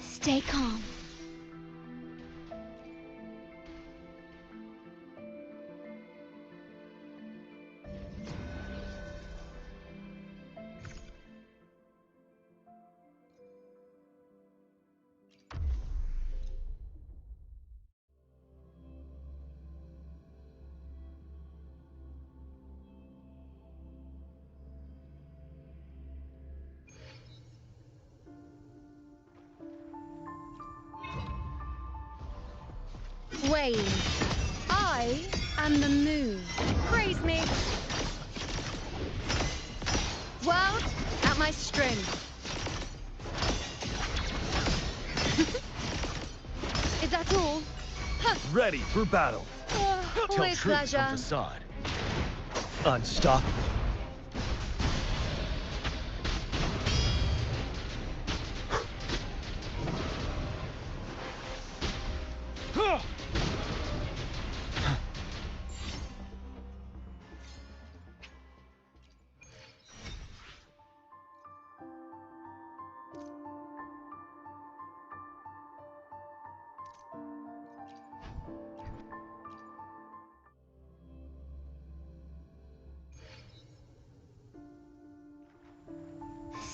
Stay calm. Wayne, I am the moon. Praise me. World at my string. Is that all? Ready for battle. Tell With truth pleasure. from facade. Unstoppable.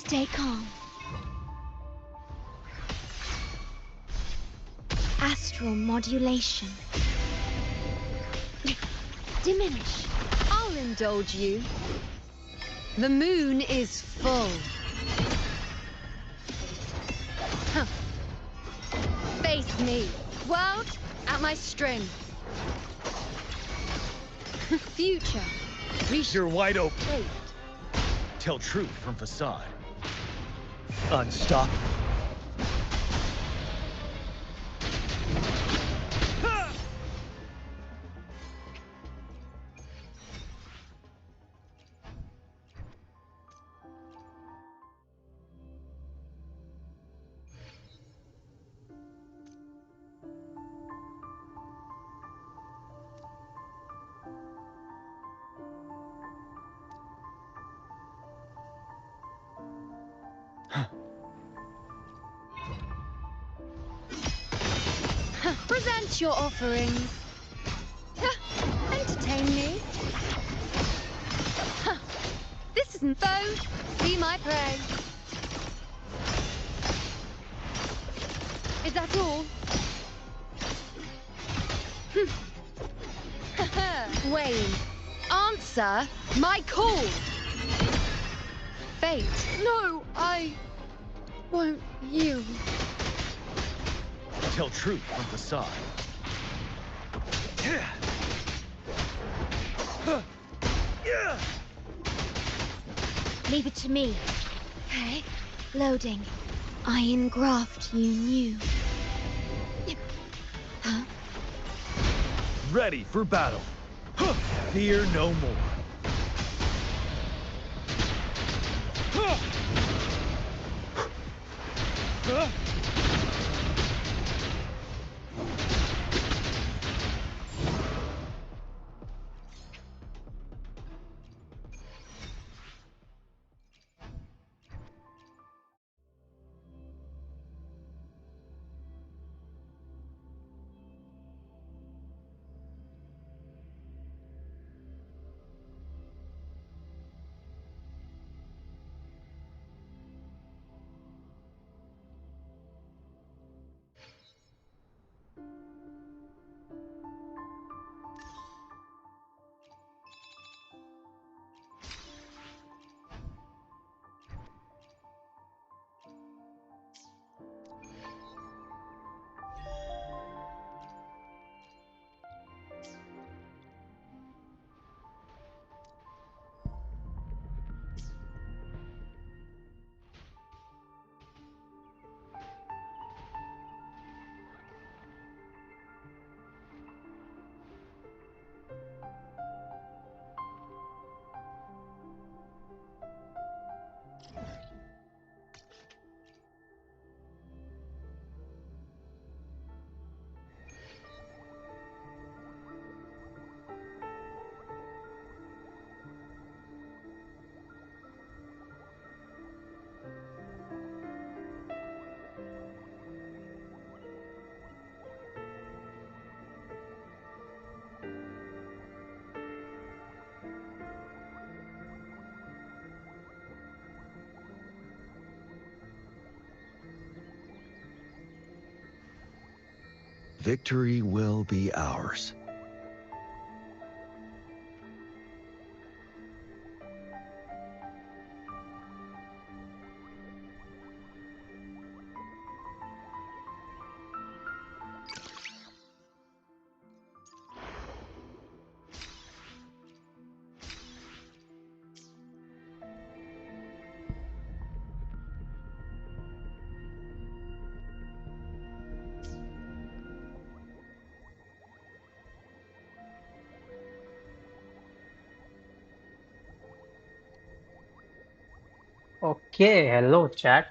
Stay calm. Astral modulation. Diminish. I'll indulge you. The moon is full. Huh. Face me. World at my string. Future. You're wide open. Fate. Tell truth from facade. Unstoppable. Present your offerings. Entertain me. This isn't foe. Be my prey. Is that all? Wayne, answer my call. Fate. No, I won't yield. Tell truth from facade. Leave it to me. Okay. Loading. I engraft you new. Huh? Ready for battle. Fear no more. Victory will be ours. Okay, hello chat.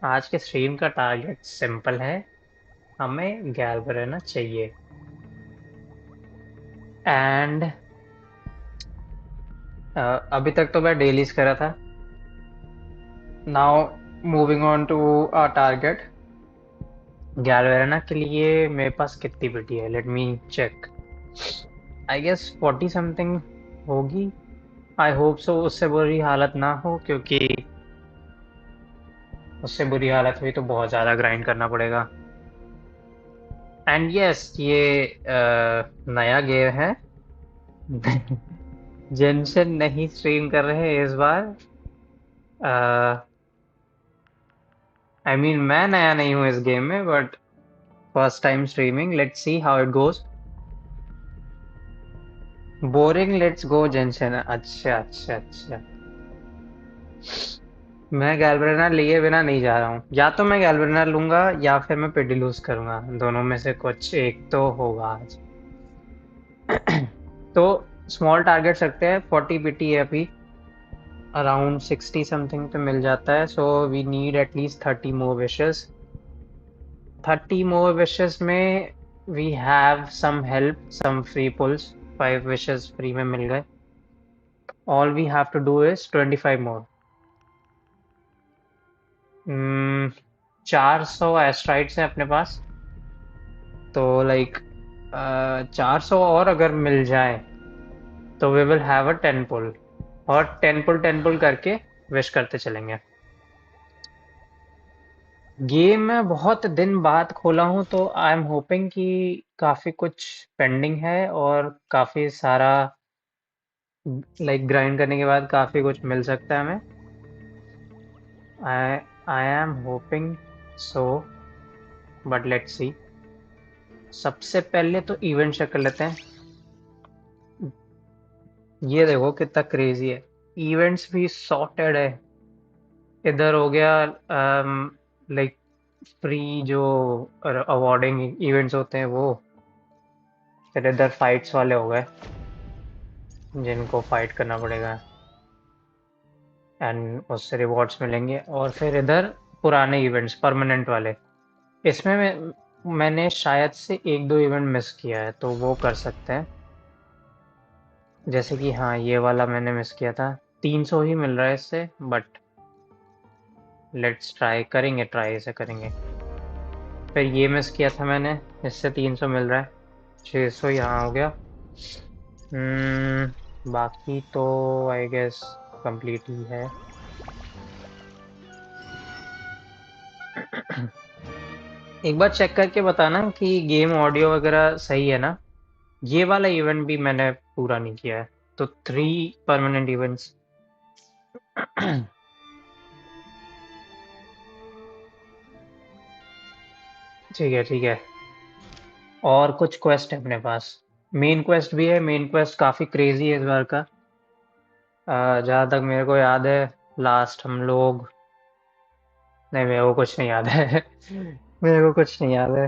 आज के stream का target simple है, हमें गैल्ब्रेना चाहिए। And अभी तक तो मैं डेलीज करा था। Now moving on to our target. गैल्ब्रेना के लिए मेरे पास कितनी बिटी है, let me check. I guess 40 something होगी। आई होप सो उससे बुरी हालत ना हो, क्योंकि उससे बुरी हालत हुई तो बहुत ज़्यादा ग्राइंड करना पड़ेगा। एंड यस, ये नया गेम है। जेंशन नहीं स्ट्रीम कर रहे हैं इस बार। आई मीन मैं नया नहीं हूँ इस गेम में, but first time streaming, let's see how it goes. Boring, let's go जेंशन। अच्छा अच्छा अच्छा, मैं गैल्ब्रेना लिए बिना नहीं जा रहा हूँ। या तो मैं गैल्ब्रेना लूंगा या फिर मैं पिडी लूज करूंगा, दोनों में से कुछ एक तो होगा आज। तो स्मॉल टारगेट रखते हैं। 40 पीटी है अभी, अराउंड 60 समथिंग पे मिल जाता है। So we need at least 30 more wishes. 30 more wishes में we have some help, some free pulls. 5 wishes free में मिल गए। All we have to do is 25 more. 400 एस्ट्राइड्स हैं अपने पास, तो लाइक 400 और अगर मिल जाए तो we will have a 10 pull, और 10 pull करके विश करते चलेंगे। गेम में बहुत दिन बाद खोला हूँ, तो आई एम होपिंग कि काफ़ी कुछ पेंडिंग है और काफ़ी सारा लाइक ग्राइंड करने के बाद काफ़ी कुछ मिल सकता है हमें। I I am hoping so, but let's see. सबसे पहले तो इवेंट चेक कर लेते हैं। ये देखो कितना क्रेजी है, इवेंट्स भी सॉर्टेड है। इधर हो गया लाइक फ्री जो अवार्डिंग इवेंट्स होते हैं वो। फिर इधर फाइट्स वाले हो गए जिनको फाइट करना पड़ेगा एंड उससे रिवॉर्ड्स मिलेंगे। और फिर इधर पुराने इवेंट्स परमानेंट वाले। इसमें मैंने शायद से 1-2 इवेंट मिस किया है, तो वो कर सकते हैं। जैसे कि हाँ, ये वाला मैंने मिस किया था। 300 ही मिल रहा है इससे, बट लेट्स ट्राई करेंगे, ट्राई इसे करेंगे। फिर ये मिस किया था मैंने, इससे 300 मिल रहा है। 600 यहाँ हो गया। बाकी तो आई गेस कंप्लीट ही है। एक बार चेक करके बताना कि गेम ऑडियो वगैरह सही है ना। ये वाला इवेंट भी मैंने पूरा नहीं किया है, तो 3 परमानेंट इवेंट्स। ठीक है ठीक है। और कुछ क्वेस्ट है अपने पास। मेन क्वेस्ट भी है, मेन क्वेस्ट काफ़ी क्रेजी है इस बार का। जहाँ तक मेरे को याद है, लास्ट हम लोग, नहीं मेरे को कुछ नहीं याद है। मेरे को कुछ नहीं याद है,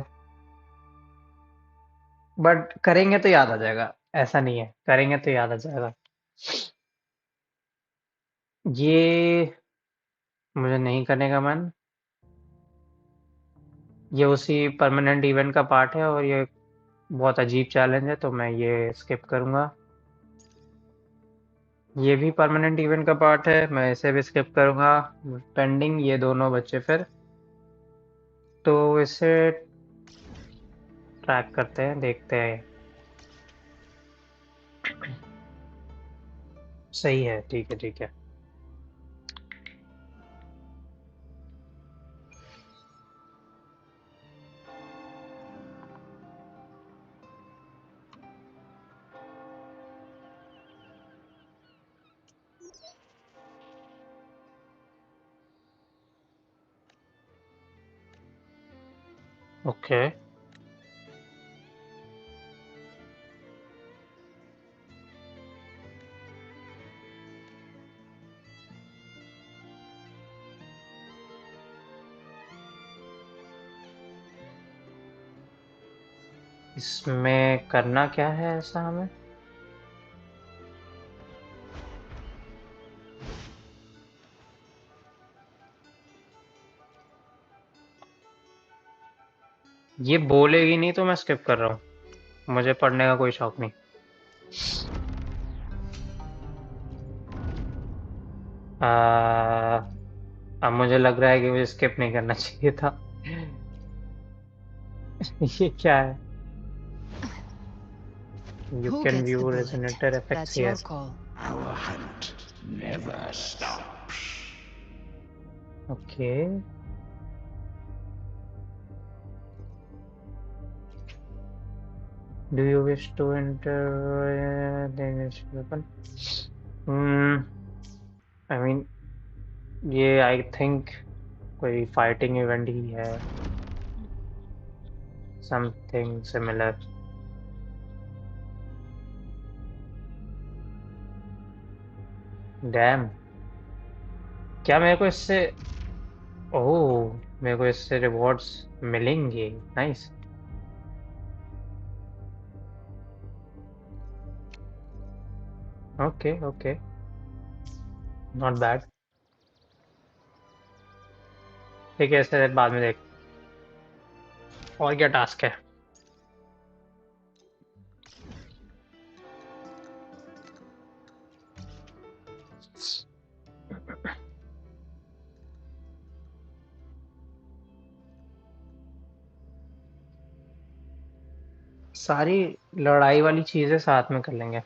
बट करेंगे तो याद आ जाएगा। ऐसा नहीं है, करेंगे तो याद आ जाएगा। ये मुझे नहीं करने का मन। ये उसी परमानेंट इवेंट का पार्ट है और ये बहुत अजीब चैलेंज है, तो मैं ये स्किप करूँगा। ये भी परमानेंट इवेंट का पार्ट है, मैं इसे भी स्किप करूँगा। पेंडिंग ये दोनों बच्चे फिर, तो इसे ट्रैक करते हैं, देखते हैं। सही है, ठीक है ठीक है। ओके। इसमें करना क्या है ऐसा हमें? ये बोलेगी नहीं तो मैं स्किप कर रहा हूँ, मुझे पढ़ने का कोई शौक नहीं। अब मुझे लग रहा है कि मुझे स्किप नहीं करना चाहिए था। ये क्या है? You Who can gets the view bullet? Resonator effects, That's your yes. call. Our hunt never stops. Okay. Do you wish to enter the initial weapon? I mean ये आई थिंक कोई fighting event ही है, something similar. Dam, क्या मेरे को इससे, ओह मेरे को इससे रिवॉर्ड्स मिलेंगे? Nice. Okay okay, not bad. ठीक है, इससे बाद में देख। और क्या टास्क है? सारी लड़ाई वाली चीजें साथ में कर लेंगे।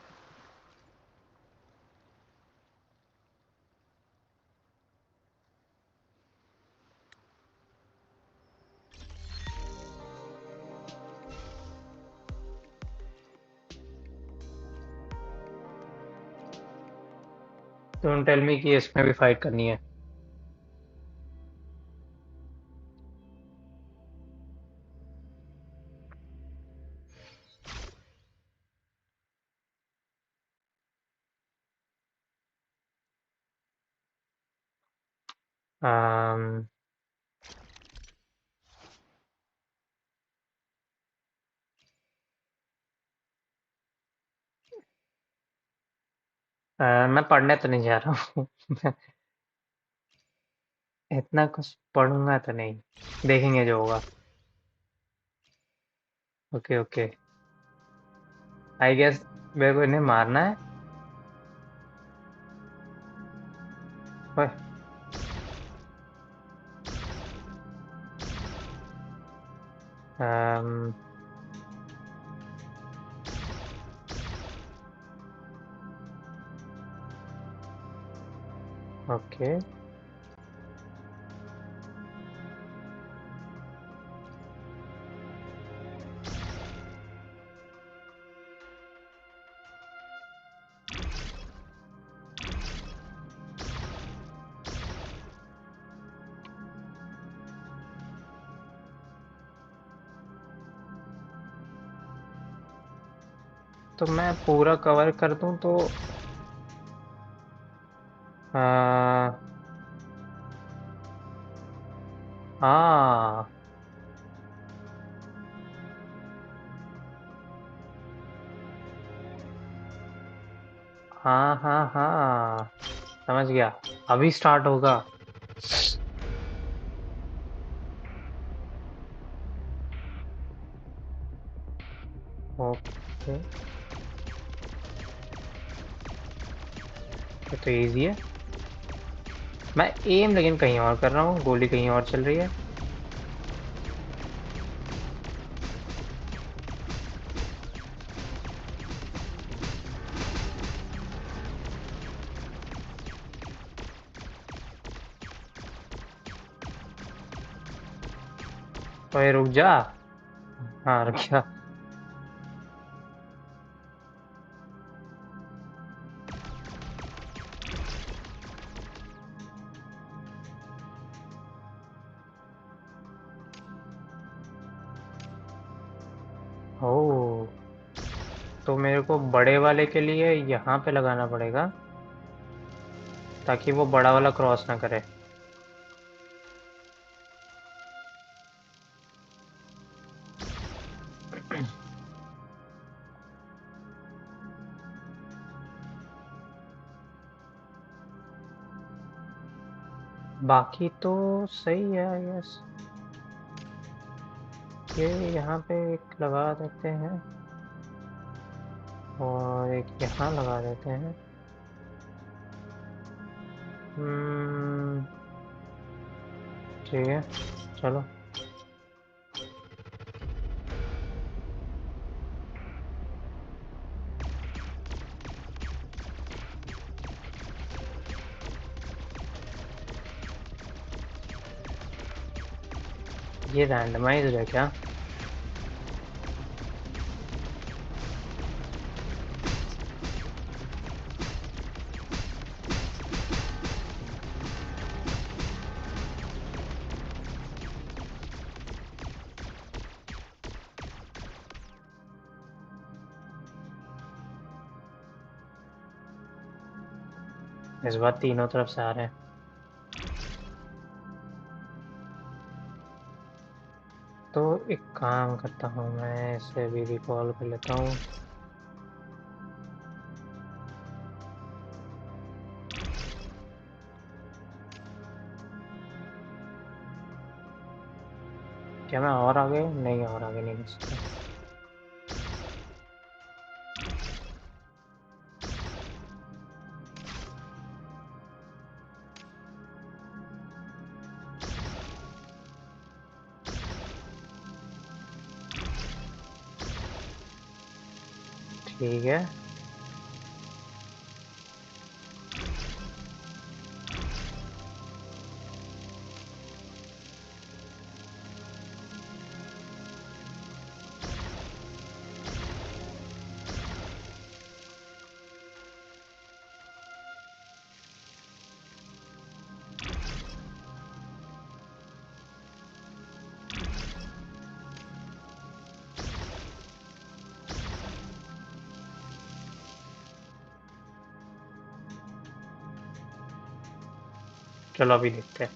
डोंट टेल मी कि इसमें भी फाइट करनी है। अम, मैं पढ़ने तो नहीं जा रहा हूँ। इतना कुछ पढ़ूंगा तो नहीं, देखेंगे जो होगा। ओके ओके, आई गेस मेरे को इन्हें मारना है। ओए, अम, ओके। तो मैं पूरा कवर कर दूं तो हाँ हाँ हाँ हाँ हाँ, समझ गया। अभी स्टार्ट होगा। ओके, ये तो इजी है। मैं एम लेकिन कहीं और कर रहा हूँ, गोली कहीं और चल रही है। ओए रुक जा। हाँ रुक जा। ओह, तो मेरे को बड़े वाले के लिए यहाँ पे लगाना पड़ेगा ताकि वो बड़ा वाला क्रॉस ना करे। बाकी तो सही है आई गेस। ये यहाँ पे एक लगा देते हैं और एक यहाँ लगा देते हैं। ठीक है, चलो। ये रैंडमाइज्ड है क्या? इस बार तीनों तरफ से आ रहे हैं। तो एक काम करता हूँ, मैं इसे भी रिकॉल कर लेता हूँ। क्या मैं और आगे नहीं, और आगे नहीं कर सकता। ठीक है, चलो अभी देखते हैं।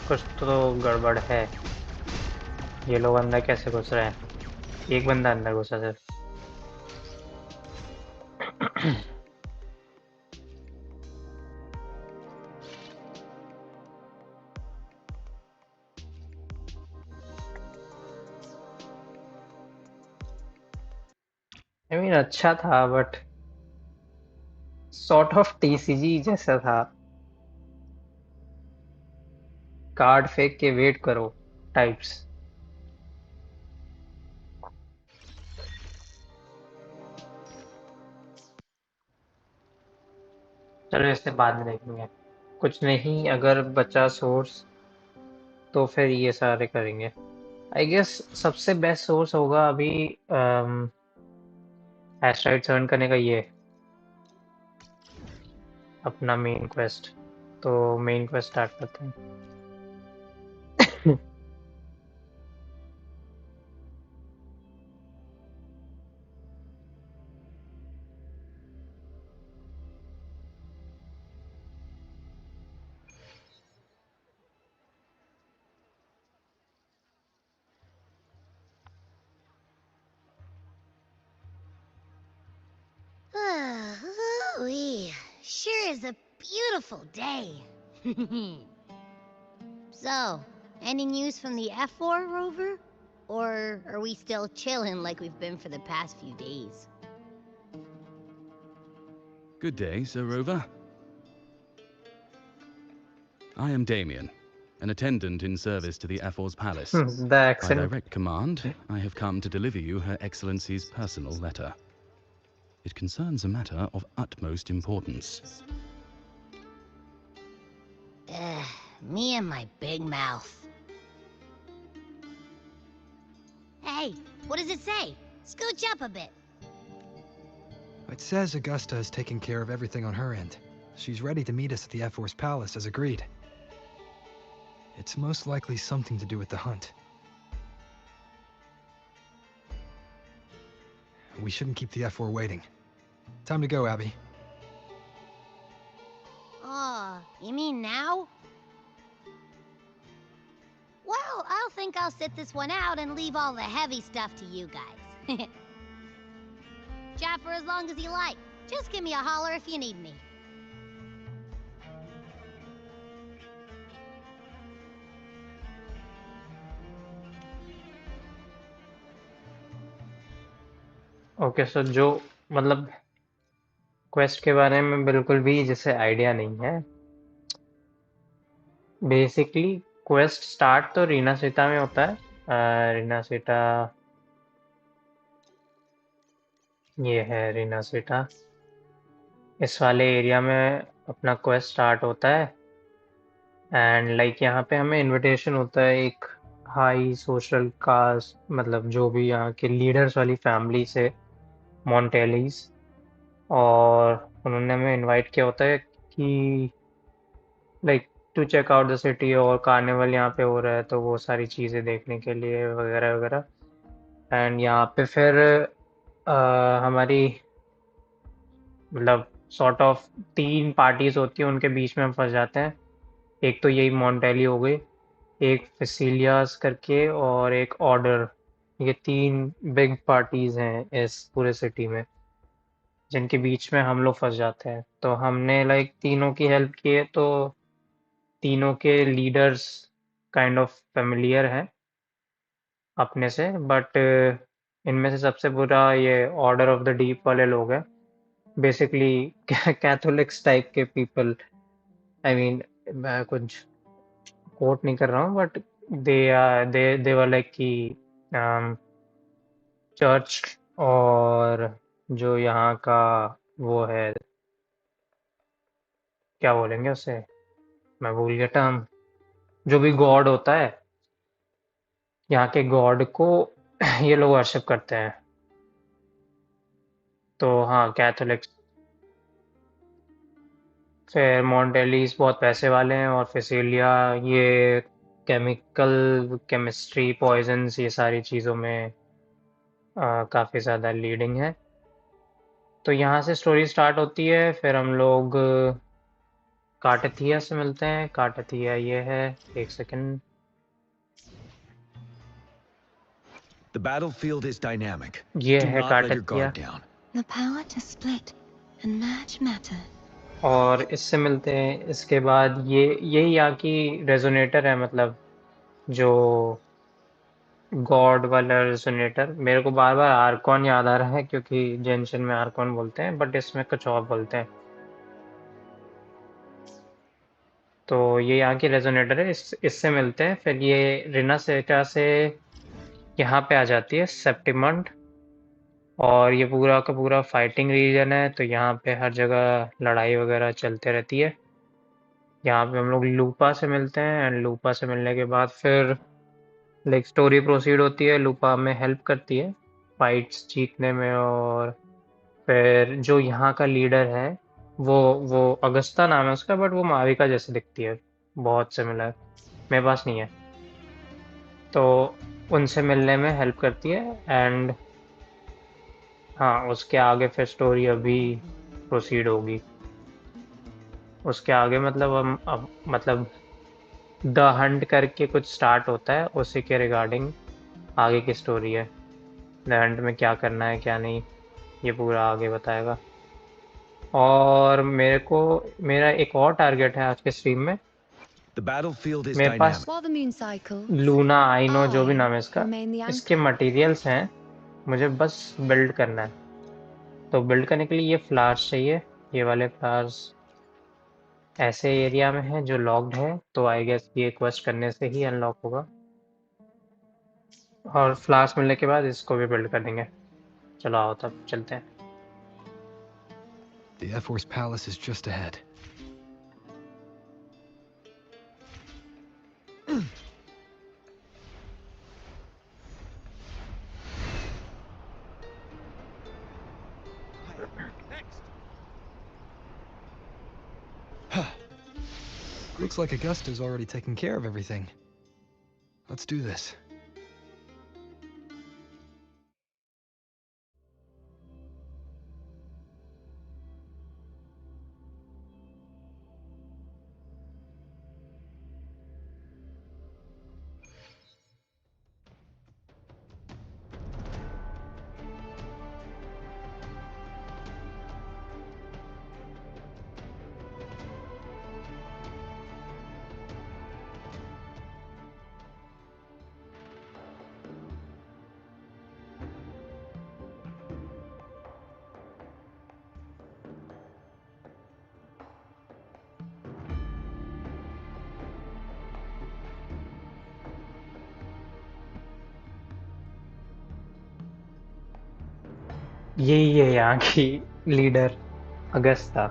कुछ तो गड़बड़ है। ये लोग अंदर कैसे घुस रहे हैं? एक बंदा अंदर घुसा सिर्फ। आई मीन अच्छा था बट सॉर्ट ऑफ टीसीजी जैसा था। कार्ड फेंक के वेट करो टाइप्स। चलो इससे बाद में देखेंगे। कुछ नहीं, अगर बचा सोर्स तो फिर ये सारे करेंगे। आई गेस सबसे बेस्ट सोर्स होगा अभी एस्ट्रॉइड सर्न करने का, ये अपना मेन क्वेस्ट। तो मेन क्वेस्ट स्टार्ट करते हैं। Ooh-wee. Sure is a beautiful day. So, any news from the F4 rover? Or are we still chilling like we've been for the past few days? Good day, Sir Rover. I am Damien, an attendant in service to the Ephor's palace. The By accent. direct command, I have come to deliver you Her Excellency's personal letter. It concerns a matter of utmost importance. Me and my big mouth. Hey, what does it say? Scooch up a bit. It says Augusta has taken care of everything on her end. She's ready to meet us at the Ephor's palace as agreed. It's most likely something to do with the hunt. We shouldn't keep the Ephor waiting. Time to go, Abby. Oh, you mean now? Well, I'll think I'll sit this one out and leave all the heavy stuff to you guys. Chat for as long as you like. Just give me a holler if you need me. Okay so जो मतलब quest के बारे में बिल्कुल भी जैसे idea नहीं है। बेसिकली क्वेस्ट स्टार्ट तो रीना सीता में होता है। रीना सीता, ये है रीना सीता। इस वाले एरिया में अपना क्वेस्ट स्टार्ट होता है एंड लाइक यहाँ पे हमें इनविटेशन होता है एक हाई सोशल कास्ट, मतलब जो भी यहाँ के लीडर्स वाली फैमिली से, मॉन्टेलीज, और उन्होंने हमें इनवाइट किया होता है कि like to check out the city, और कार्निवल यहाँ पे हो रहा है तो वो सारी चीज़ें देखने के लिए वगैरह वगैरह। एंड यहाँ पे फिर हमारी मतलब सॉर्ट ऑफ 3 पार्टीज होती हैं, उनके बीच में हम फंस जाते हैं। एक तो यही मॉन्टेली हो गई, एक फिसिलियास करके, और एक ऑर्डर। ये 3 बिग पार्टीज हैं इस पूरे सिटी में, जिनके बीच में हम लोग फंस जाते हैं। तो हमने लाइक तीनों की हेल्प की है, तो तीनों के लीडर्स काइंड ऑफ फेमिलियर हैं अपने से, बट इनमें से सबसे बुरा ये ऑर्डर ऑफ द डीप वाले लोग हैं। बेसिकली कैथोलिक्स टाइप के पीपल। आई मीन मैं कुछ कोट नहीं कर रहा हूँ, बट दे वर लाइक कि चर्च और जो यहाँ का वो है, क्या बोलेंगे उसे, मैं भूल गया टर्म, जो भी गॉड होता है यहाँ के गॉड को ये लोग वर्शिप करते हैं। तो हाँ, कैथोलिक्स। फिर मॉन्टेलीज बहुत पैसे वाले हैं, और फिसिलिया ये केमिस्ट्री, पॉइजन्स, ये सारी चीज़ों में काफ़ी ज़्यादा लीडिंग है। तो यहाँ से स्टोरी स्टार्ट होती है। फिर हम लोग काटथिया से मिलते हैं। काटथिया ये है, एक second. The battlefield is dynamic. ये Do है not let your काटथिया, guard down. The power to split and merge matter. और इससे मिलते हैं। इसके बाद ये यहाँ की रेजोनेटर है, मतलब जो गॉड वाला रेजोनेटर। मेरे को बार बार आर्कॉन याद आ रहा है, क्योंकि जेंशन में आर्कॉन बोलते हैं, बट इसमें कुछ और बोलते हैं। तो ये यहाँ की रेजोनेटर है, इससे मिलते हैं। फिर ये रिना सेटा से यहाँ पे आ जाती है सेप्टिमंड, और ये पूरा का पूरा फाइटिंग रीजन है, तो यहाँ पे हर जगह लड़ाई वगैरह चलते रहती है। यहाँ पे हम लोग लूपा से मिलते हैं, एंड लूपा से मिलने के बाद फिर लाइक स्टोरी प्रोसीड होती है। लूपा में हेल्प करती है फाइट्स जीतने में, और फिर जो यहाँ का लीडर है वो अगस्ता नाम है उसका, बट वो माविका जैसे दिखती है, बहुत सिमिलर। मेरे पास नहीं है, तो उनसे मिलने में हेल्प करती है। एंड हाँ, उसके आगे फिर स्टोरी अभी प्रोसीड होगी। उसके आगे मतलब हम अब मतलब द हंट करके कुछ स्टार्ट होता है, उसी के रिगार्डिंग आगे की स्टोरी है। द हंट में क्या करना है क्या नहीं, ये पूरा आगे बताएगा। और मेरा एक और टारगेट है आज के स्ट्रीम में। The battlefield is मेरे पास dynamic. While the moon cycles, Luna, आइनो, जो भी नाम है इसका, remain the इसके anchor. मटेरियल्स हैं, मुझे बस बिल्ड करना है। तो बिल्ड करने के लिए ये फ्लावर्स चाहिए, ये वाले फ्लावर्स। ऐसे एरिया में है जो लॉक्ड है, तो आई गेस ये क्वेस्ट करने से ही अनलॉक होगा। और फ्लास्क मिलने के बाद इसको भी बिल्ड कर देंगे। चलो आओ तब चलते हैं। The F-Force Palace is just ahead. Looks like Augusta's already taken care of everything. Let's do this. यही है यहाँ की लीडर अगस्ता,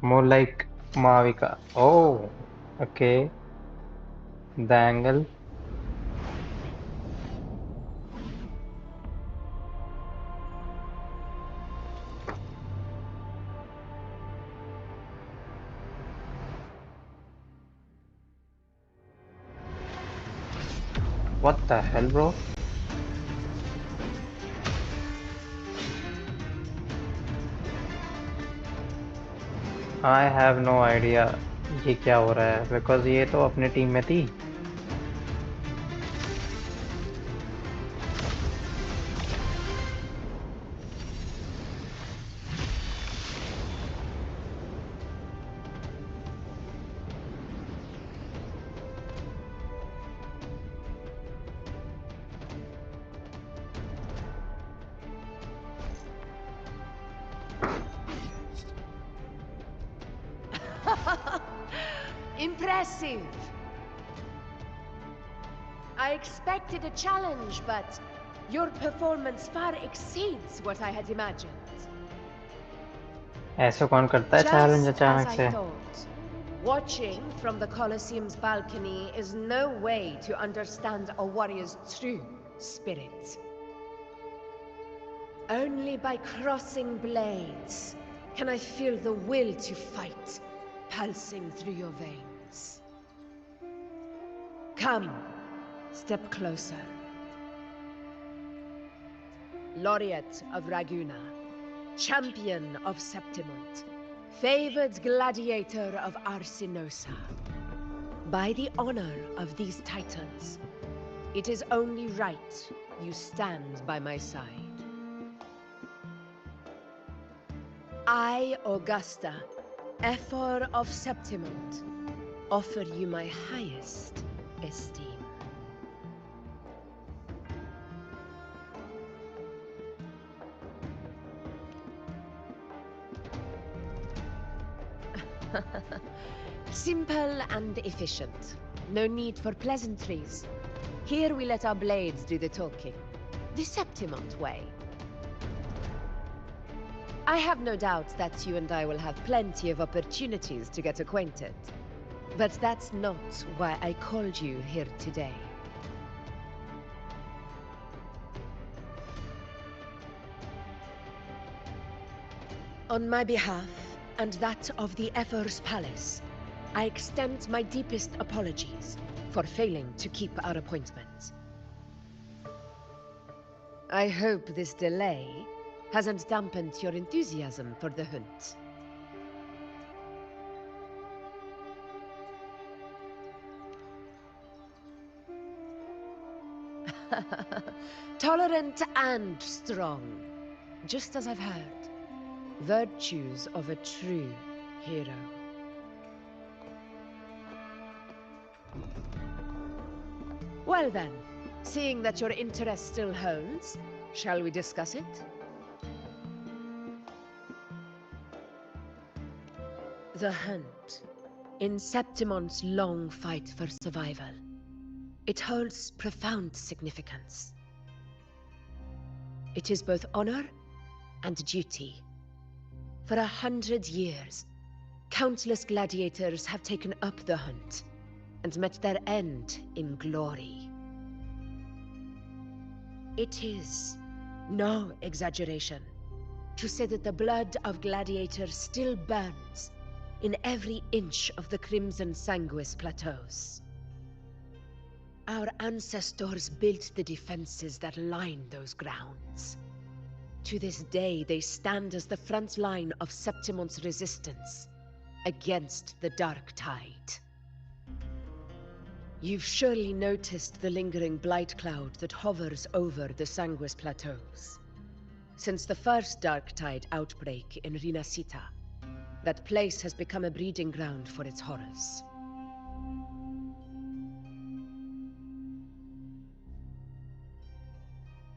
मोर लाइक माविका। Oh okay, the angle. What the hell, bro? I have no idea ये क्या हो रहा है, because ये तो अपने टीम में थी। Impressive. I expected a challenge, but your performance far exceeds what I had imagined. ऐसे कौन करता है चैलेंज Just as अचानक I से? thought. Watching from the Colosseum's balcony is no way to understand a warrior's true spirit. Only by crossing blades can I feel the will to fight pulsing through your veins. Come, step closer. Laureate of Raguna, champion of Septimont, favored gladiator of Arsinosa. By the honor of these titans, it is only right you stand by my side. I, Augusta, Ephor of Septimont, offer you my highest esteem. Simple and efficient. No need for pleasantries. Here we let our blades do the talking. The Septimont way. I have no doubt that you and I will have plenty of opportunities to get acquainted. But that's not why I called you here today. On my behalf, and that of the Ephor's Palace, I extend my deepest apologies for failing to keep our appointment. I hope this delay hasn't dampened your enthusiasm for the hunt. Tolerant and strong, just as I've heard. Virtues of a true hero. Well then, seeing that your interest still holds, shall we discuss it? The hunt, in Septimon's long fight for survival, it holds profound significance. It is both honor and duty. For 100 years, countless gladiators have taken up the hunt and met their end in glory. It is no exaggeration to say that the blood of gladiators still burns in every inch of the Crimson Sanguis plateaus. Our ancestors built the defenses that line those grounds. To this day, they stand as the front line of Septimon's resistance against the Dark Tide. You've surely noticed the lingering blight cloud that hovers over the Sanguis plateaus. Since the first Dark Tide outbreak in Rinasita, that place has become a breeding ground for its horrors.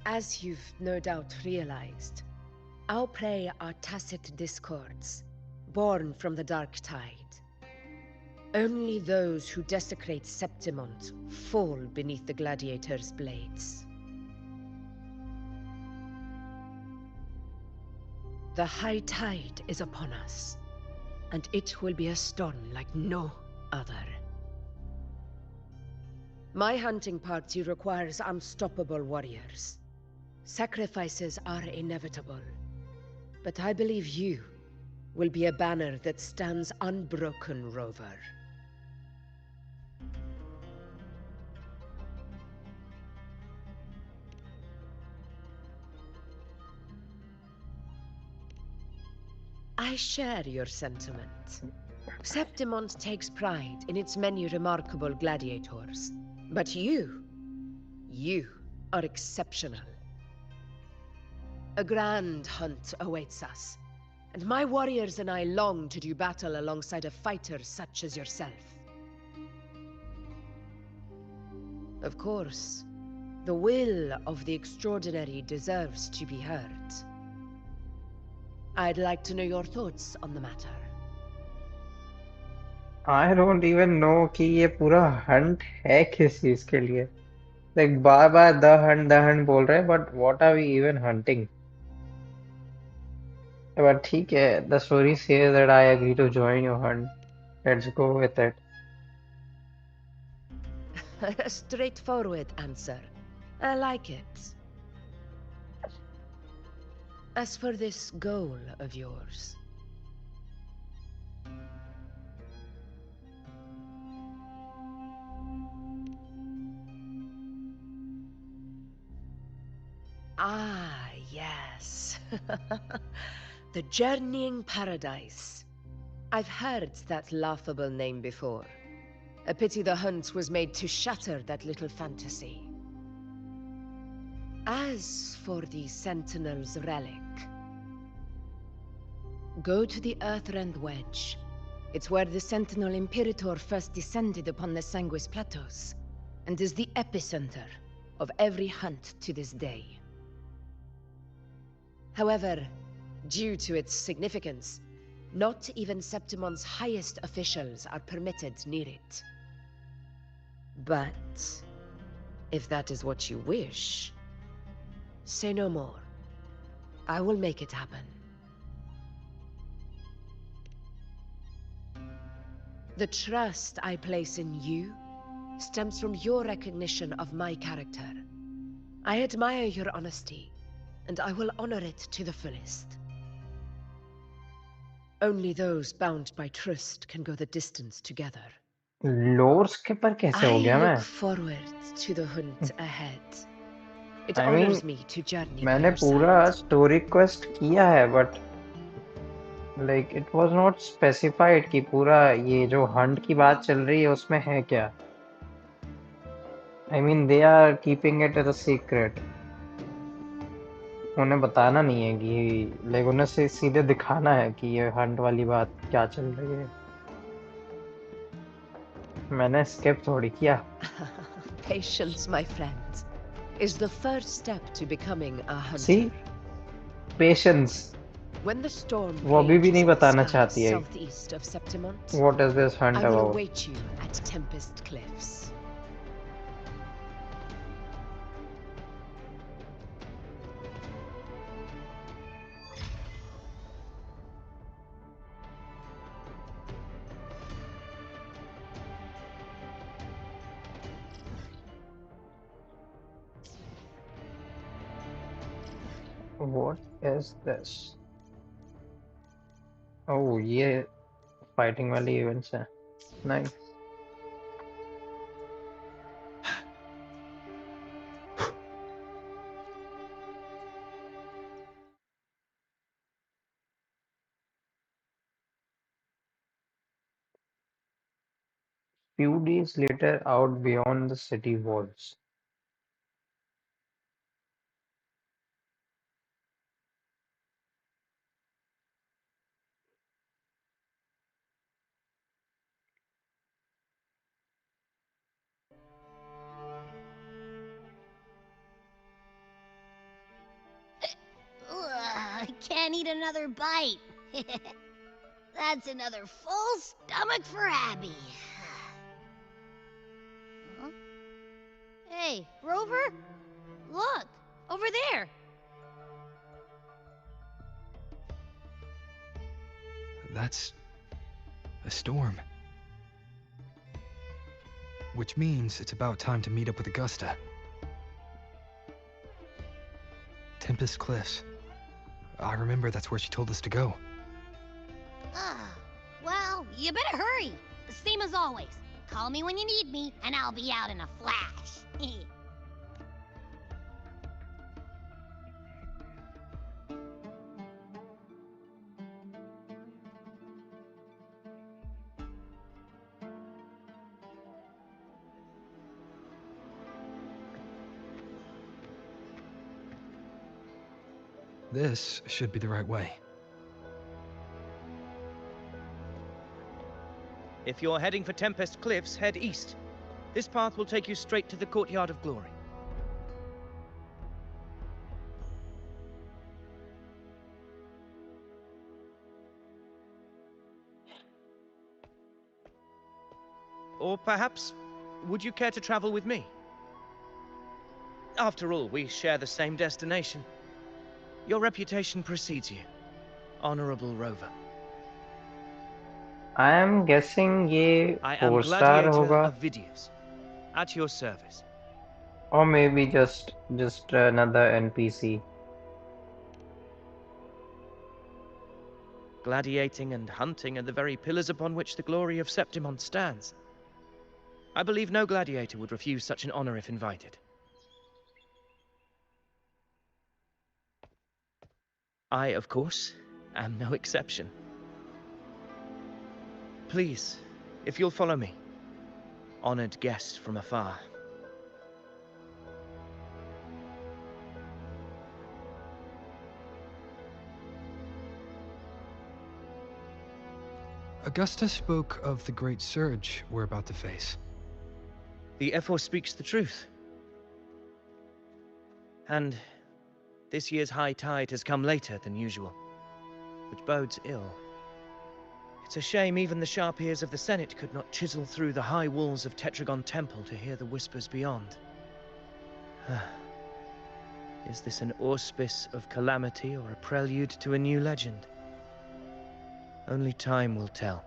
As you've no doubt realized, our prey are tacit discords, born from the Dark Tide. Only those who desecrate Septimont fall beneath the gladiators' blades. The high tide is upon us, and it will be a storm like no other. My hunting party requires unstoppable warriors. Sacrifices are inevitable, but I believe you will be a banner that stands unbroken, Rover. I share your sentiment. Septimont takes pride in its many remarkable gladiators, but you are exceptional. A grand hunt awaits us, and my warriors and I long to do battle alongside a fighter such as yourself. Of course, the will of the extraordinary deserves to be heard. I'd like to know your thoughts on the matter. I don't even know कि ये पूरा hunt है किस चीज के लिए. Like bar bar the hunt बोल रहे हैं, but what are we even hunting? But ठीक है, the story says that I agree to join your hunt. Let's go with it. A straightforward answer. I like it. As for this goal of yours, yes. The Journeying Paradise. I've heard that laughable name before. A pity the hunt was made to shatter that little fantasy. As for the Sentinel's relic, go to the Earthrend Wedge. It's where the Sentinel Imperator first descended upon the Sanguis Plateaus, and is the epicenter of every hunt to this day. However, due to its significance, not even Septimon's highest officials are permitted near it. But if that is what you wish, say no more. I will make it happen. The trust I place in you stems from your recognition of my character. I admire your honesty, and I will honor it to the fullest. Only those bound by trust can go the distance together. Lore skipper कैसे हो गया I मैं? look forward to the hunt ahead. It I mean, honors me to journey by मैंने your पूरा side. story quest किया है, but like it was not specified कि पूरा ये जो hunt की बात चल रही है उसमें है क्या? I mean, they are keeping it as a secret. उन्हें बताना नहीं है कि like उन्हें सीधे दिखाना है कि ये hunt वाली बात क्या चल रही है. मैंने skip थोड़ी किया. Patience, my friend, is the first step to becoming a hunter. See? Patience. When the storm वो अभी भी rages नहीं in the बताना skies चाहती है. southeast of Septimont, What is this hunt I will about? await you at Tempest Cliffs. What is this? Oh, ये fighting वाली events हैं. Nice. Few days later, out beyond the city walls. Ugh, I can't eat another bite. That's another full stomach for Abby. Huh? Hey, Rover? Look, over there. That's a storm. Which means it's about time to meet up with Augusta. Tempest Cliffs. I remember that's where she told us to go. Well, you better hurry. Same as always. Call me when you need me, and I'll be out in a flash. This should be the right way. If you're heading for Tempest Cliffs, head east. This path will take you straight to the Courtyard of Glory. Or perhaps, would you care to travel with me? After all, we share the same destination. Your reputation precedes you, Honorable Rover. I am guessing ये I am 4-star Gladiator होगा, of Vidius, at your service. or maybe just another NPC. Gladiating and hunting are the very pillars upon which the glory of Septimont stands. I believe no gladiator would refuse such an honor if invited. I, of course, am no exception. Please, if you'll follow me, honored guest from afar. Augusta spoke of the great surge we're about to face. The Ephor speaks the truth. And this year's high tide has come later than usual, which bodes ill. It's a shame even the sharp ears of the Senate could not chisel through the high walls of Tetragon Temple to hear the whispers beyond. Is this an auspice of calamity or a prelude to a new legend? Only time will tell.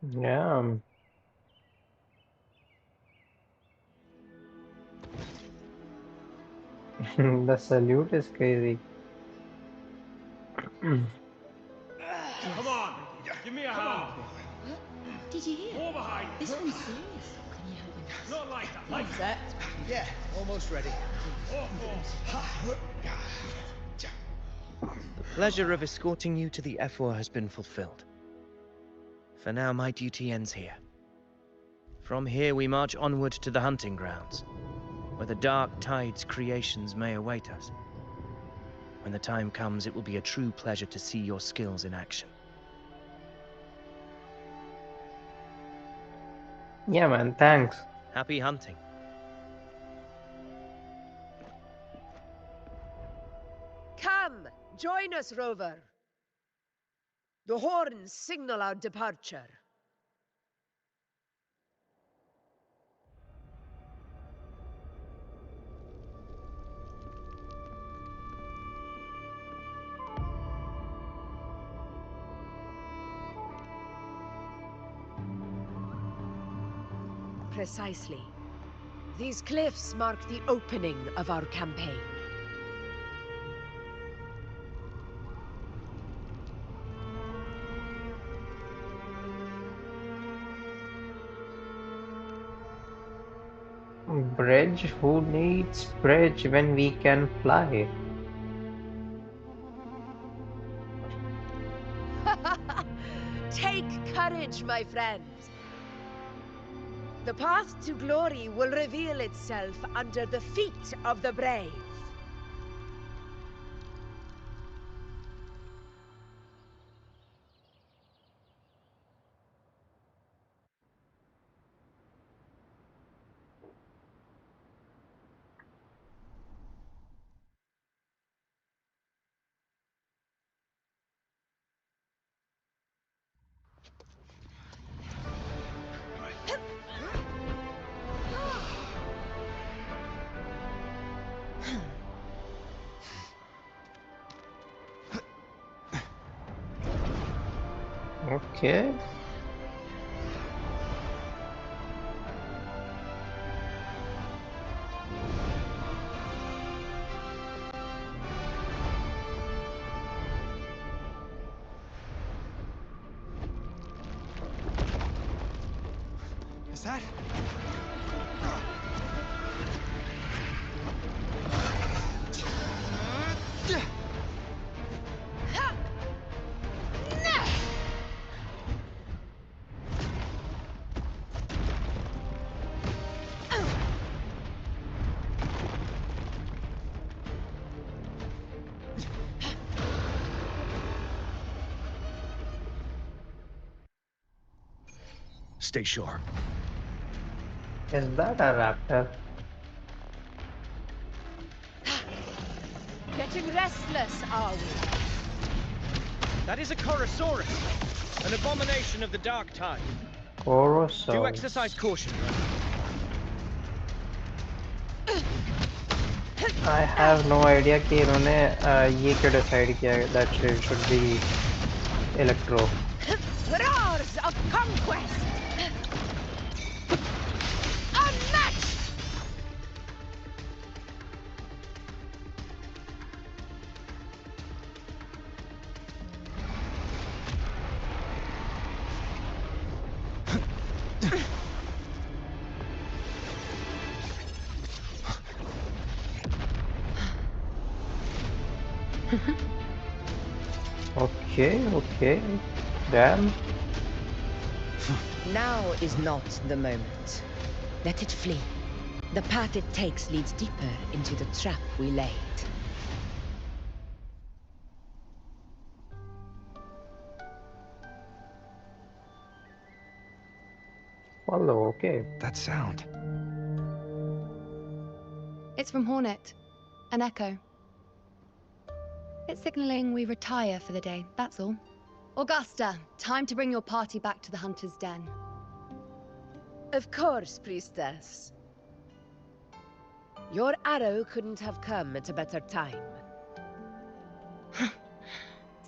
Yeah. The salute is crazy. Come on! Give me a hand! Did you hear? More behind! This one's serious. Can you help me? Not like that! Like Set. Yeah, almost ready. The pleasure of escorting you to the Ephor has been fulfilled. For now, my duty ends here. From here, we march onward to the hunting grounds, where the dark tide's creations may await us. When the time comes, it will be a true pleasure to see your skills in action. Yeah, man, thanks. Happy hunting. Come, join us, Rover. The horns signal our departure. Precisely. These cliffs mark the opening of our campaign. Bridge? Who needs bridge when we can fly? Take courage, my friend. The path to glory will reveal itself under the feet of the brave. Okay. Is that? Stay sharp. Is that a raptor? Getting restless, are we? That is a Chorosaurus, an abomination of the dark tide. Do Chorosaurus. exercise caution. I have no idea कि इन्होंने ये क्यों decide किया that it should be Electro. Roars of conquest! Unmatched! Okay. Damn. Now is not the moment. Let it flee. The path it takes leads deeper into the trap we laid. Follow, okay. That sound. It's from Hornet. An echo. It's signaling we retire for the day, that's all. Augusta, time to bring your party back to the Hunter's Den. Of course, priestess. Your arrow couldn't have come at a better time.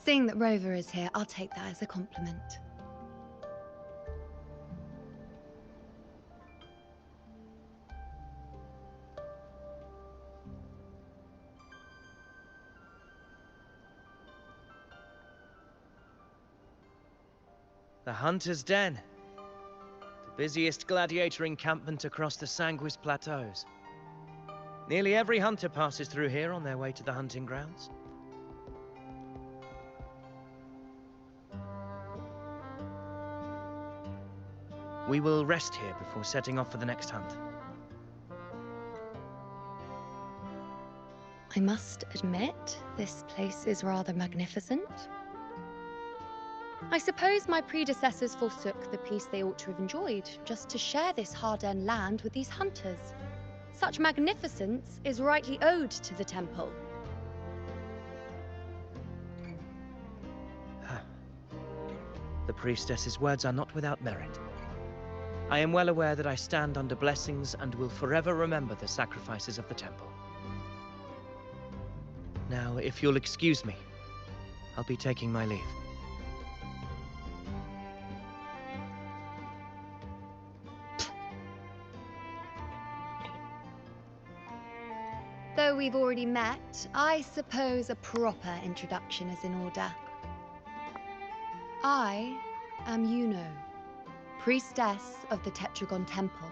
Seeing that Rover is here, I'll take that as a compliment. The Hunter's Den. The busiest gladiator encampment across the Sanguis Plateaus. Nearly every hunter passes through here on their way to the hunting grounds. We will rest here before setting off for the next hunt. I must admit, this place is rather magnificent. I suppose my predecessors forsook the peace they ought to have enjoyed, just to share this hard-earned land with these hunters. Such magnificence is rightly owed to the temple. The priestess's words are not without merit. I am well aware that I stand under blessings and will forever remember the sacrifices of the temple. Now, if you'll excuse me, I'll be taking my leave. Though we've already met, I suppose a proper introduction is in order. I am Yuno, priestess of the Tetragon Temple.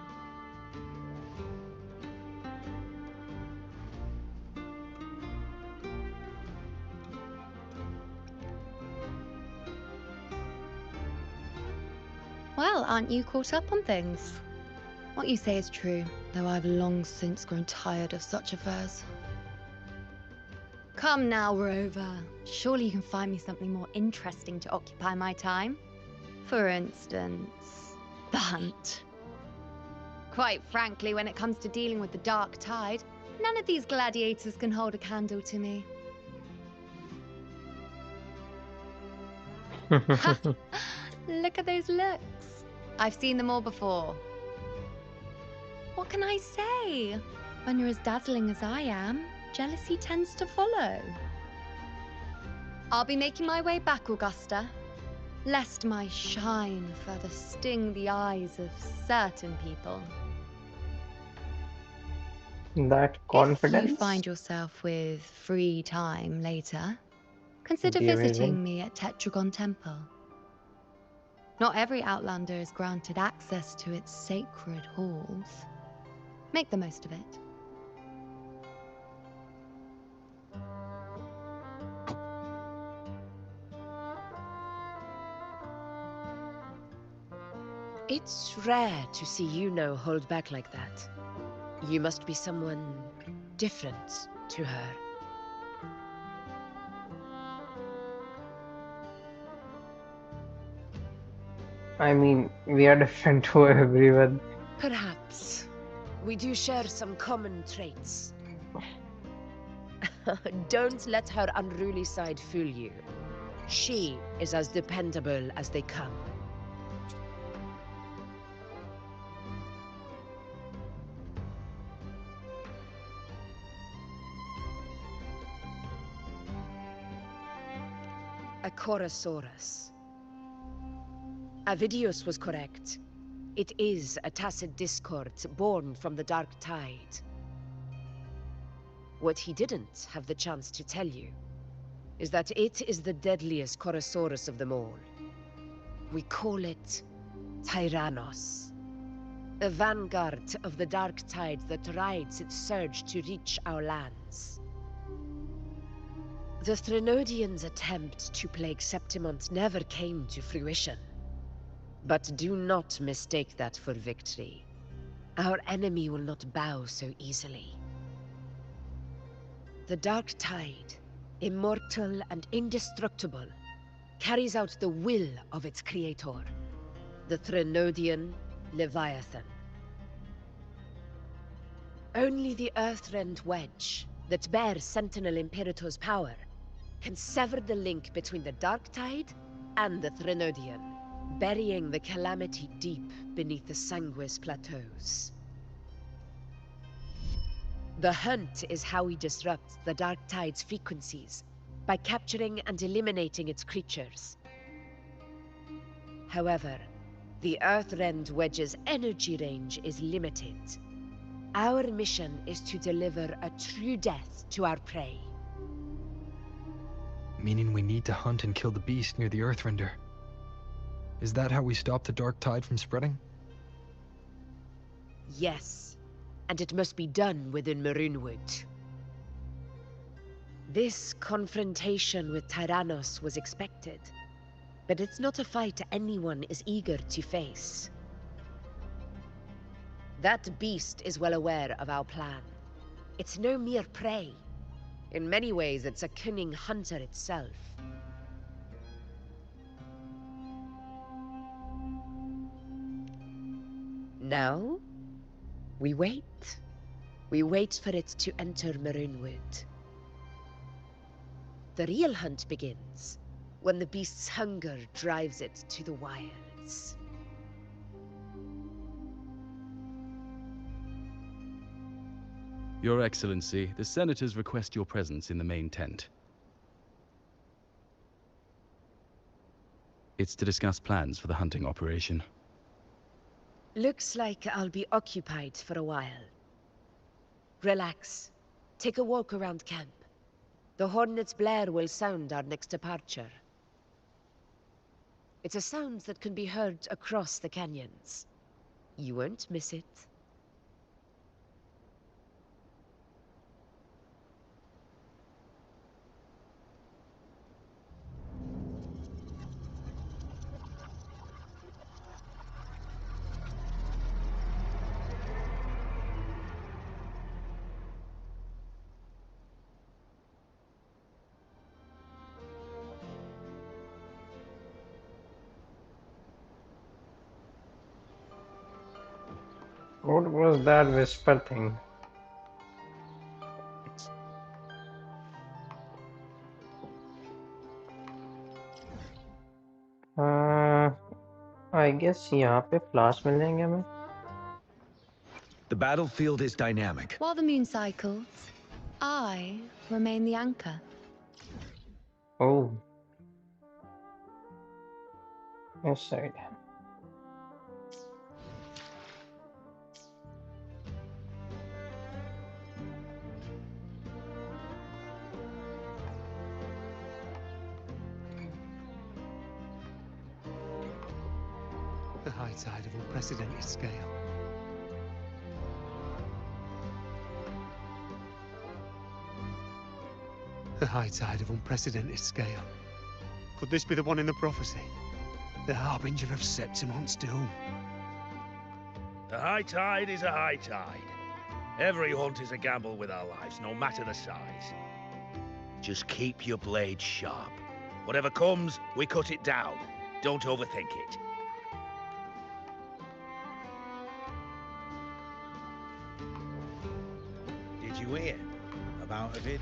Well, aren't you caught up on things? What you say is true, though I've long since grown tired of such affairs. Come now, Rover. Surely you can find me something more interesting to occupy my time. For instance, the hunt. Quite frankly, when it comes to dealing with the dark tide, none of these gladiators can hold a candle to me. Look at those looks. I've seen them all before. What can I say? When you're as dazzling as I am, jealousy tends to follow. I'll be making my way back, Augusta, lest my shine further sting the eyes of certain people. That confidence. If you find yourself with free time later, consider Be amazing. visiting me at Tetragon Temple. Not every Outlander is granted access to its sacred halls. Make the most of it. It's rare to see Yuno hold back like that. You must be someone different to her. I mean, we are different to everyone. Perhaps. We do share some common traits. Don't let her unruly side fool you. She is as dependable as they come. A Chorosaurus. Avidius was correct. It is a tacit discord born from the dark tide. What he didn't have the chance to tell you is that it is the deadliest Chorosaurus of them all. We call it Tyrannos, a vanguard of the dark tide that rides its surge to reach our lands. The Threnodians' attempt to plague Septimont never came to fruition. But do not mistake that for victory. Our enemy will not bow so easily. The Dark Tide, immortal and indestructible, carries out the will of its creator, the Threnodian Leviathan. Only the Earthrend Wedge, that bears Sentinel Imperator's power, can sever the link between the Dark Tide and the Threnodian, burying the calamity deep beneath the Sanguis plateaus. The hunt is how we disrupt the Dark Tide's frequencies, by capturing and eliminating its creatures. However, the Earthrend Wedge's energy range is limited. Our mission is to deliver a true death to our prey. Meaning we need to hunt and kill the beast near the Earthrender. Is that how we stop the Dark Tide from spreading? Yes, and it must be done within Maroonwood. This confrontation with Tyrannos was expected, but it's not a fight anyone is eager to face. That beast is well aware of our plan. It's no mere prey. In many ways, it's a cunning hunter itself. Now, we wait. We wait for it to enter Maroonwood. The real hunt begins when the beast's hunger drives it to the wilds. Your Excellency, the Senators request your presence in the main tent. It's to discuss plans for the hunting operation. Looks like I'll be occupied for a while. Relax. Take a walk around camp. The hornet's blare will sound our next departure. It's a sound that can be heard across the canyons. You won't miss it. What was that whisper thing? I guess यहाँ पे फ्लास मिलेंगे हमें. The battlefield is dynamic. While the moon cycles, I remain the anchor. Oh. This side. The high tide of unprecedented scale. The high tide of unprecedented scale. Could this be the one in the prophecy? The harbinger of Septimont's doom. A high tide is a high tide. Every hunt is a gamble with our lives, no matter the size. Just keep your blade sharp. Whatever comes, we cut it down. Don't overthink it. Did you hear about Ovidius?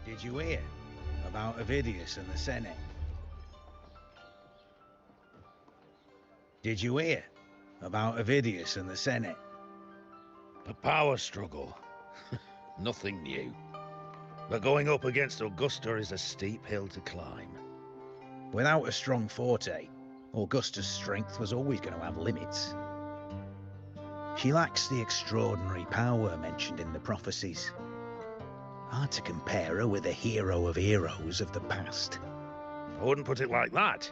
Did you hear about Ovidius and the Senate? Did you hear about Ovidius and the Senate? A power struggle. Nothing new. But going up against Augusta is a steep hill to climb. Without a strong forte, Augusta's strength was always going to have limits. She lacks the extraordinary power mentioned in the prophecies. Hard to compare her with a hero of heroes of the past. I wouldn't put it like that.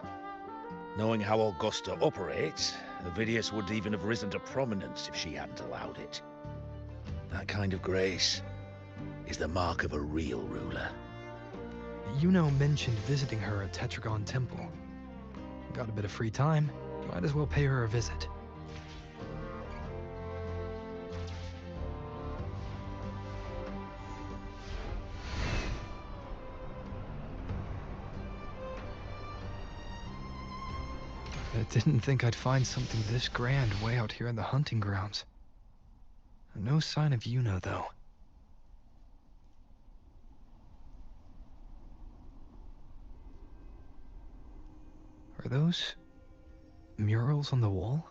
Knowing how Augusta operates, Ovidius would even have risen to prominence if she hadn't allowed it. That kind of grace is the mark of a real ruler. Yuno mentioned visiting her at Tetragon Temple. Got a bit of free time, might as well pay her a visit. I didn't think I'd find something this grand way out here in the hunting grounds. No sign of Yuno, though. Are those murals on the wall?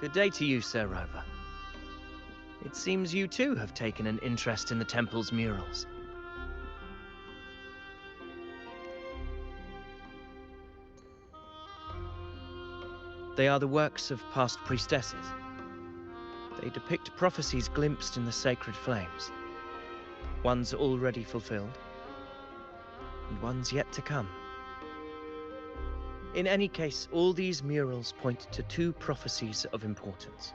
Good day to you, Sir Rover. It seems you too have taken an interest in the temple's murals. They are the works of past priestesses. They depict prophecies glimpsed in the sacred flames. Ones already fulfilled, and ones yet to come. In any case, all these murals point to two prophecies of importance.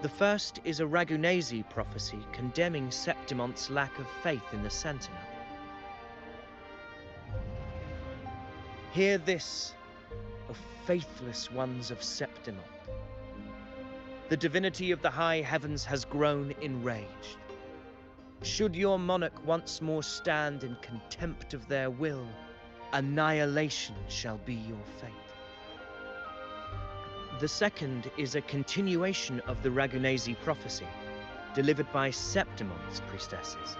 The first is a Ragunasi prophecy condemning Septimonte's lack of faith in the Sentinel. Hear this, O faithless ones of Septimont. The divinity of the high heavens has grown enraged. Should your monarch once more stand in contempt of their will, annihilation shall be your fate. The second is a continuation of the Ragunasi prophecy, delivered by Septimonte's priestesses.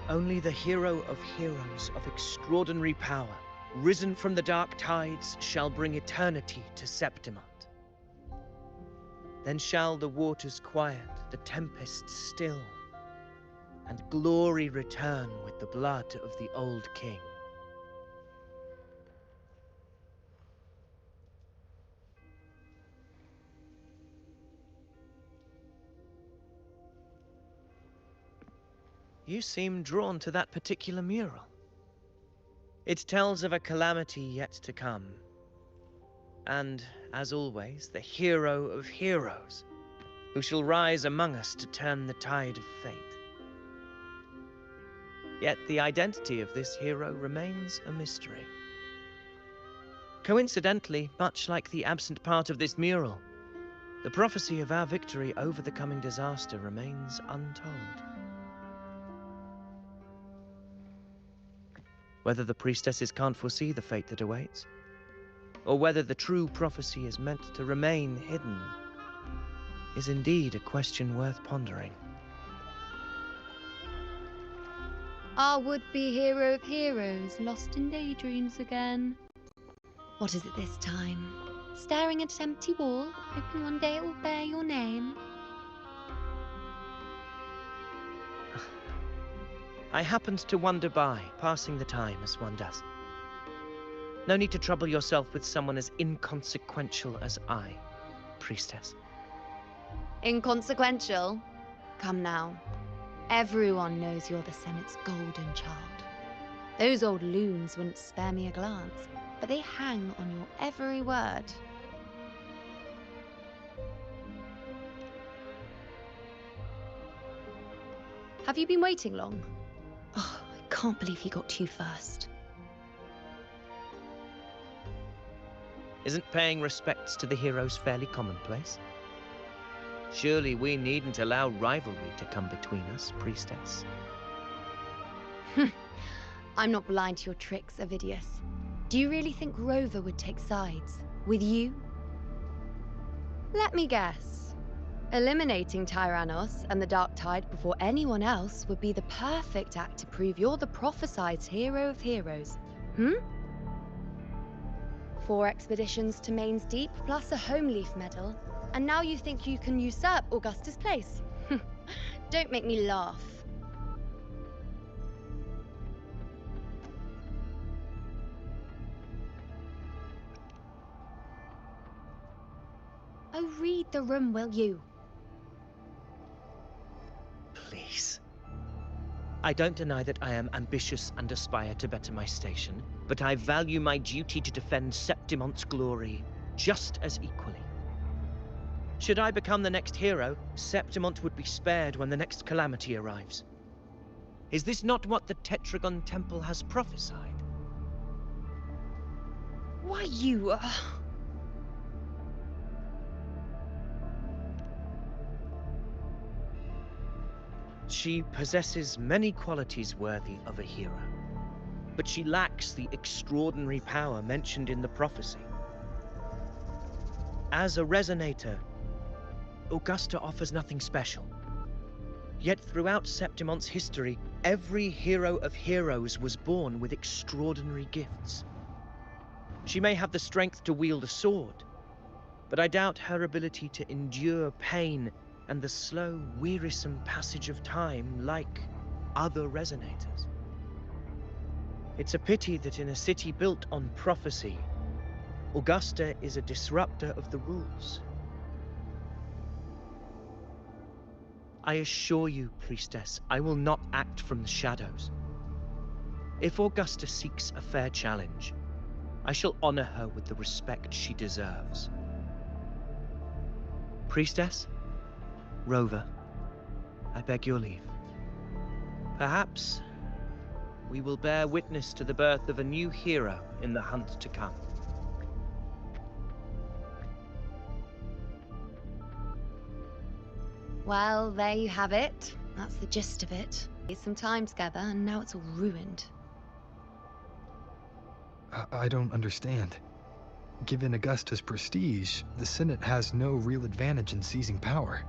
Only the hero of heroes of extraordinary power, risen from the dark tides, shall bring eternity to Septimont. Then shall the waters quiet, the tempests still, and glory return with the blood of the old king. You seem drawn to that particular mural. It tells of a calamity yet to come. And, as always, the hero of heroes, who shall rise among us to turn the tide of fate. Yet the identity of this hero remains a mystery. Coincidentally, much like the absent part of this mural, the prophecy of our victory over the coming disaster remains untold. Whether the priestesses can't foresee the fate that awaits, or whether the true prophecy is meant to remain hidden, is indeed a question worth pondering. Our would-be hero of heroes lost in daydreams again. What is it this time? Staring at an empty wall, hoping one day it will bear your name? I happened to wander by, passing the time as one does. No need to trouble yourself with someone as inconsequential as I, priestess. Inconsequential? Come now. Everyone knows you're the Senate's golden child. Those old loons wouldn't spare me a glance, but they hang on your every word. Have you been waiting long? Oh, I can't believe he got to you first. Isn't paying respects to the heroes fairly commonplace? Surely we needn't allow rivalry to come between us, priestess. I'm not blind to your tricks, Avidius. Do you really think Rover would take sides? With you? Let me guess. Eliminating Tyrannos and the Dark Tide before anyone else would be the perfect act to prove you're the prophesied hero of heroes. 4 expeditions to Main's Deep, plus a Home Leaf medal, and now you think you can usurp Augustus' place? Don't make me laugh. Oh, read the room, will you? Please. I don't deny that I am ambitious and aspire to better my station, but I value my duty to defend Septimont's glory just as equally. Should I become the next hero, Septimont would be spared when the next calamity arrives. Is this not what the Tetragon Temple has prophesied? Why, you... She possesses many qualities worthy of a hero, but she lacks the extraordinary power mentioned in the prophecy. As a resonator, Augusta offers nothing special. Yet throughout Septimont's history, every hero of heroes was born with extraordinary gifts. She may have the strength to wield a sword, but I doubt her ability to endure pain and the slow, wearisome passage of time like other resonators. It's a pity that in a city built on prophecy, Augusta is a disruptor of the rules. I assure you, priestess, I will not act from the shadows. If Augusta seeks a fair challenge, I shall honor her with the respect she deserves. Priestess? Rover, I beg your leave. Perhaps we will bear witness to the birth of a new hero in the hunt to come. Well, there you have it. That's the gist of it. It's some time together, and now it's all ruined. I don't understand. Given Augusta's prestige, the Senate has no real advantage in seizing power.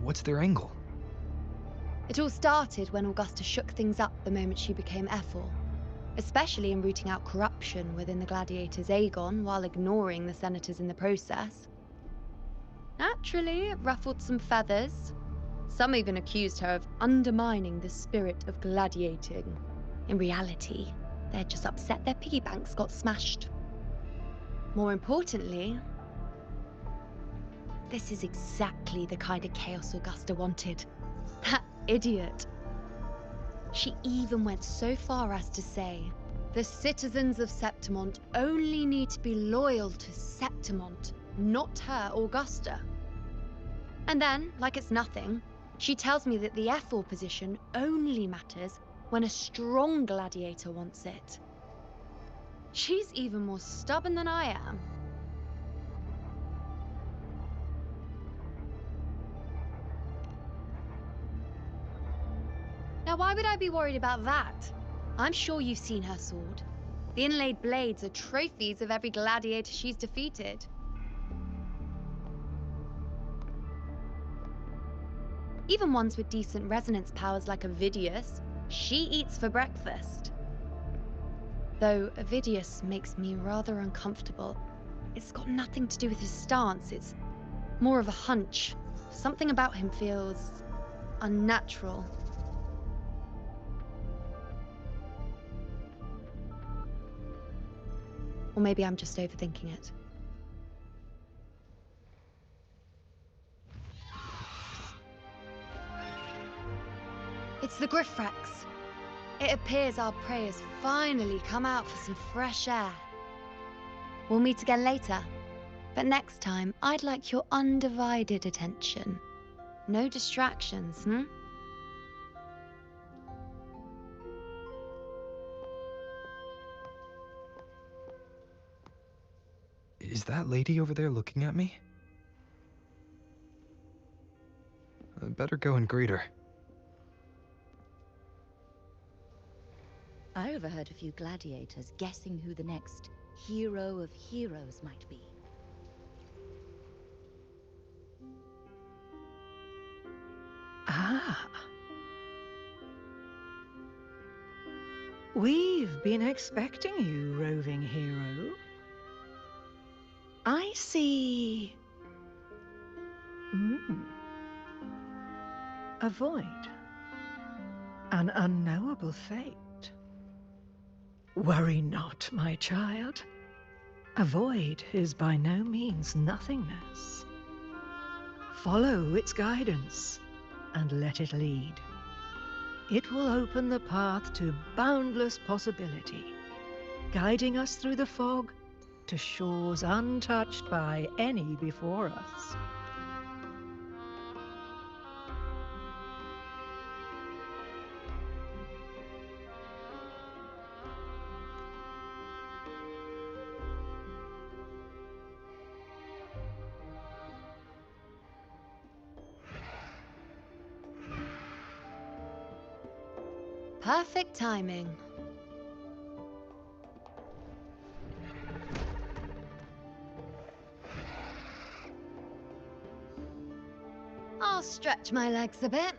What's their angle? It all started when Augusta shook things up the moment she became Ephor, especially in rooting out corruption within the gladiators Aegon while ignoring the senators in the process. Naturally, it ruffled some feathers. Some even accused her of undermining the spirit of gladiating. In reality, they're just upset their piggy banks got smashed. More importantly, this is exactly the kind of chaos Augusta wanted. That idiot. She even went so far as to say, the citizens of Septimont only need to be loyal to Septimont, not her, Augusta. And then, like it's nothing, she tells me that the Ephor position only matters when a strong gladiator wants it. She's even more stubborn than I am. Now, why would I be worried about that? I'm sure you've seen her sword. The inlaid blades are trophies of every gladiator she's defeated. Even ones with decent resonance powers like Ovidius, she eats for breakfast. Though Ovidius makes me rather uncomfortable. It's got nothing to do with his stance, it's more of a hunch. Something about him feels unnatural. Or maybe I'm just overthinking it. It's the Griffrex. It appears our prey has finally come out for some fresh air. We'll meet again later, but next time I'd like your undivided attention. No distractions, hmm? Is that lady over there looking at me? I better go and greet her. I overheard a few gladiators guessing who the next hero of heroes might be. Ah. We've been expecting you, roving hero. I see... a void. An unknowable fate. Worry not, my child. A void is by no means nothingness. Follow its guidance, and let it lead. It will open the path to boundless possibility, guiding us through the fog to shores untouched by any before us. Perfect timing. I'll stretch my legs a bit.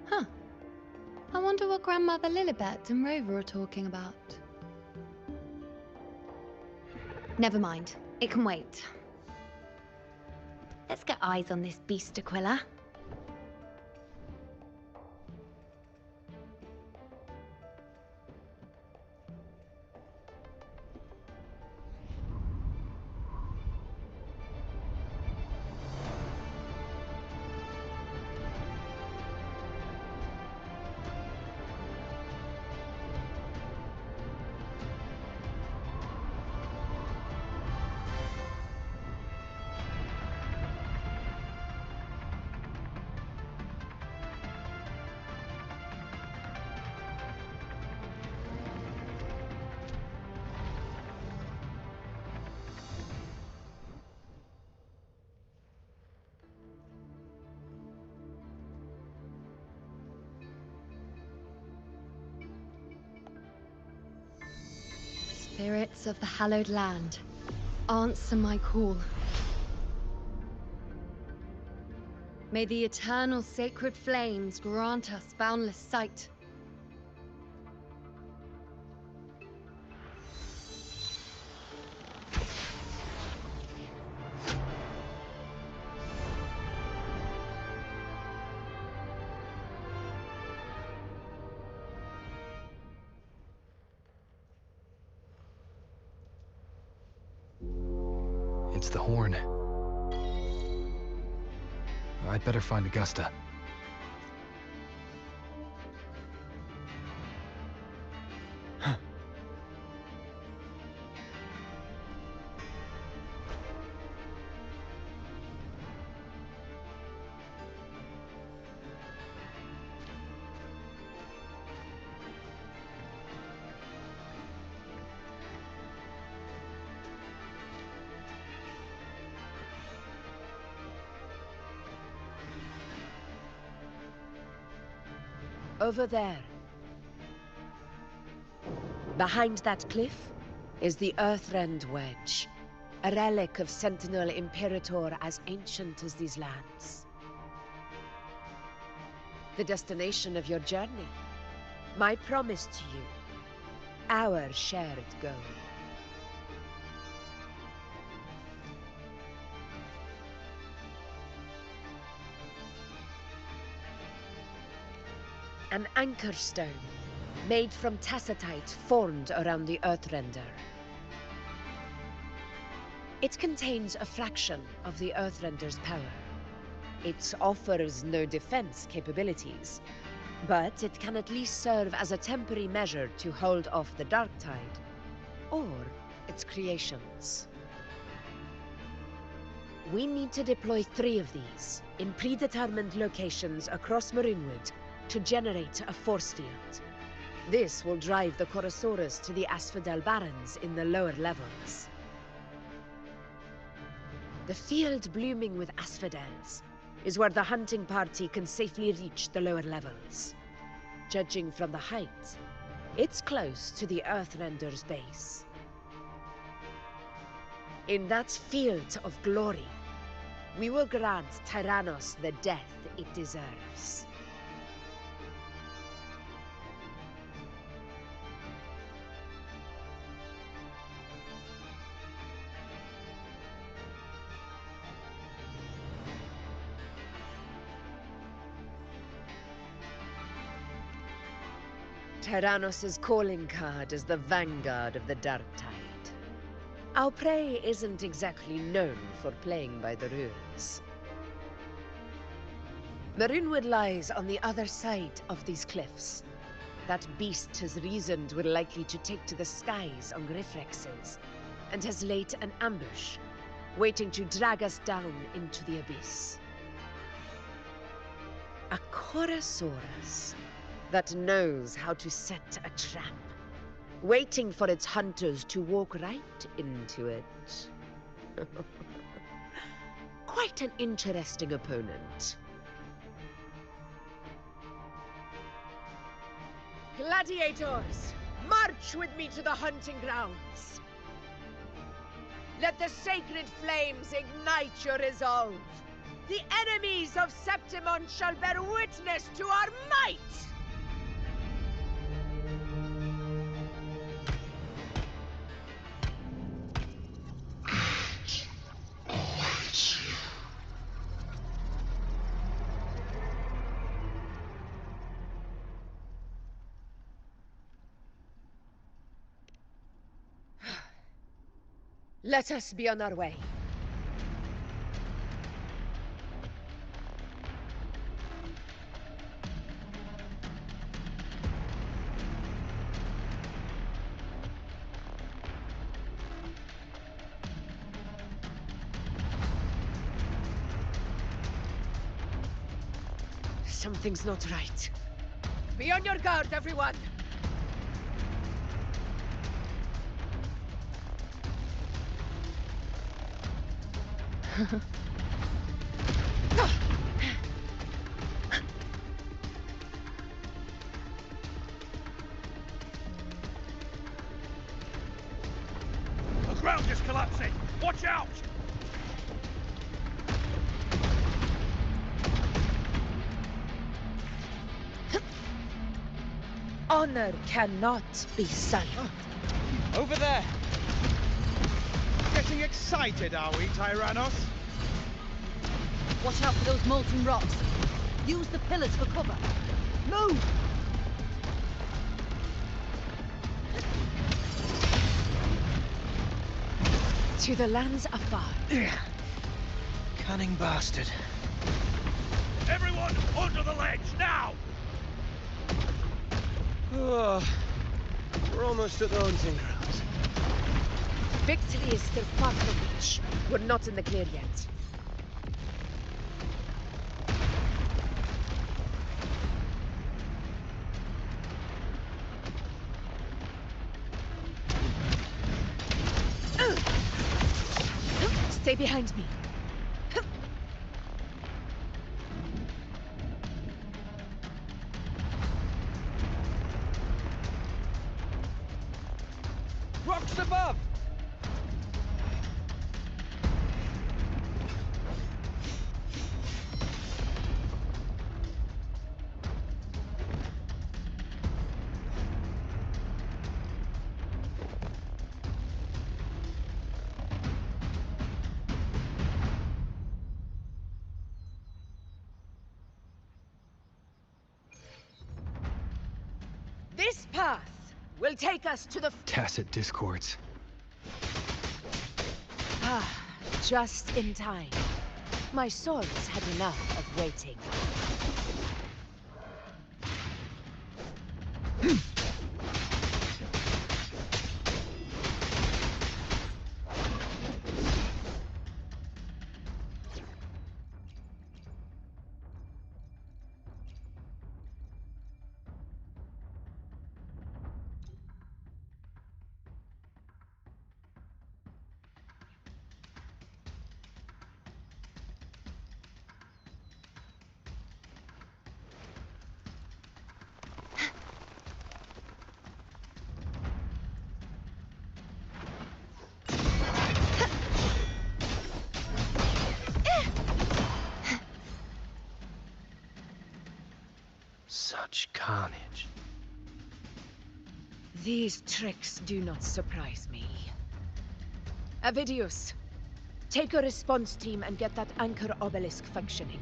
Huh. I wonder what Grandmother Lilibet and Rover are talking about. Never mind. It can wait. Let's get eyes on this beast Aquila. Spirits of the hallowed land, answer my call. May the eternal sacred flames grant us boundless sight. It's the horn. I'd better find Augusta. Over there. Behind that cliff is the Earthrend Wedge, a relic of Sentinel Imperator as ancient as these lands. The destination of your journey. My promise to you. Our shared goal. An anchor stone, made from tacitite formed around the Earthrender. It contains a fraction of the Earthrender's power. It offers no defense capabilities, but it can at least serve as a temporary measure to hold off the dark tide, or its creations. We need to deploy 3 of these in predetermined locations across Marinwood to generate a force field. This will drive the Chorosaurus to the Asphodel Barrens in the lower levels. The field blooming with asphodels is where the hunting party can safely reach the lower levels. Judging from the height, it's close to the Earthrender's base. In that field of glory, we will grant Tyrannos the death it deserves. Tyrannos' calling card is the vanguard of the dark tide. Our prey isn't exactly known for playing by the rules. Marinwood lies on the other side of these cliffs. That beast has reasoned we're likely to take to the skies on Griffrexes, and has laid an ambush, waiting to drag us down into the abyss. A Chorosaurus that knows how to set a trap, waiting for its hunters to walk right into it. Quite an interesting opponent. Gladiators, march with me to the hunting grounds. Let the sacred flames ignite your resolve. The enemies of Septimon shall bear witness to our might! Let us be on our way. Something's not right. Be on your guard, everyone! The ground is collapsing! Watch out! Honor cannot be sullied. Over there! Getting excited, are we, Tyrannos? Watch out for those molten rocks. Use the pillars for cover. Move! To the lands afar. Cunning bastard. Everyone, onto the ledge, now! Oh, we're almost at the hunting grounds. Victory is still far from reach. We're not in the clear yet. Stay behind me. rocks above! This path will take us to the... Tacit discords. Ah, just in time. My swords had enough of waiting. Such carnage. These tricks do not surprise me. Avidius, take a response team and get that anchor obelisk functioning.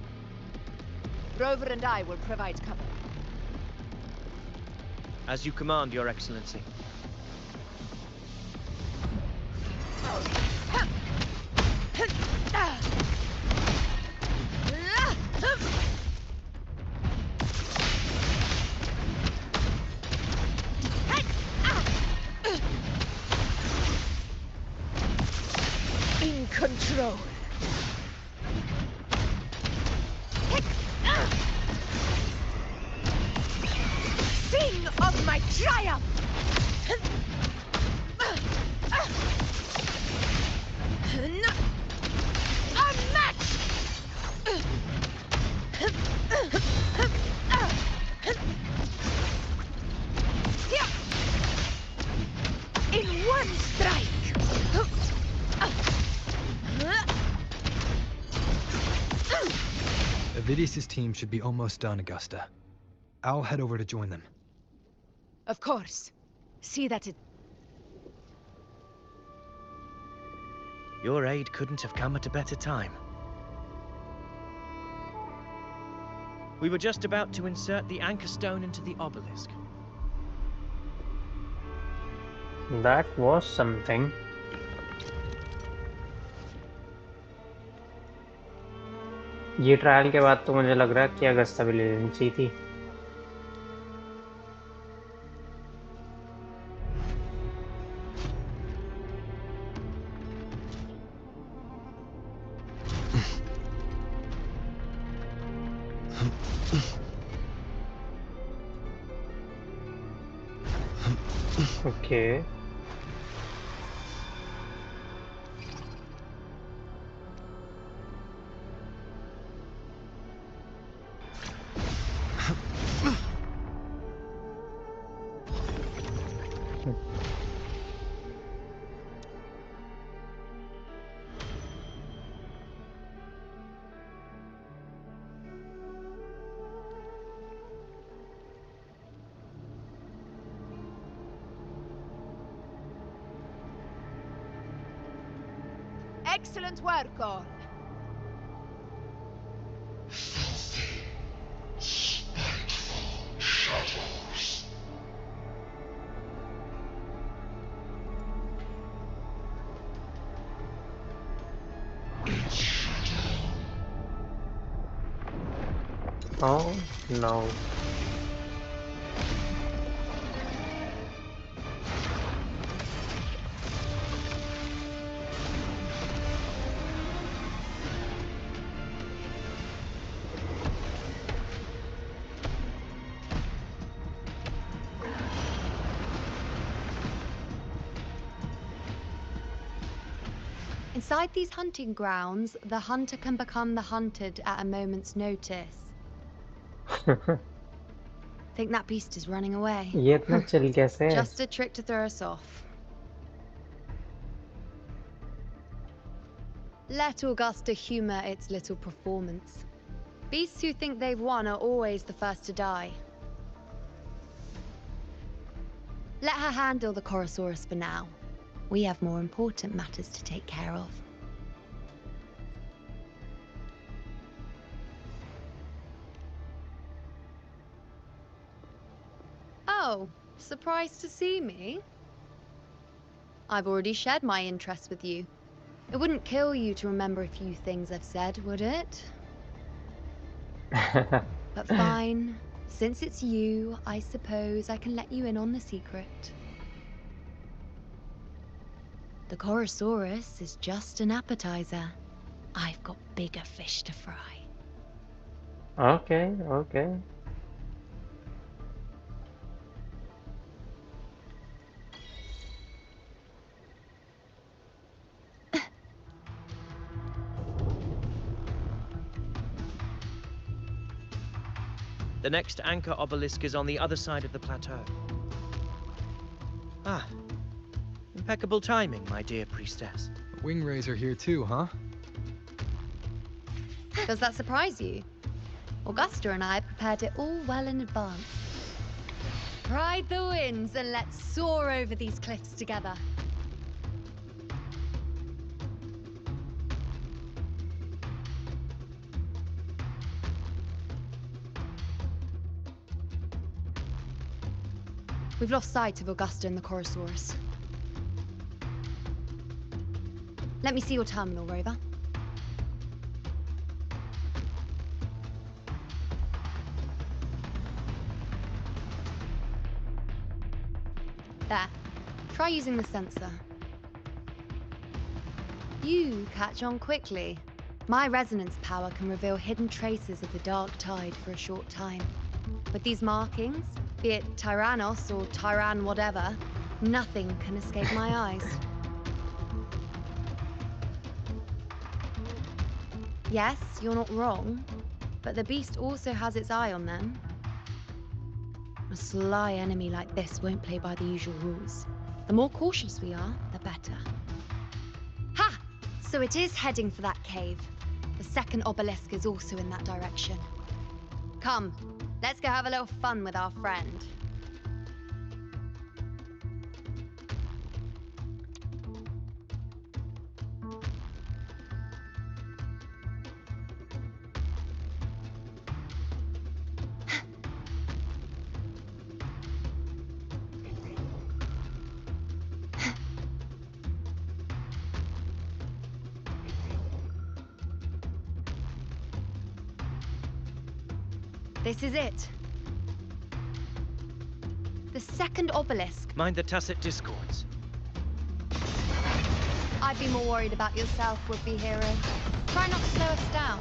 Rover and I will provide cover. As you command, Your Excellency. In control. Sing of my triumph! Unmatched! In one strike! Avidius' team should be almost done, Augusta. I'll head over to join them. Of course. See that it... Your aid couldn't have come at a better time. We were just about to insert the anchor stone into the obelisk. That was something. ये trial के बाद तो मुझे लग रहा है कि Agusta भी ले लेनी चाहिए थी. Okay. Excellent work, all. Oh no. Inside these hunting grounds, the hunter can become the hunted at a moment's notice. Think that beast is running away. ये इतना चिल कैसे है? Just a trick to throw us off. Let Augusta humor its little performance. Beasts who think they've won are always the first to die. Let her handle the Chorosaurus for now. We have more important matters to take care of. Oh, surprised to see me? I've already shared my interest with you. It wouldn't kill you to remember a few things I've said, would it? But fine. Since it's you, I suppose I can let you in on the secret. The Chorosaurus is just an appetizer. I've got bigger fish to fry. Okay, okay. The next anchor obelisk is on the other side of the plateau. Ah, impeccable timing, my dear priestess. A wing raiser here too, huh? Does that surprise you? Augusta and I prepared it all well in advance. Ride the winds and let's soar over these cliffs together. We've lost sight of Augusta and the Chorosaurus. Let me see your terminal, Rover. There. Try using the sensor. You catch on quickly. My resonance power can reveal hidden traces of the dark tide for a short time. With these markings, be it Tyrannos or Tyran whatever, nothing can escape my eyes. Yes, you're not wrong, but the beast also has its eye on them. A sly enemy like this won't play by the usual rules. The more cautious we are, the better. Ha! So it is heading for that cave. The second obelisk is also in that direction. Come, let's go have a little fun with our friend. This is it. The second obelisk. Mind the tacit discords. I'd be more worried about yourself, would-be hero. Try not to slow us down.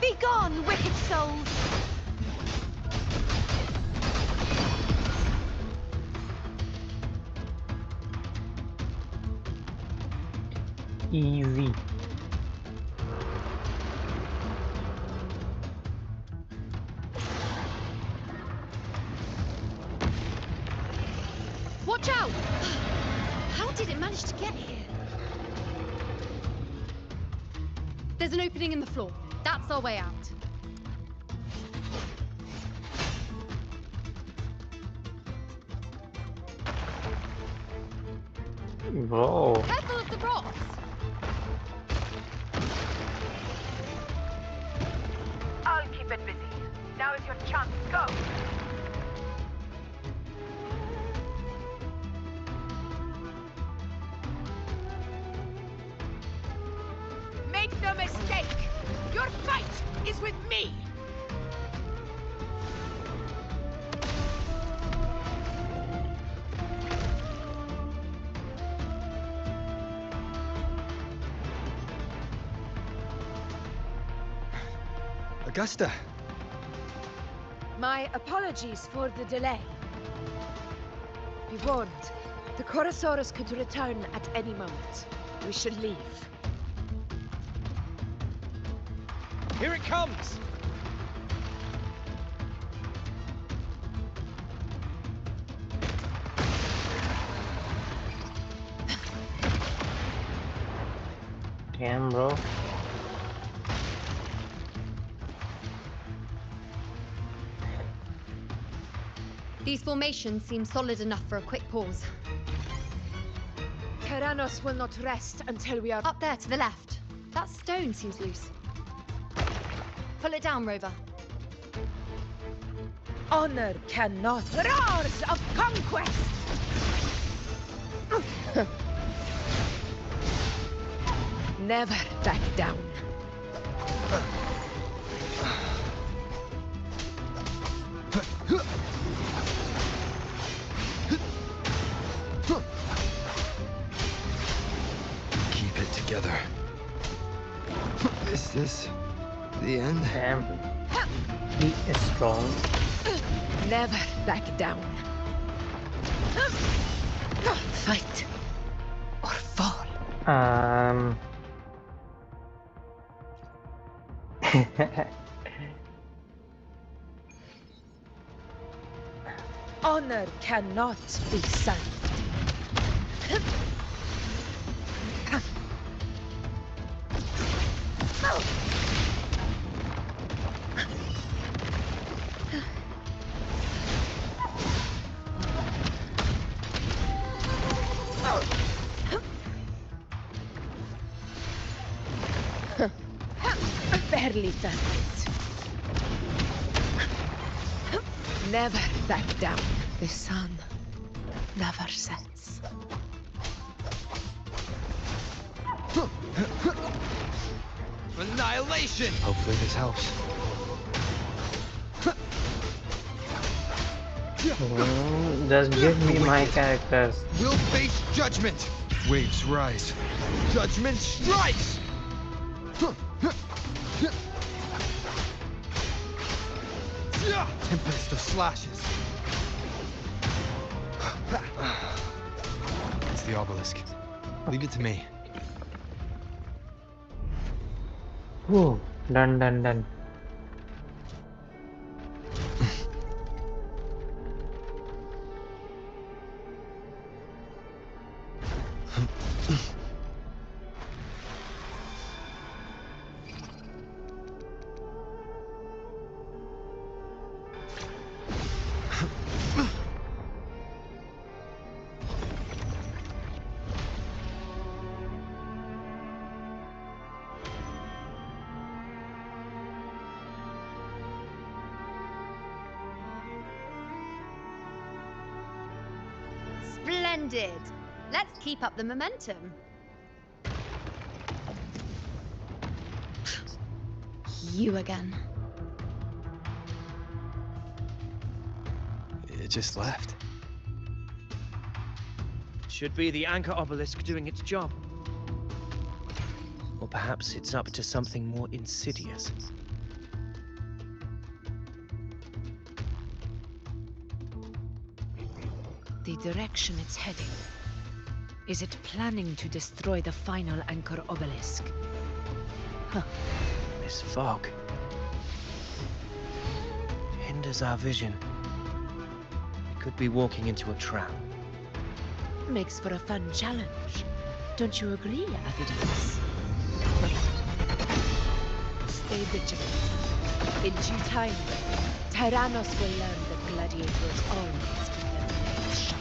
Be gone, wicked souls! Easy. Watch out! How did it manage to get here? There's an opening in the floor. That's our way out. Whoa. Careful of the rocks! I'll keep it busy. Now is your chance. Go! Make no mistake! Your fight is with me! Augusta! My apologies for the delay. Be warned, the Chorosaurus could return at any moment. We should leave. Here it comes! Damn, bro. These formations seem solid enough for a quick pause. Tyrannos will not rest until we are Up there to the left. That stone seems loose. Pull it down, Rover. Honor cannot. Roars of conquest! Never back down. Keep it together. Is this the end? Damn. He is strong. Never back down. Fight or fall. Honor cannot be served. Barely done it. Never back down. The sun never sets. Annihilation! Hopefully this helps. Just give me my characters. We'll face judgment! Waves rise. Judgment strikes! Tempest of slashes. It's the obelisk. Leave it to me. Ooh, done. Splendid! Let's keep up the momentum. You again. It just left. Should be the anchor obelisk doing its job. Or perhaps it's up to something more insidious. The direction it's heading. Is it planning to destroy the final anchor obelisk? Huh. This fog hinders our vision. We could be walking into a trap. Makes for a fun challenge. Don't you agree, Avidius? Stay vigilant. In due time, Tyrannos will learn that gladiators always keep their blades sharp.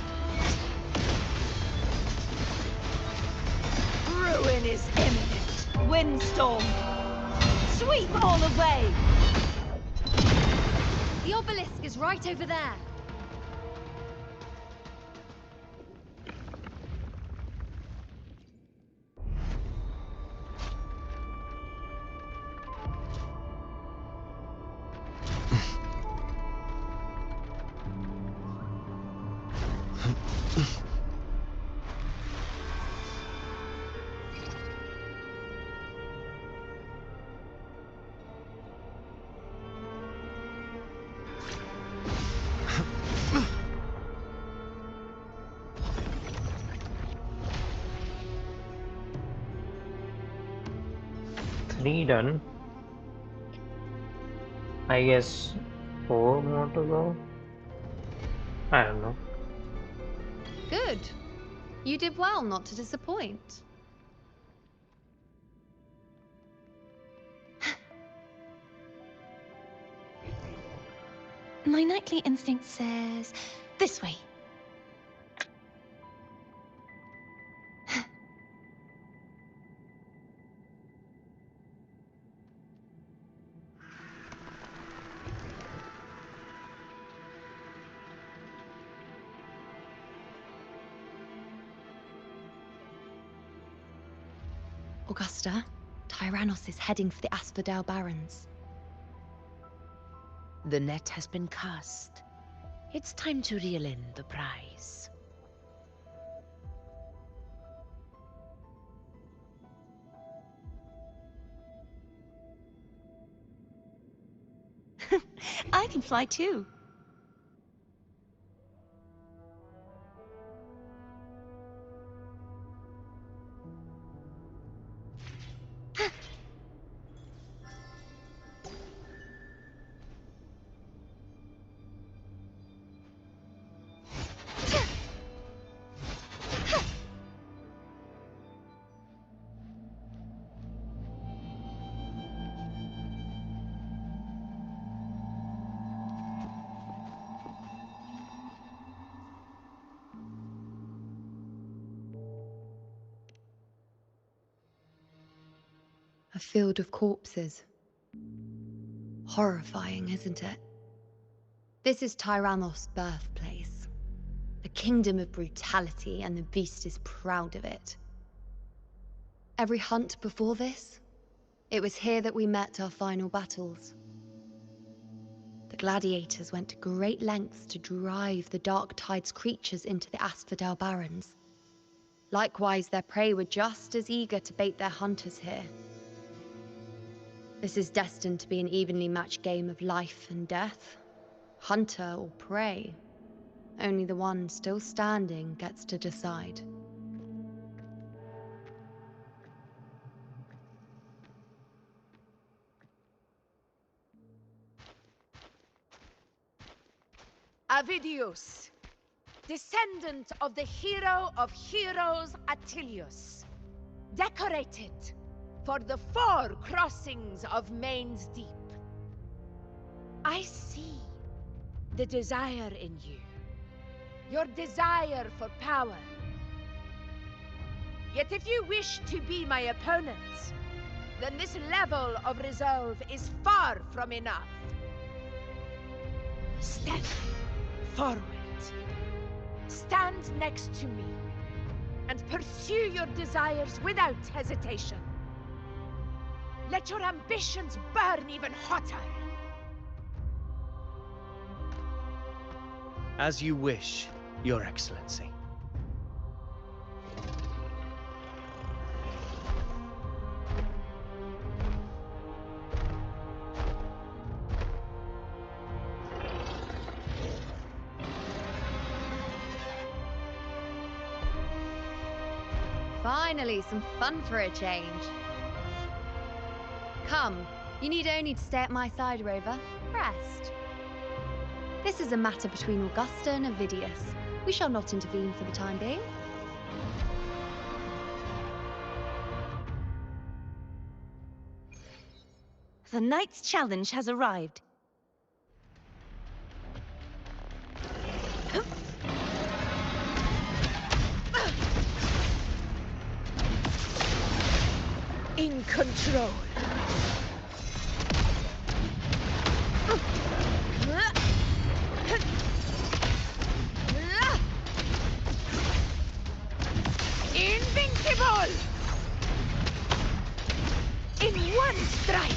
Ruin is imminent. Windstorm. Sweep all away. The obelisk is right over there. Done. I guess 4 more to go. I don't know. Good. You did well not to disappoint. My nightly instinct says this way. Augusta, Tyrannos is heading for the Asphodel Barrens. The net has been cast. It's time to reel in the prize. I can fly too. A field of corpses. Horrifying, isn't it? This is Tyrannos' birthplace. A kingdom of brutality, and the beast is proud of it. Every hunt before this, it was here that we met our final battles. The gladiators went to great lengths to drive the Dark Tide's creatures into the Asphodel Barrens. Likewise, their prey were just as eager to bait their hunters here. This is destined to be an evenly matched game of life and death. Hunter or prey. Only the one still standing gets to decide. Avidius, descendant of the hero of heroes Attilius, decorated for the 4 crossings of Main's Deep. I see the desire in you, your desire for power. Yet if you wish to be my opponent, then this level of resolve is far from enough. Step forward. Stand next to me, and pursue your desires without hesitation. Let your ambitions burn even hotter. As you wish, Your Excellency. Finally, some fun for a change. Come, you need only to stay at my side, Rover. Rest. This is a matter between Augusta and Avidius. We shall not intervene for the time being. The knight's challenge has arrived. In control. Invincible! In one strike!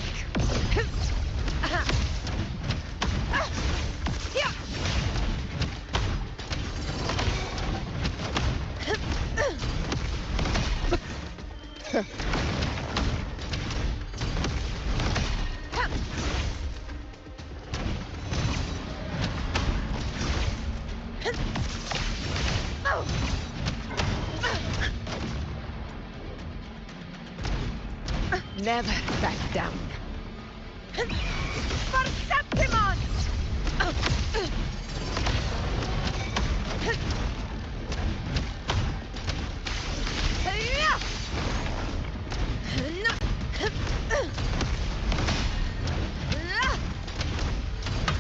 Never back down. For Septimon!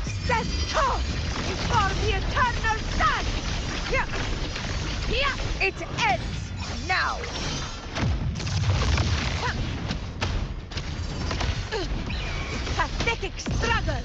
Stand tall! eternal sun! It ends now! Pathetic struggle!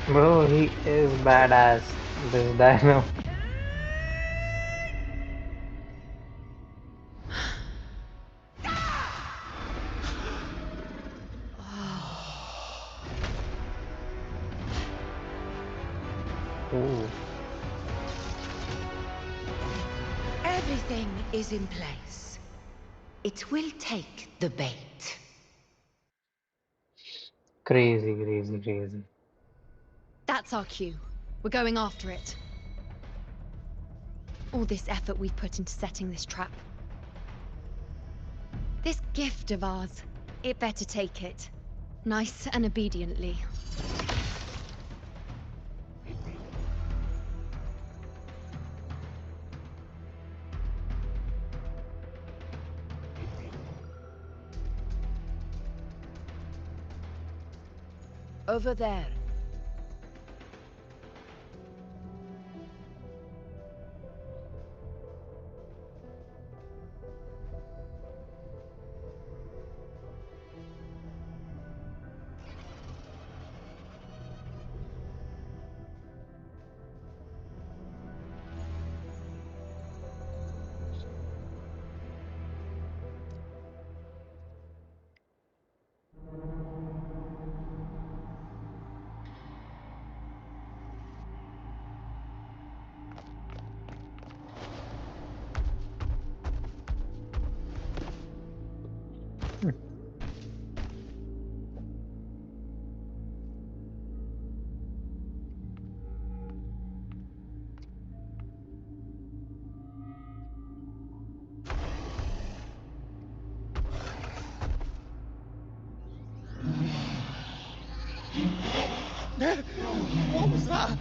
Bro, he is badass. This dino. Ooh. Everything is in place. It will take the bait. Crazy, crazy, crazy. That's our cue. We're going after it. All this effort we've put into setting this trap. This gift of ours, it better take it. Nice and obediently. Over there. What was that?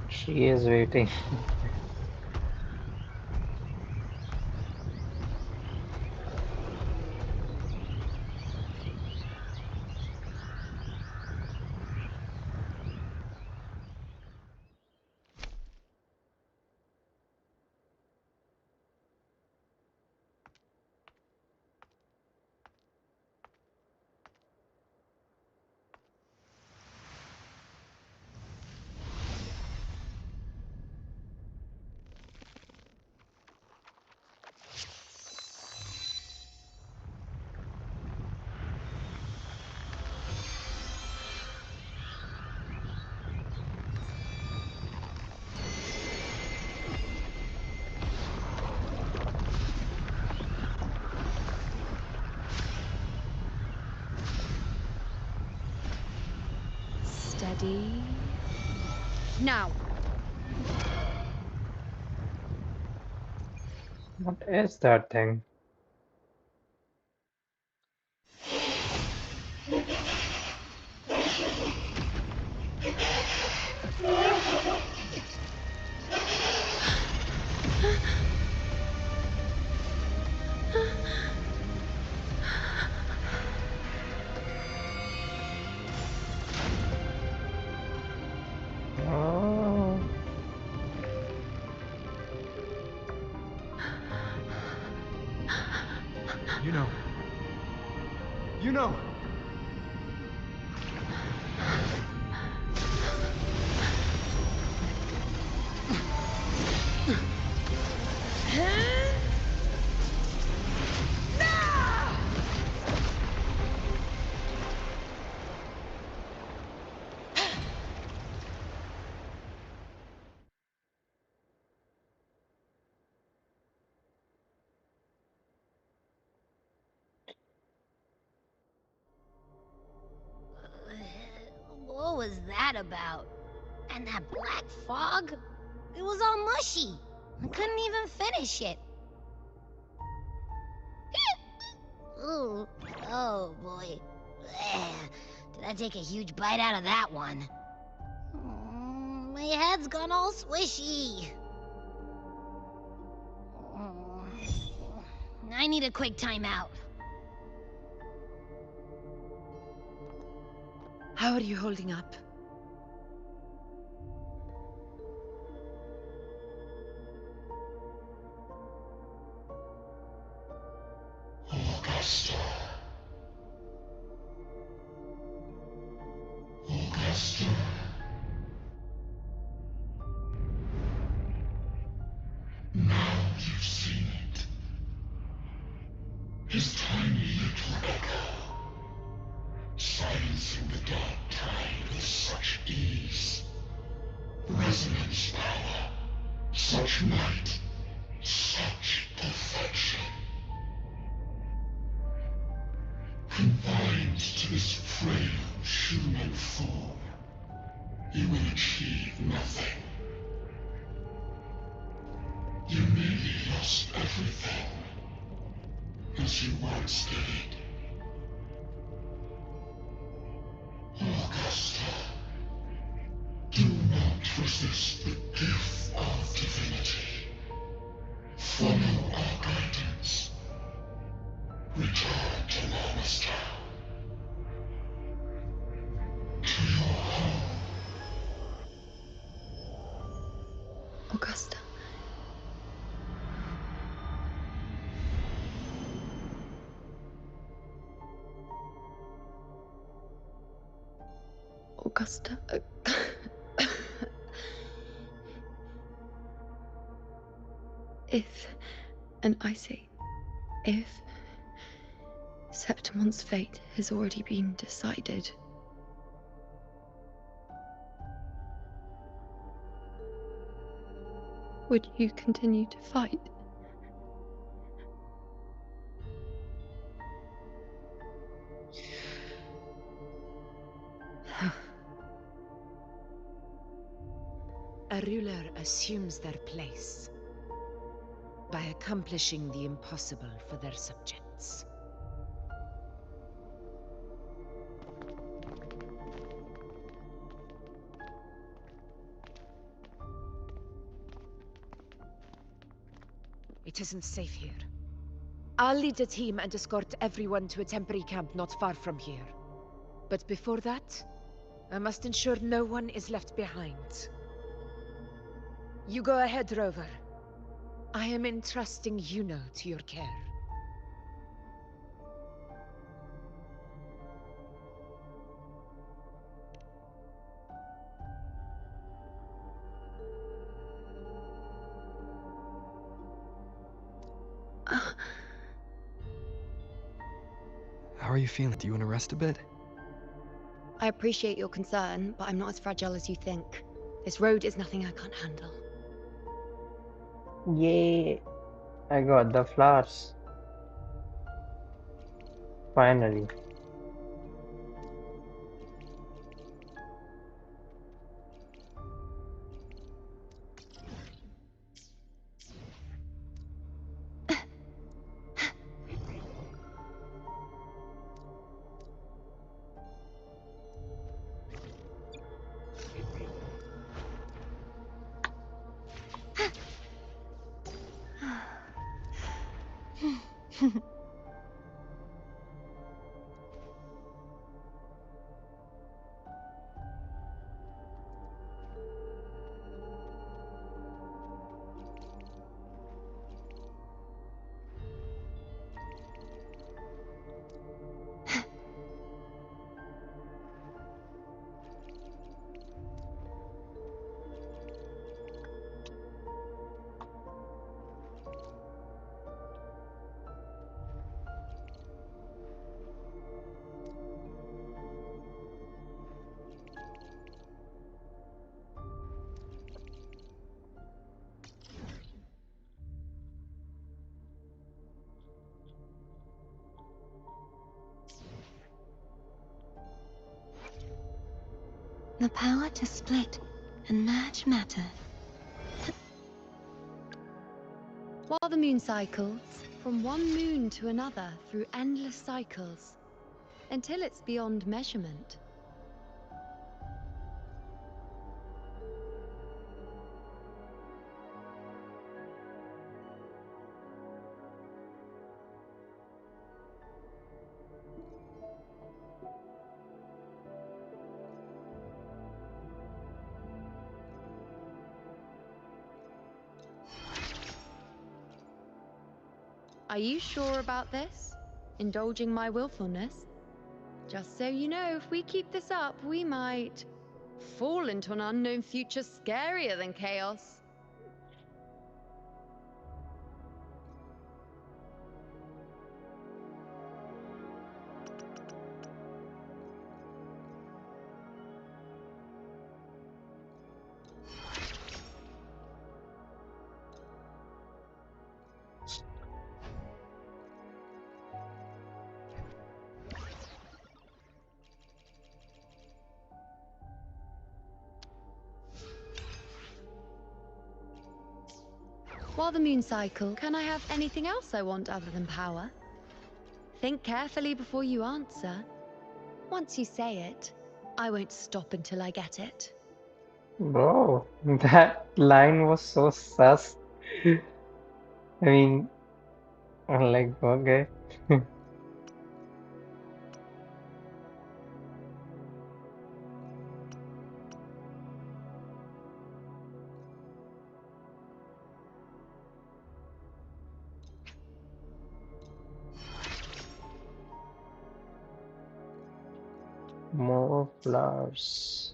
She is waiting. Steady. Now. What is that thing? Oh. You know. You know. was that about? And that black fog? It was all mushy. I couldn't even finish it. Ooh, oh boy. Did I take a huge bite out of that one? My head's gone all swishy. I need a quick timeout. How are you holding up? Augusta. Augusta. Now you've seen it. His tiny little echo, silencing the dark tide with such ease. Resonance power, such might, such perfection. Confined to this frail human form, you will achieve nothing. You nearly lost everything, as you once did. Augusta, do not resist the gift of divinity. Follow our guidance. Return to Lannister. To your home. Augusta. Augusta. If, and I say, if Septimon's fate has already been decided, would you continue to fight? A ruler assumes their place by accomplishing the impossible for their subjects. It isn't safe here. I'll lead a team and escort everyone to a temporary camp not far from here. But before that, I must ensure no one is left behind. You go ahead, Rover. I am entrusting Yuno to your care. How are you feeling? Do you want to rest a bit? I appreciate your concern, but I'm not as fragile as you think. This road is nothing I can't handle. Yay! I got the flowers. Finally. The power to split and merge matter. While the moon cycles from one moon to another through endless cycles, until it's beyond measurement. Are you sure about this? Indulging my willfulness? Just so you know, if we keep this up, we might fall into an unknown future scarier than chaos. While the moon cycle, can I have anything else I want other than power? Think carefully before you answer. Once you say it, I won't stop until I get it. Bro, that line was so sus. I mean, I'm like, okay. More flowers.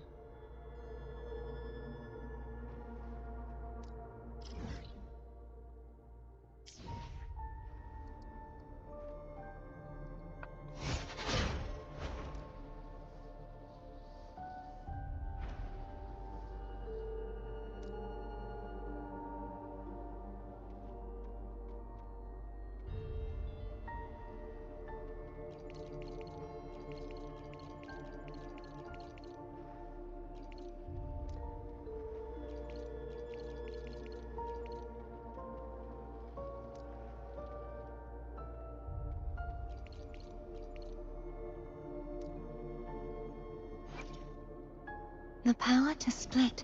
The power to split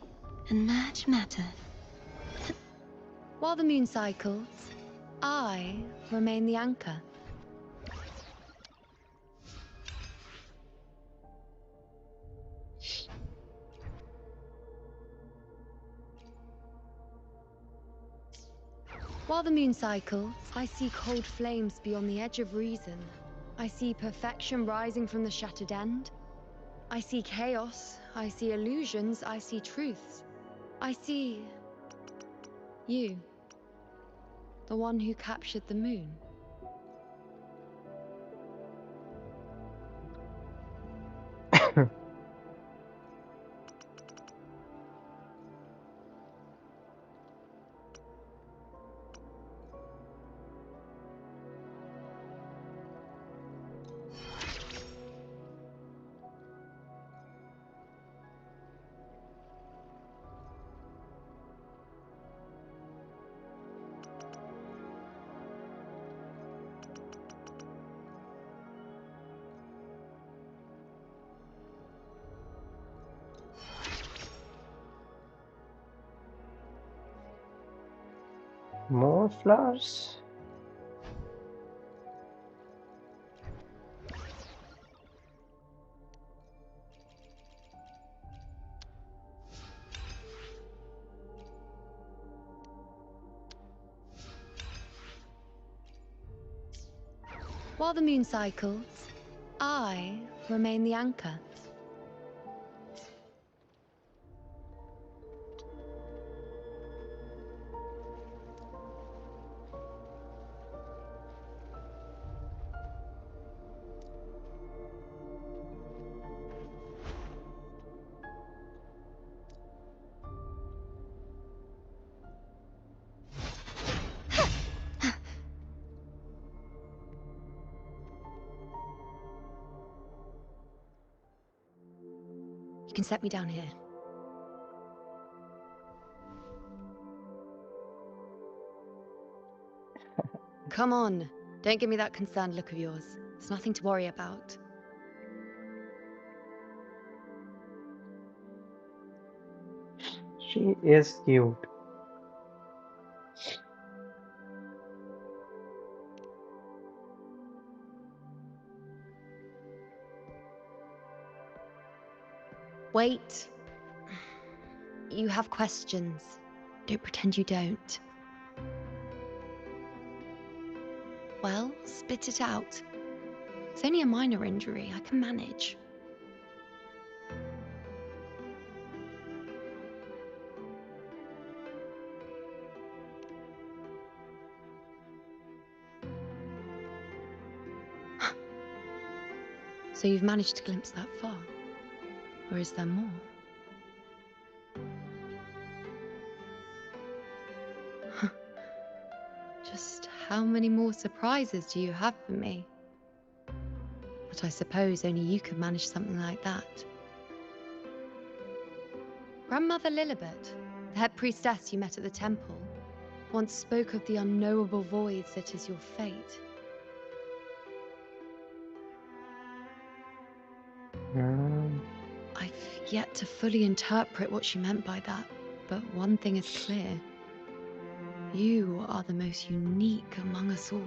and merge matter. While the moon cycles, I remain the anchor. While the moon cycles, I see cold flames beyond the edge of reason. I see perfection rising from the shattered end. I see chaos, I see illusions, I see truths. I see you, the one who captured the moon. More flowers. While the moon cycles, I remain the anchor. can set me down here. Come on. Don't give me that concerned look of yours. There's nothing to worry about. She is cute. Wait. You have questions. Don't pretend you don't. Well, spit it out. It's only a minor injury. I can manage. So you've managed to glimpse that far? Or is there more? Just how many more surprises do you have for me? But I suppose only you could manage something like that. Grandmother Lilibet, the head priestess you met at the temple, once spoke of the unknowable voids that is your fate. I've yet to fully interpret what she meant by that, but one thing is clear. You are the most unique among us all.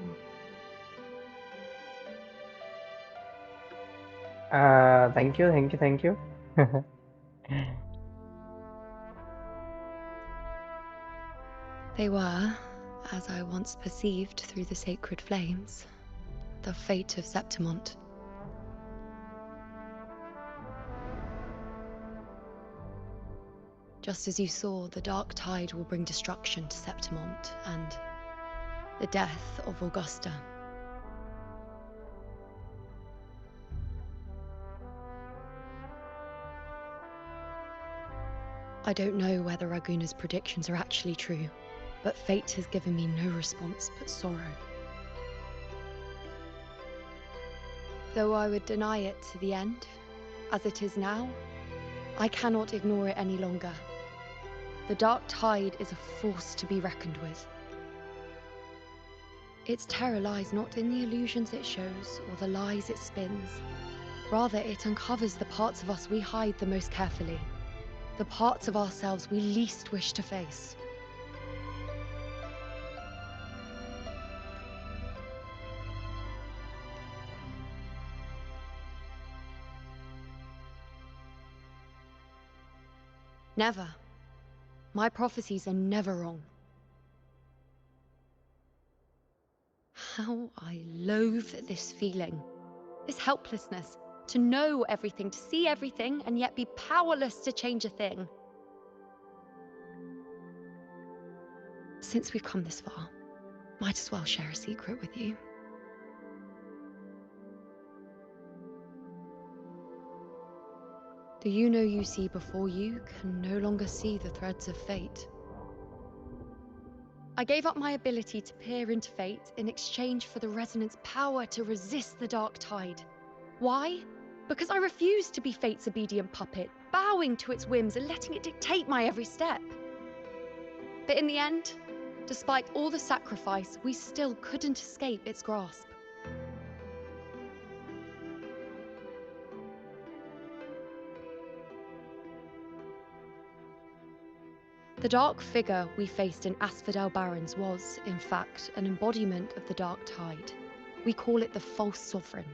Thank you. They were, as I once perceived through the sacred flames, the fate of Septimont. Just as you saw, the dark tide will bring destruction to Septimont and the death of Augusta. I don't know whether Raguna's predictions are actually true, but fate has given me no response but sorrow. Though I would deny it to the end, as it is now, I cannot ignore it any longer. The dark tide is a force to be reckoned with. Its terror lies not in the illusions it shows or the lies it spins. Rather, it uncovers the parts of us we hide the most carefully, the parts of ourselves we least wish to face. Never. My prophecies are never wrong. How I loathe this feeling, this helplessness, to know everything, to see everything, and yet be powerless to change a thing. Since we've come this far, might as well share a secret with you. The you see before you can no longer see the threads of fate. I gave up my ability to peer into fate in exchange for the resonance power to resist the dark tide. Why? Because I refused to be fate's obedient puppet, bowing to its whims and letting it dictate my every step. But in the end, despite all the sacrifice, we still couldn't escape its grasp. The dark figure we faced in Asphodel Barrens was, in fact, an embodiment of the dark tide. We call it the false sovereign.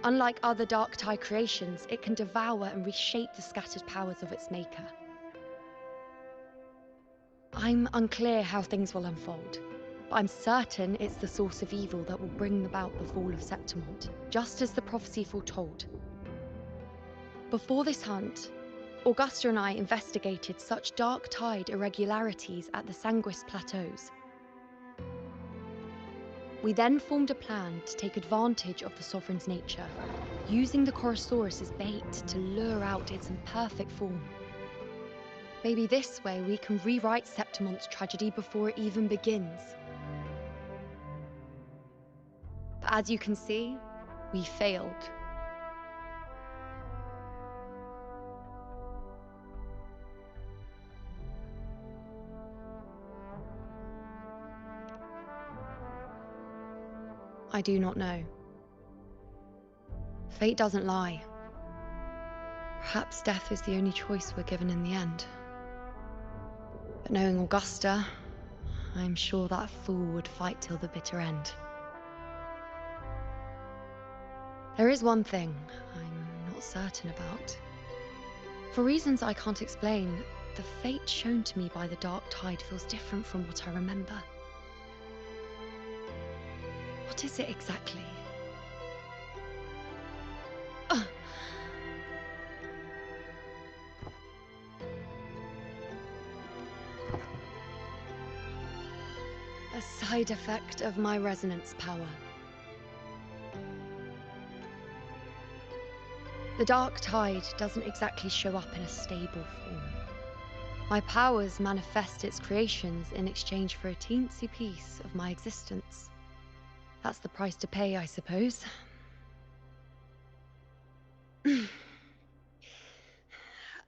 Unlike other dark tide creations, it can devour and reshape the scattered powers of its maker. I'm unclear how things will unfold, but I'm certain it's the source of evil that will bring about the fall of Septimont, just as the prophecy foretold. Before this hunt, Augusta and I investigated such dark tide irregularities at the Sanguis Plateaus. We then formed a plan to take advantage of the Sovereign's nature, using the Chorosaurus as bait to lure out its imperfect form. Maybe this way we can rewrite Septimont's tragedy before it even begins. But as you can see, we failed. I do not know. Fate doesn't lie. Perhaps death is the only choice we're given in the end. But knowing Augusta, I'm sure that fool would fight till the bitter end. There is one thing I'm not certain about. For reasons I can't explain, the fate shown to me by the Dark Tide feels different from what I remember. What is it exactly? Ugh. A side effect of my resonance power. The Dark Tide doesn't exactly show up in a stable form. My powers manifest its creations in exchange for a teensy piece of my existence. That's the price to pay, I suppose.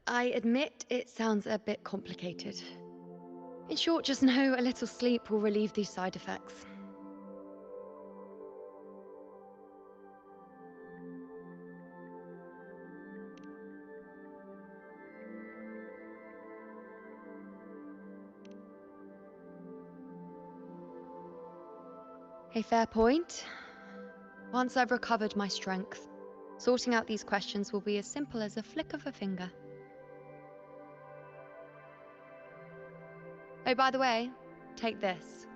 I admit it sounds a bit complicated. In short, just know a little sleep will relieve these side effects. A fair point. Once I've recovered my strength, sorting out these questions will be as simple as a flick of a finger. Oh, by the way, take this.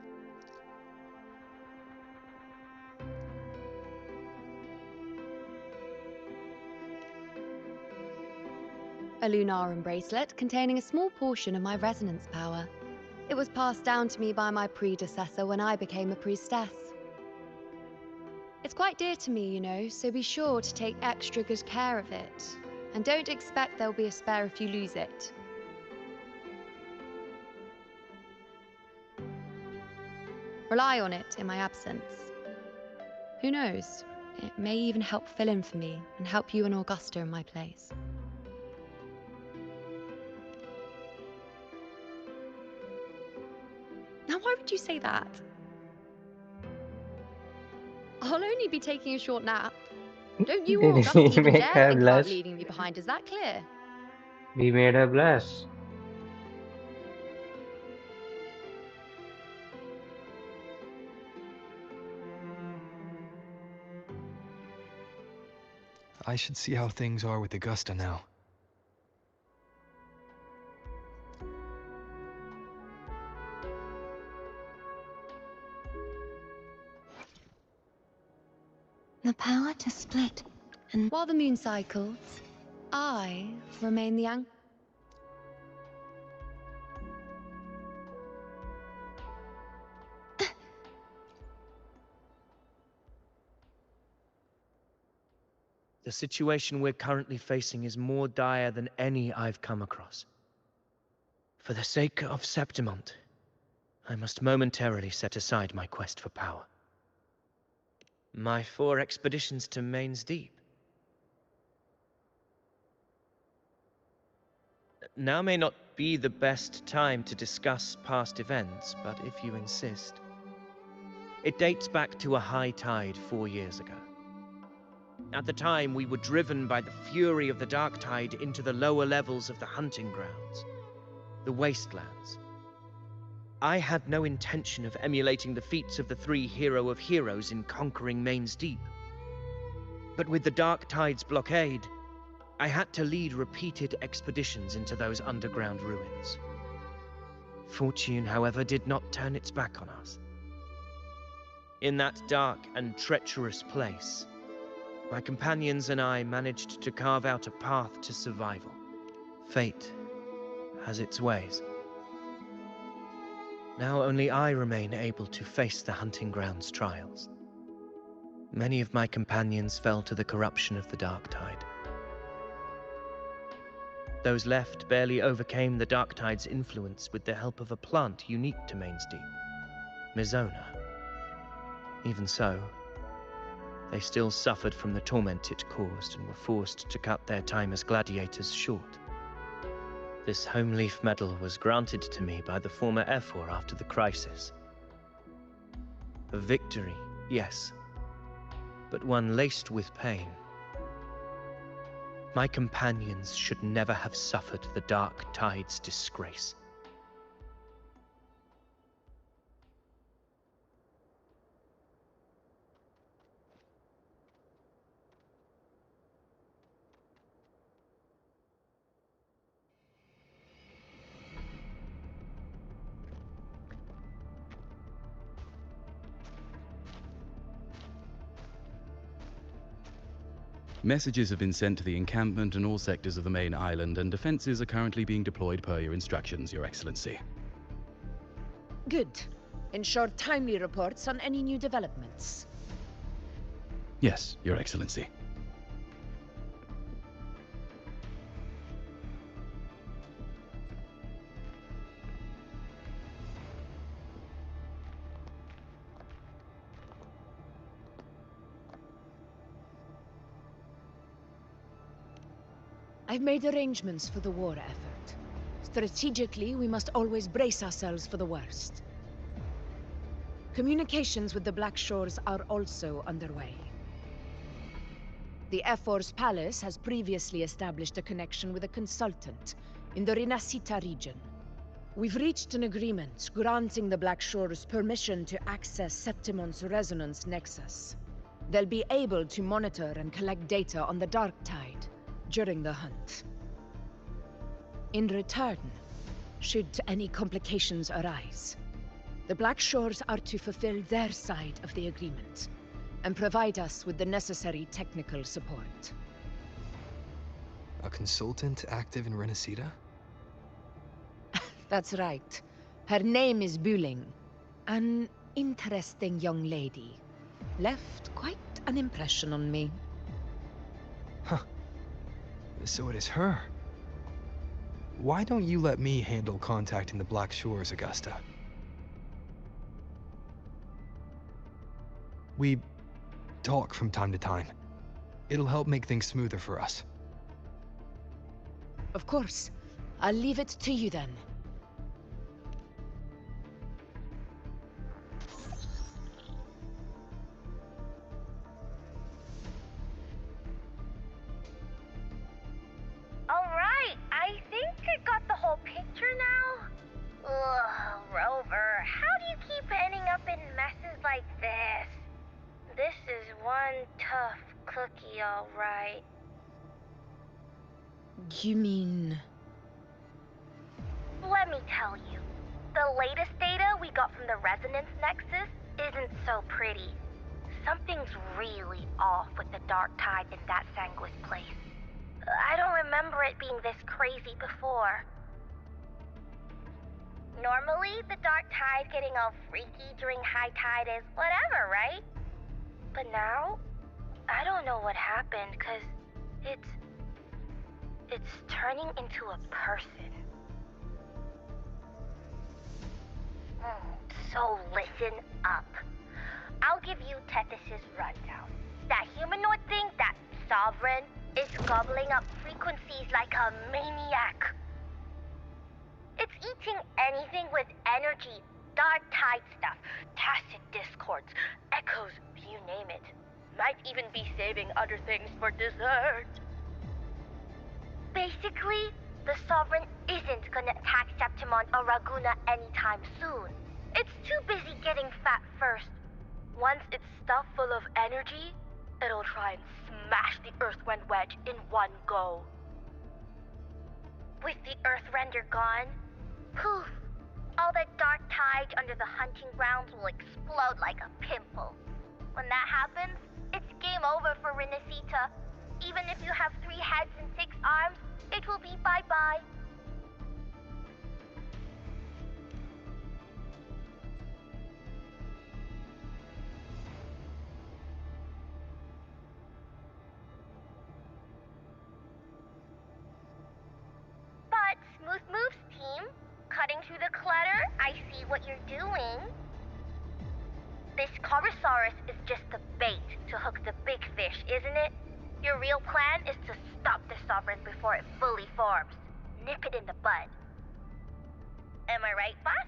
A Lunarum bracelet containing a small portion of my resonance power. It was passed down to me by my predecessor when I became a priestess. It's quite dear to me, you know, so be sure to take extra good care of it. And don't expect there'll be a spare if you lose it. Rely on it in my absence. Who knows? It may even help fill in for me and help you and Augusta in my place. Now, why would you say that? I'll only be taking a short nap. Don't you or Did Augusta we even make dare her think about blush? leaving me behind, is that clear? We made her blush. I should see how things are with Augusta now. The power to split and... While the moon cycles, I remain the anchor. The situation we're currently facing is more dire than any I've come across. For the sake of Septimont, I must momentarily set aside my quest for power. My 4 expeditions to Main's Deep. Now may not be the best time to discuss past events, but if you insist. It dates back to a high tide 4 years ago. At the time, we were driven by the fury of the Dark Tide into the lower levels of the hunting grounds, the wastelands. I had no intention of emulating the feats of the 3 Hero of Heroes in conquering Main's Deep. But with the Dark Tide's blockade, I had to lead repeated expeditions into those underground ruins. Fortune, however, did not turn its back on us. In that dark and treacherous place, my companions and I managed to carve out a path to survival. Fate has its ways. Now only I remain able to face the hunting grounds trials. Many of my companions fell to the corruption of the Dark Tide. Those left barely overcame the Dark Tide's influence with the help of a plant unique to Main's Deep, Mizona. Even so, they still suffered from the torment it caused and were forced to cut their time as gladiators short. This home leaf medal was granted to me by the former Ephor after the crisis. A victory, yes, but one laced with pain. My companions should never have suffered the Dark Tide's disgrace. Messages have been sent to the encampment and all sectors of the main island, and defenses are currently being deployed per your instructions, Your Excellency. Good. Ensure timely reports on any new developments. Yes, Your Excellency. I've made arrangements for the war effort. Strategically, we must always brace ourselves for the worst. Communications with the Black Shores are also underway. The Air Force Palace has previously established a connection with a consultant in the Rinascita region. We've reached an agreement granting the Black Shores permission to access Septimon's resonance nexus. They'll be able to monitor and collect data on the Dark Tide during the hunt. In return, should any complications arise, the Black Shores are to fulfill their side of the agreement and provide us with the necessary technical support. A consultant active in Rinascita? That's right. Her name is Buling. An interesting young lady. Left quite an impression on me. Huh. So it is her. Why don't you let me handle contacting the Black Shores, Augusta? We talk from time to time. It'll help make things smoother for us. Of course. I'll leave it to you then. Alright, I think I got the whole picture now. Ugh, Rover, how do you keep ending up in messes like this? This is one tough cookie, alright. You mean... Let me tell you, the latest data we got from the Resonance Nexus isn't so pretty. Something's really off with the Dark Tide in that Sanguis place. I don't remember it being this crazy before. Normally, the Dark Tide getting all freaky during high tide is whatever, right? But now, I don't know what happened, 'cause it's turning into a person. So listen up. I'll give you Tethys' rundown. That humanoid thing, that Sovereign, is gobbling up frequencies like a maniac. It's eating anything with energy, Dark Tide stuff, tacit discords, echoes, you name it. Might even be saving other things for dessert. Basically, the Sovereign isn't gonna attack Septimon or Raguna anytime soon. It's too busy getting fat first. Once it's stuffed full of energy, it'll try and smash the Earthwind Wedge in one go. With the Earthrender gone, poof, all that Dark Tide under the hunting grounds will explode like a pimple. When that happens, it's game over for Rinascita. Even if you have 3 heads and 6 arms, it will be bye-bye. But Smooth Moves team, cutting through the clutter, I see what you're doing. This Corosaurus is just the bait to hook the big fish, isn't it? Your real plan is to stop the Sovereign before it fully forms. Nip it in the bud. Am I right, boss?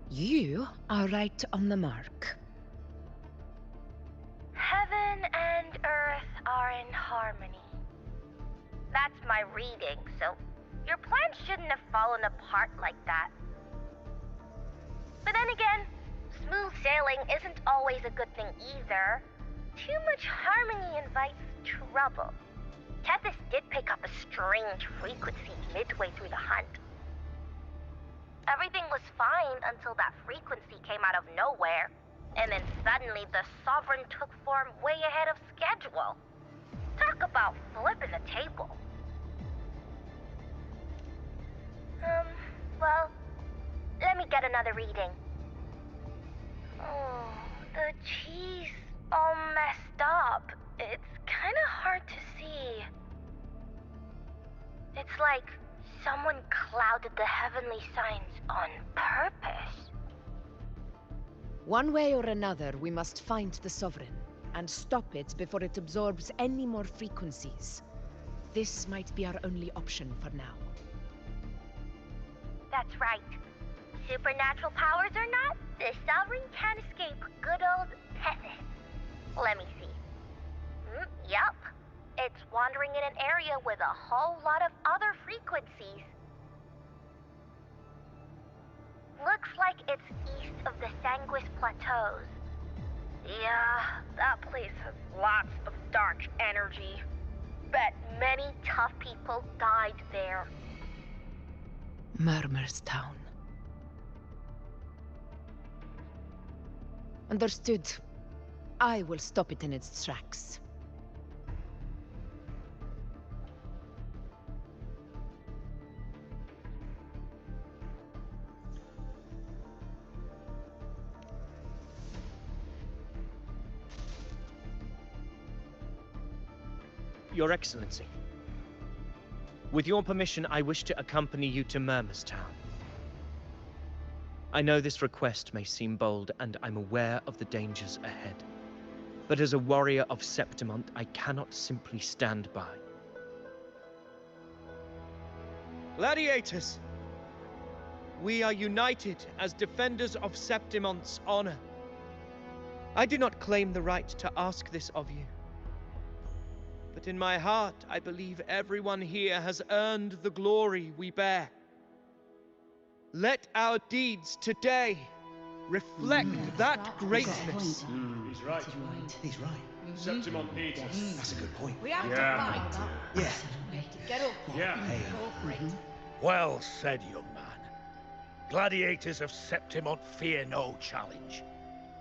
You are right on the mark. Heaven and Earth are in harmony. That's my reading, so your plans shouldn't have fallen apart like that. But then again, smooth sailing isn't always a good thing either. Too much harmony invites trouble. Tethys did pick up a strange frequency midway through the hunt. Everything was fine until that frequency came out of nowhere, and then suddenly the Sovereign took form way ahead of schedule. Talk about flipping the table. Well, let me get another reading. Oh, the cheese all messed up. It's kinda hard to see. It's like someone clouded the heavenly signs on purpose. One way or another, we must find the Sovereign and stop it before it absorbs any more frequencies. This might be our only option for now. That's right. Supernatural powers or not, the Sovereign can't escape good old Tethys. Let me see. Yup. It's wandering in an area with a whole lot of other frequencies. Looks like it's east of the Sanguis Plateaus. Yeah, that place has lots of dark energy. Bet many tough people died there. Murmur's Town. Understood. I will stop it in its tracks. Your Excellency. With your permission, I wish to accompany you to Murmur's Town. I know this request may seem bold, and I'm aware of the dangers ahead. But as a warrior of Septimont, I cannot simply stand by. Gladiators! We are united as defenders of Septimont's honor. I do not claim the right to ask this of you. But in my heart, I believe everyone here has earned the glory we bear. Let our deeds today reflect that greatness. He's right. He's right. Septimont needs us. That's a good point. We have to fight. Yeah. Get up. Yeah. Well said, young man. Gladiators of Septimont fear no challenge.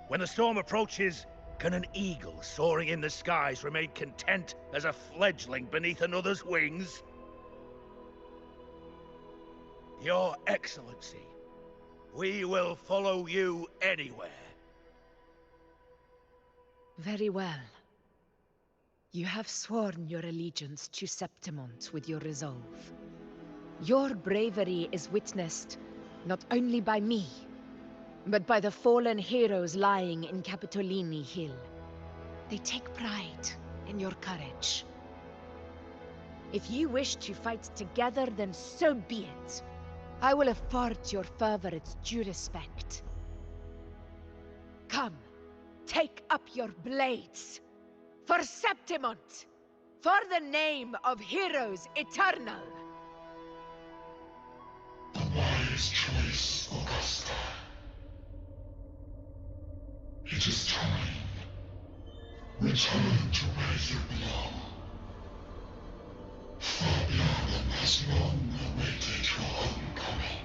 When the storm approaches, can an eagle soaring in the skies remain content as a fledgling beneath another's wings? Your Excellency, we will follow you anywhere. Very well. You have sworn your allegiance to Septimont with your resolve. Your bravery is witnessed not only by me, but by the fallen heroes lying in Capitolini Hill. They take pride in your courage. If you wish to fight together, then so be it. I will afford your fervor its due respect. Come, take up your blades. For Septimont! For the name of heroes eternal! The wise choice, Augusta. It is time. Return to where you belong. Fabian has long awaited your homecoming.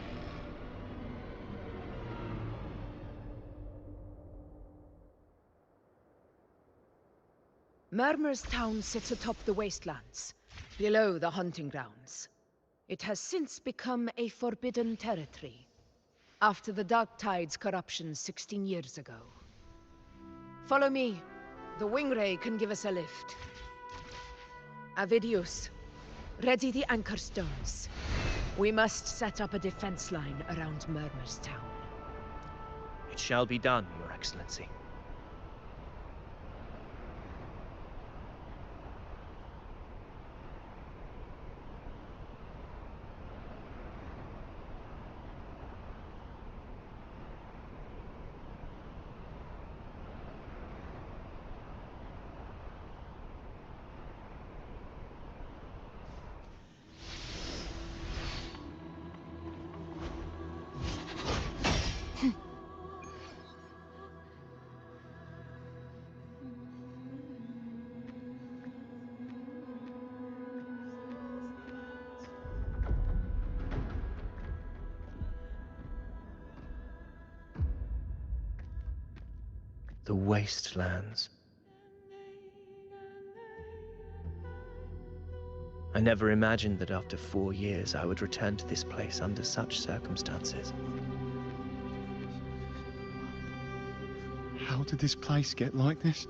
Murmur's Town sits atop the wastelands, below the hunting grounds. It has since become a forbidden territory, after the Dark Tide's corruption 16 years ago. Follow me. The Wingray can give us a lift. Avidius, ready the anchor stones. We must set up a defense line around Murmur's Town. It shall be done, Your Excellency. The wastelands. I never imagined that after 4 years I would return to this place under such circumstances. How did this place get like this?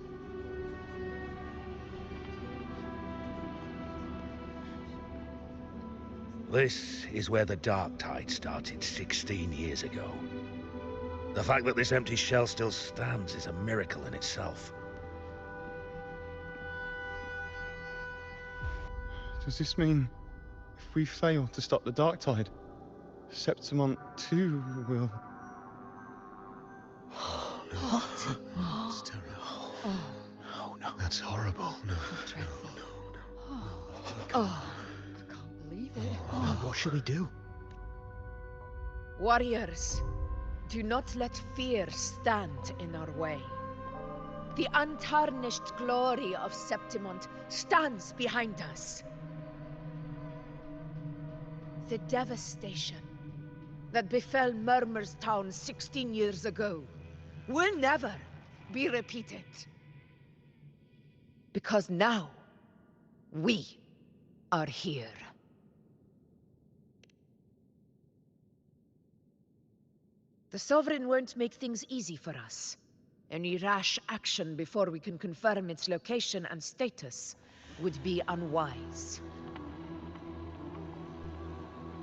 This is where the Dark Tide started 16 years ago. The fact that this empty shell still stands is a miracle in itself. Does this mean if we fail to stop the Dark Tide, Septimont too will... What? That's terrible. No, no. That's horrible. No, Oh, I can't believe it. What should we do? Warriors, do not let fear stand in our way. The untarnished glory of Septimont stands behind us. The devastation that befell Murmur's town 16 years ago will never be repeated. Because now, we are here. The Sovereign won't make things easy for us. Any rash action before we can confirm its location and status would be unwise.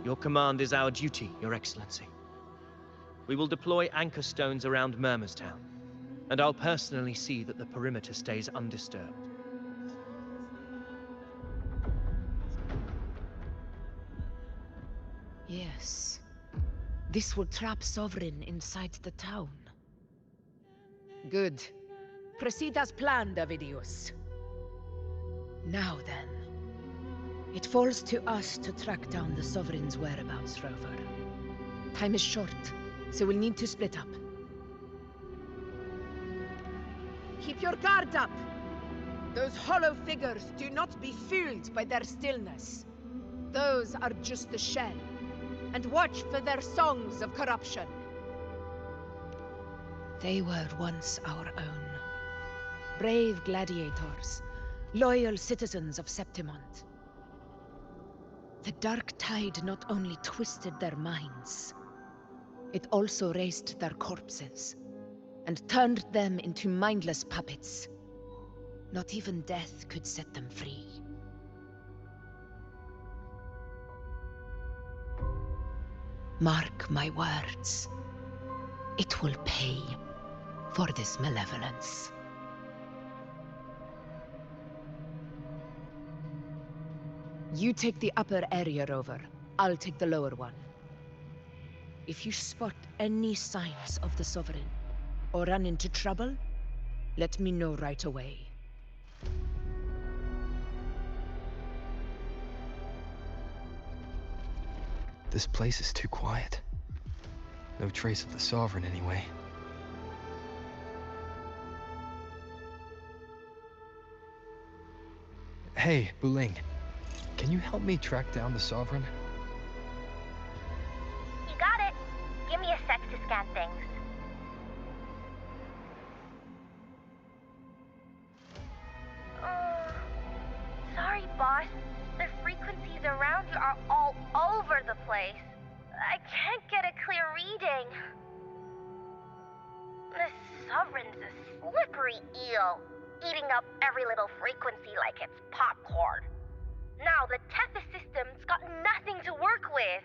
Your command is our duty, Your Excellency. We will deploy anchor stones around Murmurstown, and I'll personally see that the perimeter stays undisturbed. Yes. This will trap Sovereign inside the town. Good. Proceed as planned, Avidius. Now then. It falls to us to track down the Sovereign's whereabouts, Rover. Time is short, so we'll need to split up. Keep your guard up! Those hollow figures do not be fooled by their stillness. Those are just the shell. And watch for their songs of corruption. They were once our own. Brave gladiators, loyal citizens of Septimont. The Dark Tide not only twisted their minds, it also raised their corpses, and turned them into mindless puppets. Not even death could set them free. Mark my words. It will pay for this malevolence. You take the upper area, Rover. I'll take the lower one. If you spot any signs of the Sovereign, or run into trouble, let me know right away. This place is too quiet. No trace of the Sovereign anyway. Hey, Buling. Can you help me track down the Sovereign? You got it. Give me a sec to scan things. Sorry, boss. The frequencies around you are all over the place. I can't get a clear reading. The Sovereign's a slippery eel, eating up every little frequency like it's popcorn. Now the Tethys system's got nothing to work with.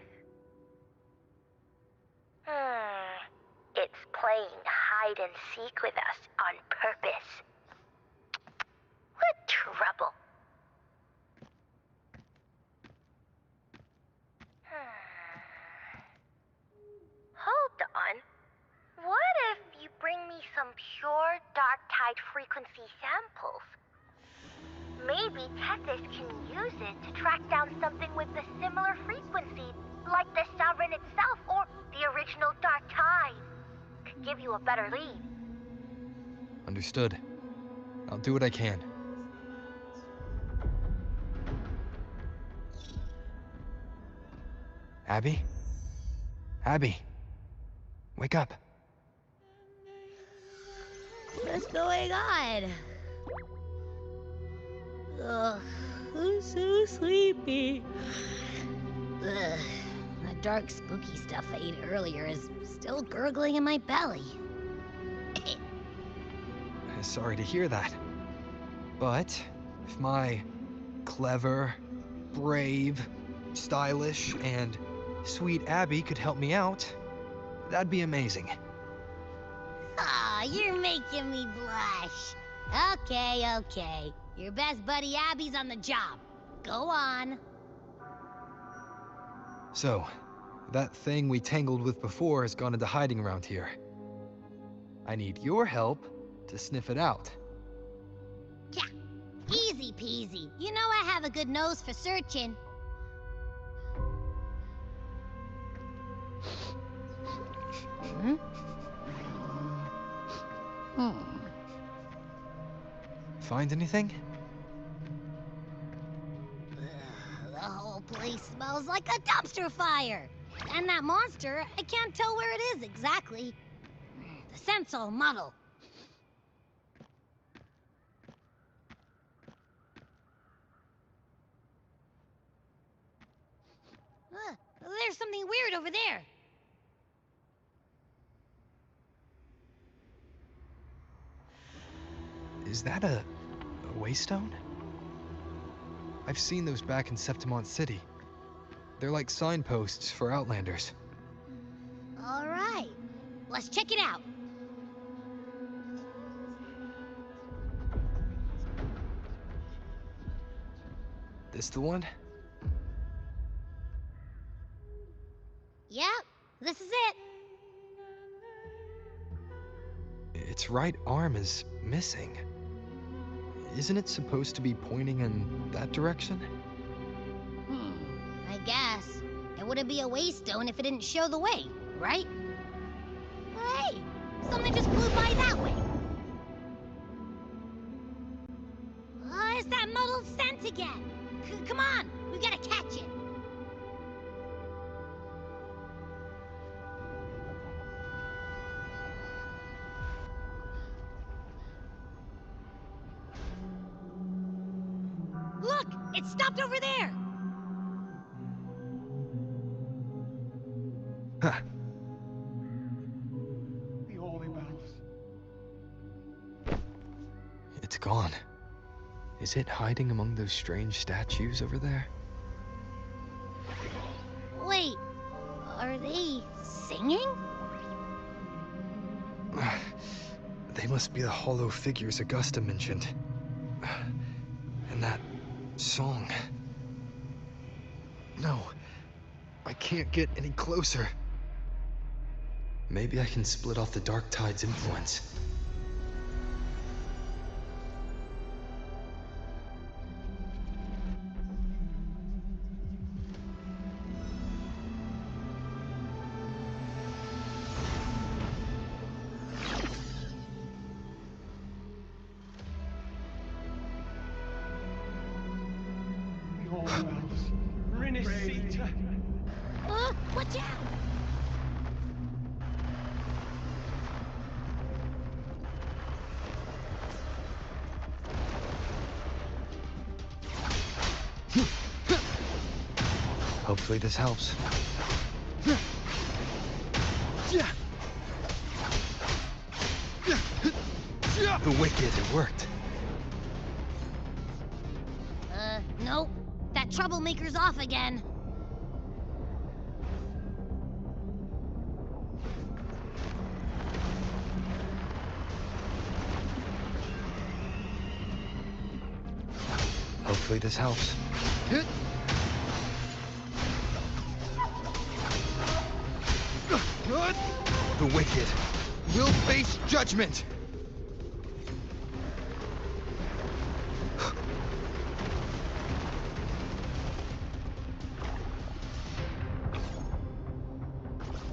It's playing hide and seek with us on purpose. What trouble. Hold on. What if you bring me some pure Dark Tide frequency samples? Maybe Tethys can use it to track down something with a similar frequency, like the Sovereign itself or the original Dark Tide. Could give you a better lead. Understood. I'll do what I can. Abby? Abby? Wake up. What's going on? Ugh, I'm so sleepy. Ugh, that dark, spooky stuff I ate earlier is still gurgling in my belly. Sorry to hear that. But if my clever, brave, stylish, and sweet Abby could help me out, that'd be amazing. Aw, you're making me blush. Okay. Your best buddy Abby's on the job. Go on. So, that thing we tangled with before has gone into hiding around here. I need your help to sniff it out. Yeah, easy peasy. You know I have a good nose for searching. Find anything? The whole place smells like a dumpster fire. And that monster, I can't tell where it is exactly. The scent's all muddled. There's something weird over there. Is that a waystone? I've seen those back in Septimont City. They're like signposts for Outlanders. All right, let's check it out. This the one? Yep, this is it. Its right arm is missing. Isn't it supposed to be pointing in that direction? I guess. It wouldn't be a waystone if it didn't show the way, right? Hey, something just flew by that way. It's that muddled scent again. Come on, we gotta catch it. Look, it stopped over there. Huh. The holy bells. It's gone. Is it hiding among those strange statues over there? Wait, are they singing? They must be the hollow figures Augusta mentioned. And that song. No, I can't get any closer. Maybe I can split off the Dark Tide's influence. Watch out! Hopefully this helps. The wicked, it worked. Nope. That troublemaker's off again. Hopefully this helps. The wicked will face judgment!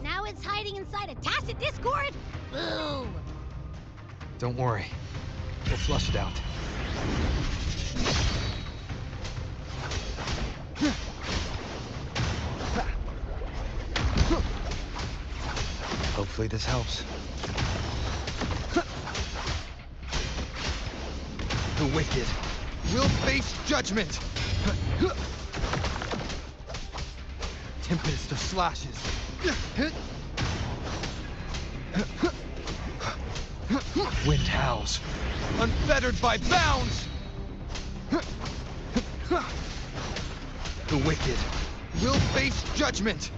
Now it's hiding inside a tacit discord? Boom! Don't worry. We'll flush it out. Hopefully this helps. The wicked will face judgment! Tempest of slashes. Wind howls, unfettered by bounds! The wicked will face judgment!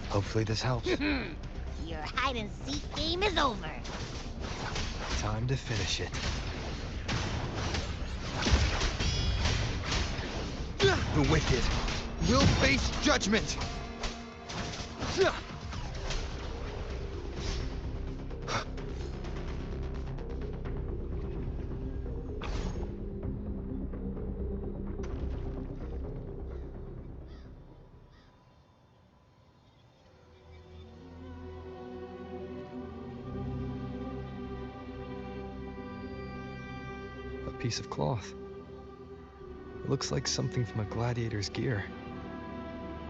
Hopefully this helps. Your hide-and-seek game is over. Time to finish it. The wicked will face judgment! A piece of cloth. It looks like something from a gladiator's gear.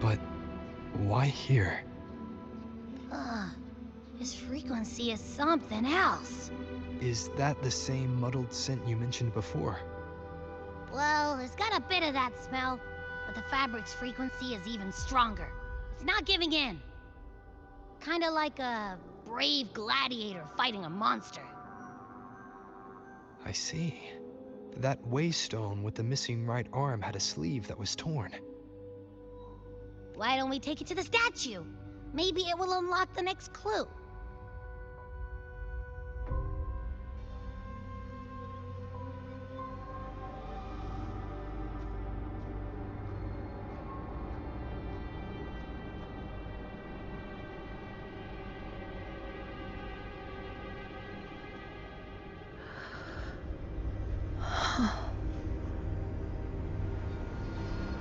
But why here? This frequency is something else. Is that the same muddled scent you mentioned before? Well, it's got a bit of that smell, but the fabric's frequency is even stronger. It's not giving in. Kinda like a brave gladiator fighting a monster. I see. That waystone with the missing right arm had a sleeve that was torn. Why don't we take it to the statue? Maybe it will unlock the next clue.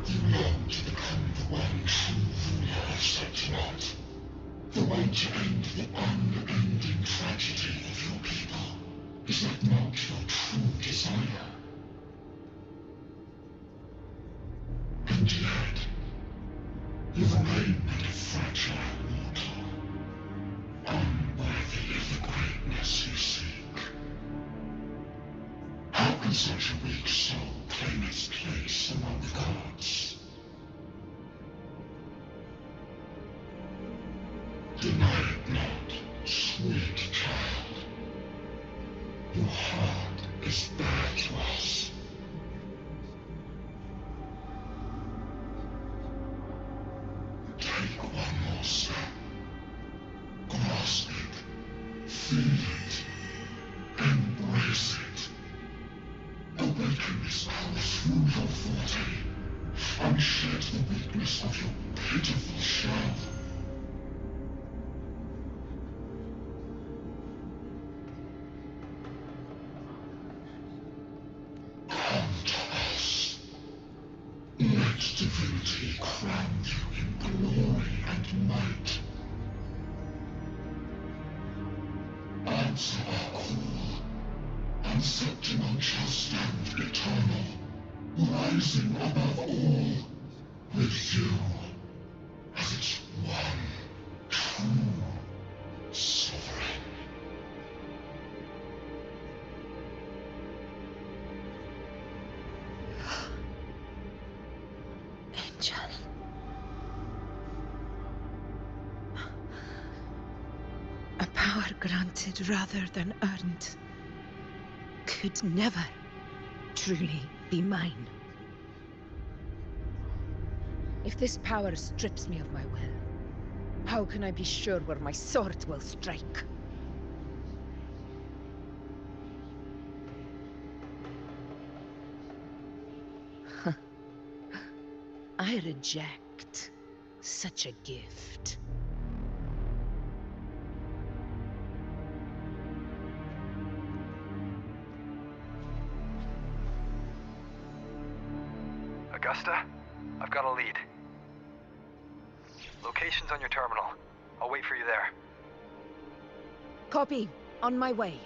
You long to become the one true ruler of Septimonth. The one to end the unending tragedy of your people. Is that not your true desire? And yet, you remain but a fragile mortal, unworthy of the greatness you seek. How can such a weak soul claim its place among the gods? Deny it not, sweet child. Your heart is bare to us. Take one more step. Grasp it. Feel it. Embrace it. Awaken this power through your forte, and shed the weakness of your pitiful shell. Come to us. Let divinity crown you in glory and might. Answer our call, and Septimonth shall stand eternal, rising above all, with you as its one true sovereign. Angel. A power granted rather than earned could never truly be mine. If this power strips me of my will, how can I be sure where my sword will strike? I reject such a gift. Augusta, I've got a lead. Location's on your terminal. I'll wait for you there. Copy. On my way.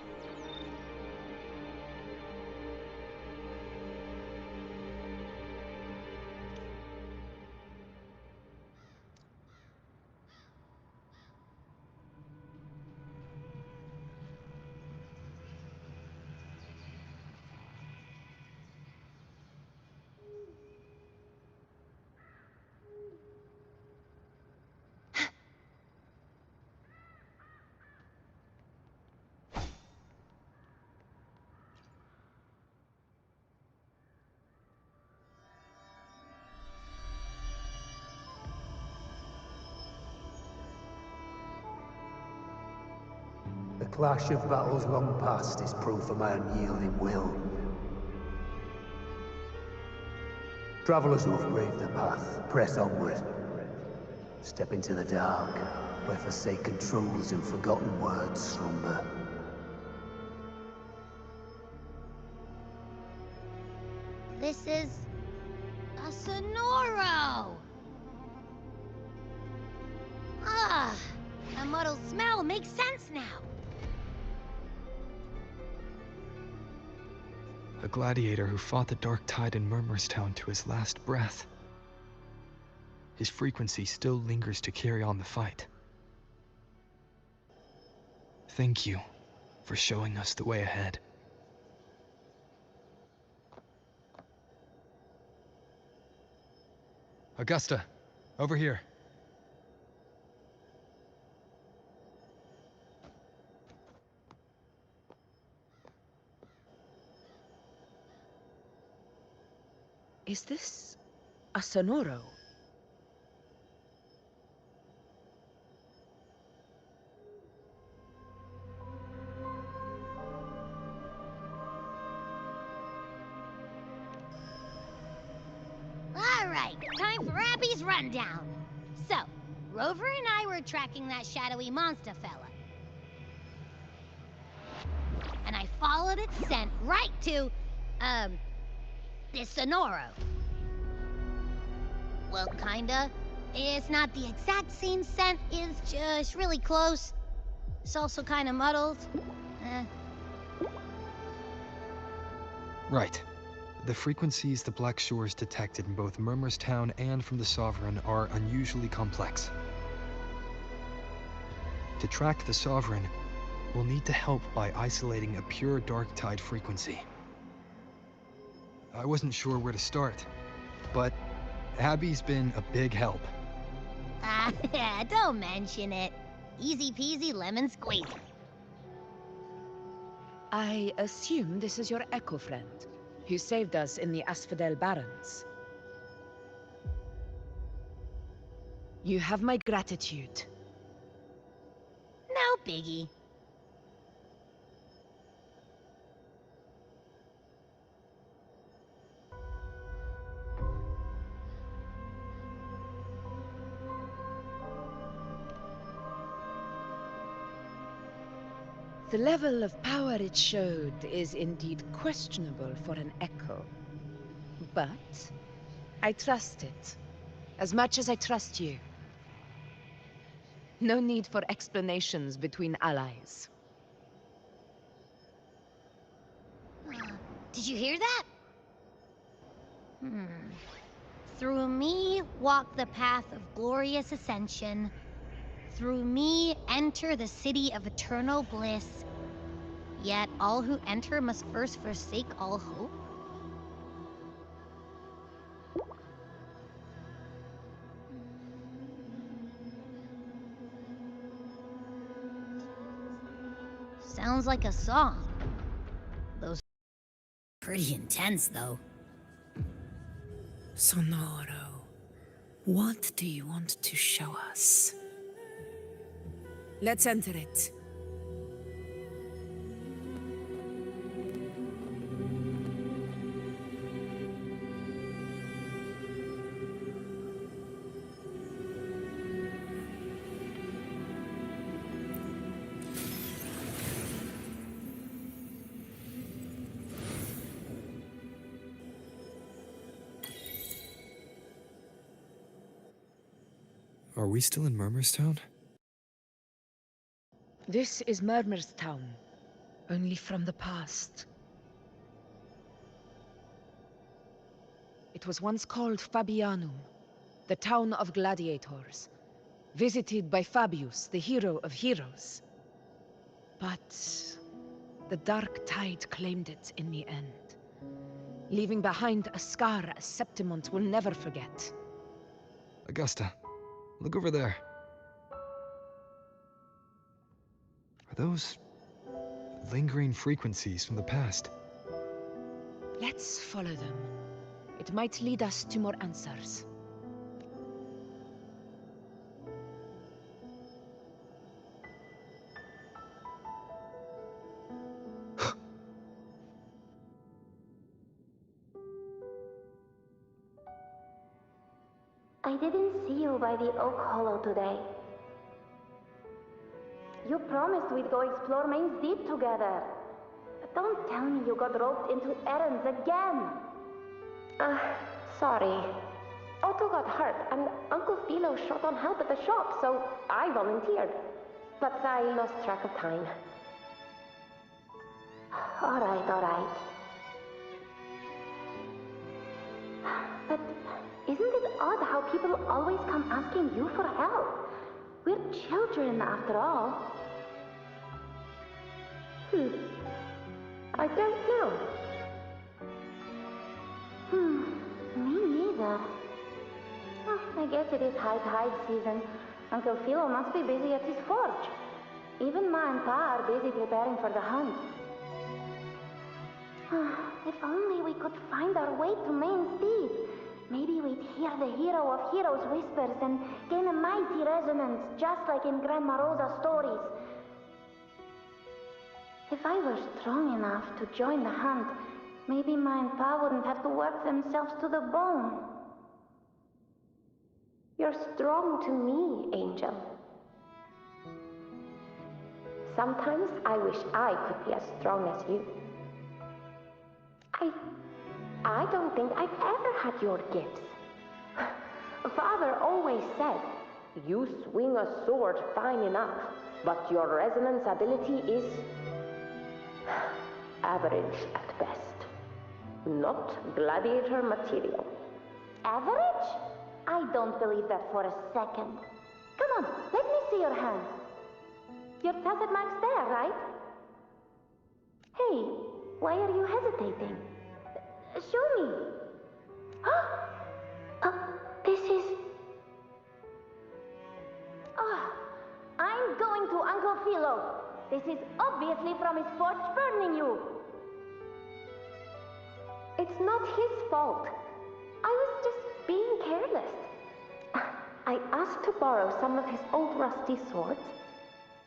clash of battles long past is proof of my unyielding will. Travelers who have braved the path, press onward. Step into the dark, where forsaken truths and forgotten words slumber. This is a Sonoro! Ah, the muddled smell makes sense now. A gladiator who fought the Dark Tide in Murmurstown to his last breath. His frequency still lingers to carry on the fight. Thank you for showing us the way ahead. Augusta, over here. Is this a Sonoro? All right, time for Abby's rundown. So, Rover and I were tracking that shadowy monster fella. And I followed its scent right to, this Sonoro. Well, kinda. It's not the exact same scent, it's just really close. It's also kinda muddled. Right. The frequencies the Black Shores detected in both Murmurstown and from the Sovereign are unusually complex. To track the Sovereign, we'll need to help by isolating a pure Dark Tide frequency. I wasn't sure where to start, but Abby's been a big help. Don't mention it. Easy peasy lemon squeezy. I assume this is your echo friend, who saved us in the Asphodel Barrens. You have my gratitude. No biggie. The level of power it showed is indeed questionable for an echo. But I trust it, as much as I trust you. No need for explanations between allies. Did you hear that? Through me walk the path of glorious ascension. Through me enter the city of eternal bliss. Yet all who enter must first forsake all hope. Sounds like a song. Those pretty intense, though. Sonoro, what do you want to show us? Let's enter it. Are we still in Murmurstown? This is Murmurstown, only from the past. It was once called Fabianum, the town of gladiators, visited by Fabius, the hero of heroes. But the Dark Tide claimed it in the end, leaving behind a scar Septimont will never forget. Augusta, look over there. Are those lingering frequencies from the past? Let's follow them. It might lead us to more answers. I didn't see you by the Oak Hollow today. You promised we'd go explore Main's Deep together. Don't tell me you got roped into errands again. Sorry. Otto got hurt, and Uncle Philo short on help at the shop, so I volunteered. But I lost track of time. All right. But isn't it odd how people always come asking you for help? We're children, after all. I don't know. Me neither. Well, I guess it is high tide season. Uncle Philo must be busy at his forge. Even Ma and Pa are busy preparing for the hunt. If only we could find our way to Main's Deep. Maybe we'd hear the hero of heroes whispers and gain a mighty resonance, just like in Grandma Rosa's stories. If I were strong enough to join the hunt, maybe Ma and Pa wouldn't have to work themselves to the bone. You're strong to me, Angel. Sometimes I wish I could be as strong as you. I don't think I've ever had your gifts. Father always said, you swing a sword fine enough, but your resonance ability is average at best. Not gladiator material. Average? I don't believe that for a second. Come on, let me see your hand. Your tacet mark's there, right? Hey, why are you hesitating? Show me. This is... I'm going to Uncle Philo. This is obviously from his forge burning you. It's not his fault. I was just being careless. I asked to borrow some of his old rusty swords,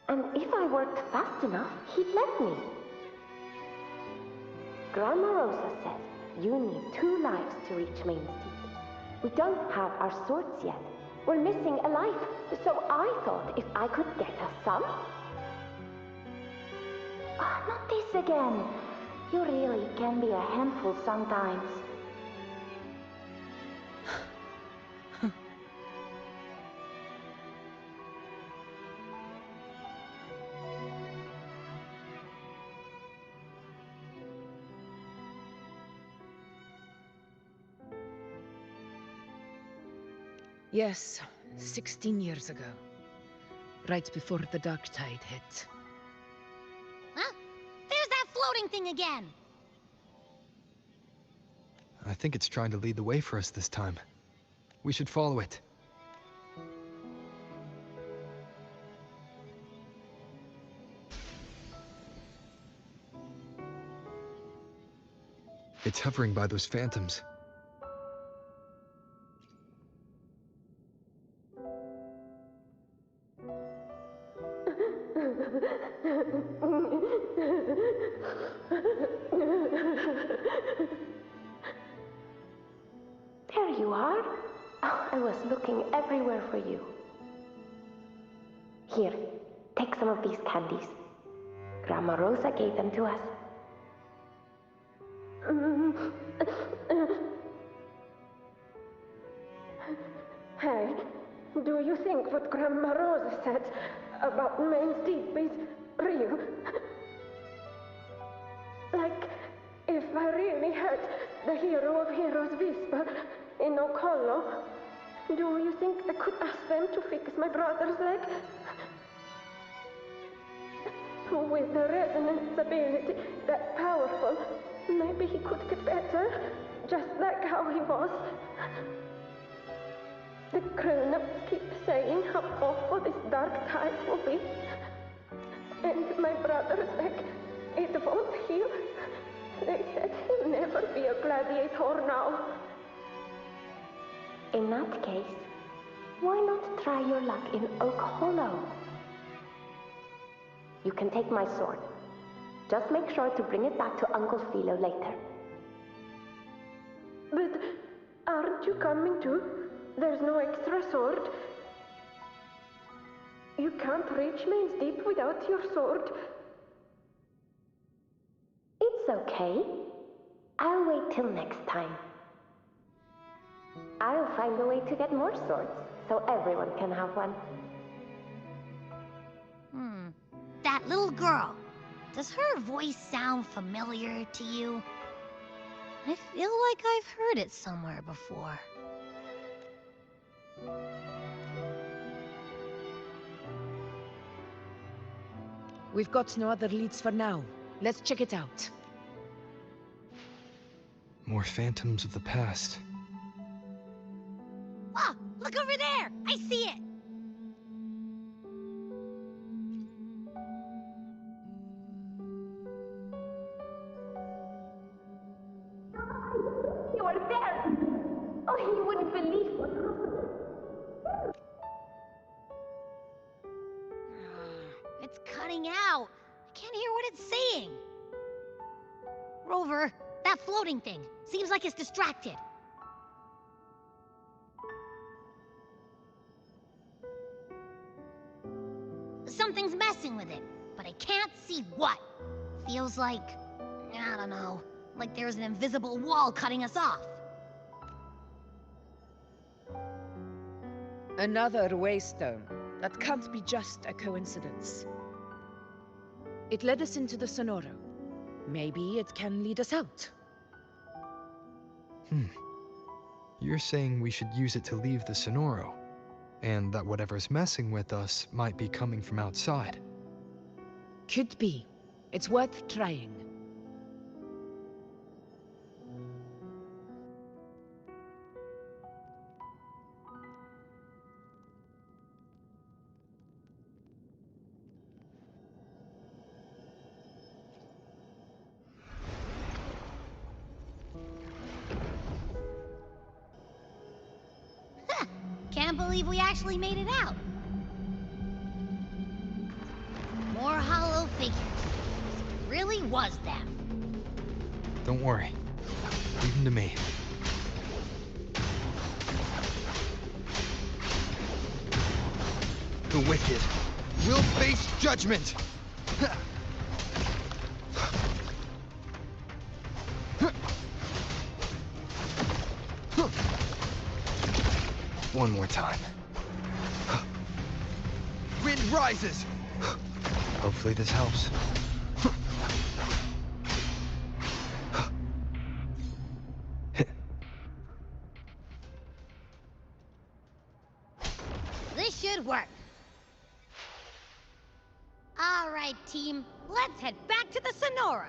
and if I worked fast enough, he'd let me. Grandma Rosa says you need 2 lives to reach Main's Deep. We don't have our swords yet. We're missing a life, so I thought if I could get us some... not this again. You really can be a handful sometimes. Yes, 16 years ago. Right before the dark tide hit. Huh? There's that floating thing again! I think it's trying to lead the way for us this time. We should follow it. It's hovering by those phantoms. There you are. Oh, I was looking everywhere for you. Here, take some of these candies. Grandma Rosa gave them to us. Hey, do you think what Grandma Rosa said about Main's Deep is real? Like, if I really heard the hero of heroes whisper in Oak Hollow, do you think I could ask them to fix my brother's leg? With a resonance ability that powerful, maybe he could get better, just like how he was. The grown-ups keep saying how awful this dark tide will be. And my brother's leg, it won't heal. They said he'll never be a gladiator now. In that case, why not try your luck in Oak Hollow? You can take my sword. Just make sure to bring it back to Uncle Philo later. But aren't you coming too? There's no extra sword. You can't reach Main's Deep without your sword. It's okay. I'll wait till next time. I'll find a way to get more swords, so everyone can have one. That little girl. Does her voice sound familiar to you? I feel like I've heard it somewhere before. We've got no other leads for now. Let's check it out. More phantoms of the past. Ah, look over there! I see it! You are there! Oh, you wouldn't believe what happened. It's cutting out. I can't hear what it's saying. Rover, that floating thing. Seems like it's distracted. Something's messing with it, but I can't see what. Feels like, I don't know, like there's an invisible wall cutting us off. Another waystone. That can't be just a coincidence. It led us into the Sonoro. Maybe it can lead us out. You're saying we should use it to leave the Sonoro, and that whatever's messing with us might be coming from outside. Could be. It's worth trying. Can't believe we actually made it out. More hollow figures. It really was them. Don't worry. Leave them to me. The wicked will face judgment! One more time. Wind rises! Hopefully this helps. This should work. All right, team. Let's head back to the Sonora.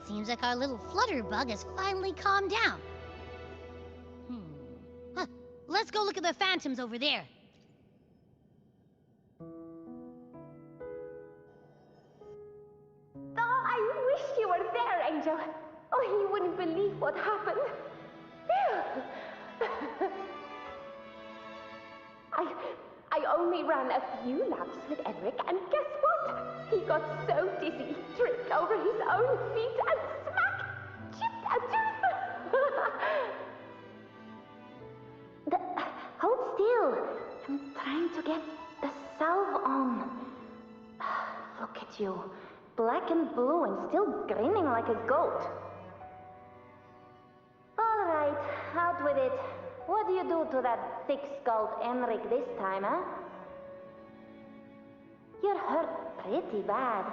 Seems like our little flutterbug has finally calmed down. Let's go look at the phantoms over there. Oh, I wish you were there, Angel. Oh, you wouldn't believe what happened. I only ran a few laps with Edric, and guess what? He got so dizzy, tripped over his own feet, and smack! Chipped a tooth! Hold still. I'm trying to get the salve on. Look at you. Black and blue and still grinning like a goat. All right, out with it. What do you do to that thick-skulled Enric this time, huh? You're hurt pretty bad.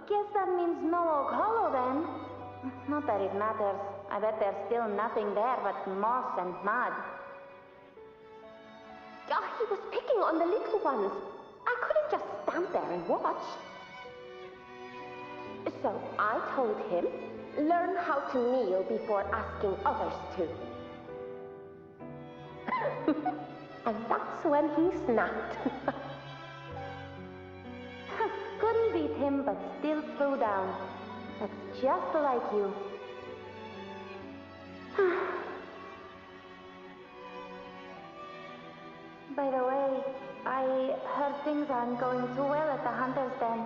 Guess that means no Oak Hollow then. Not that it matters. I bet there's still nothing there but moss and mud. Oh, he was picking on the little ones. I couldn't just stand there and watch. So I told him, learn how to kneel before asking others to. And that's when he snapped. Couldn't beat him, but still threw down. That's just like you. By the way, I heard things aren't going too well at the Hunter's Den.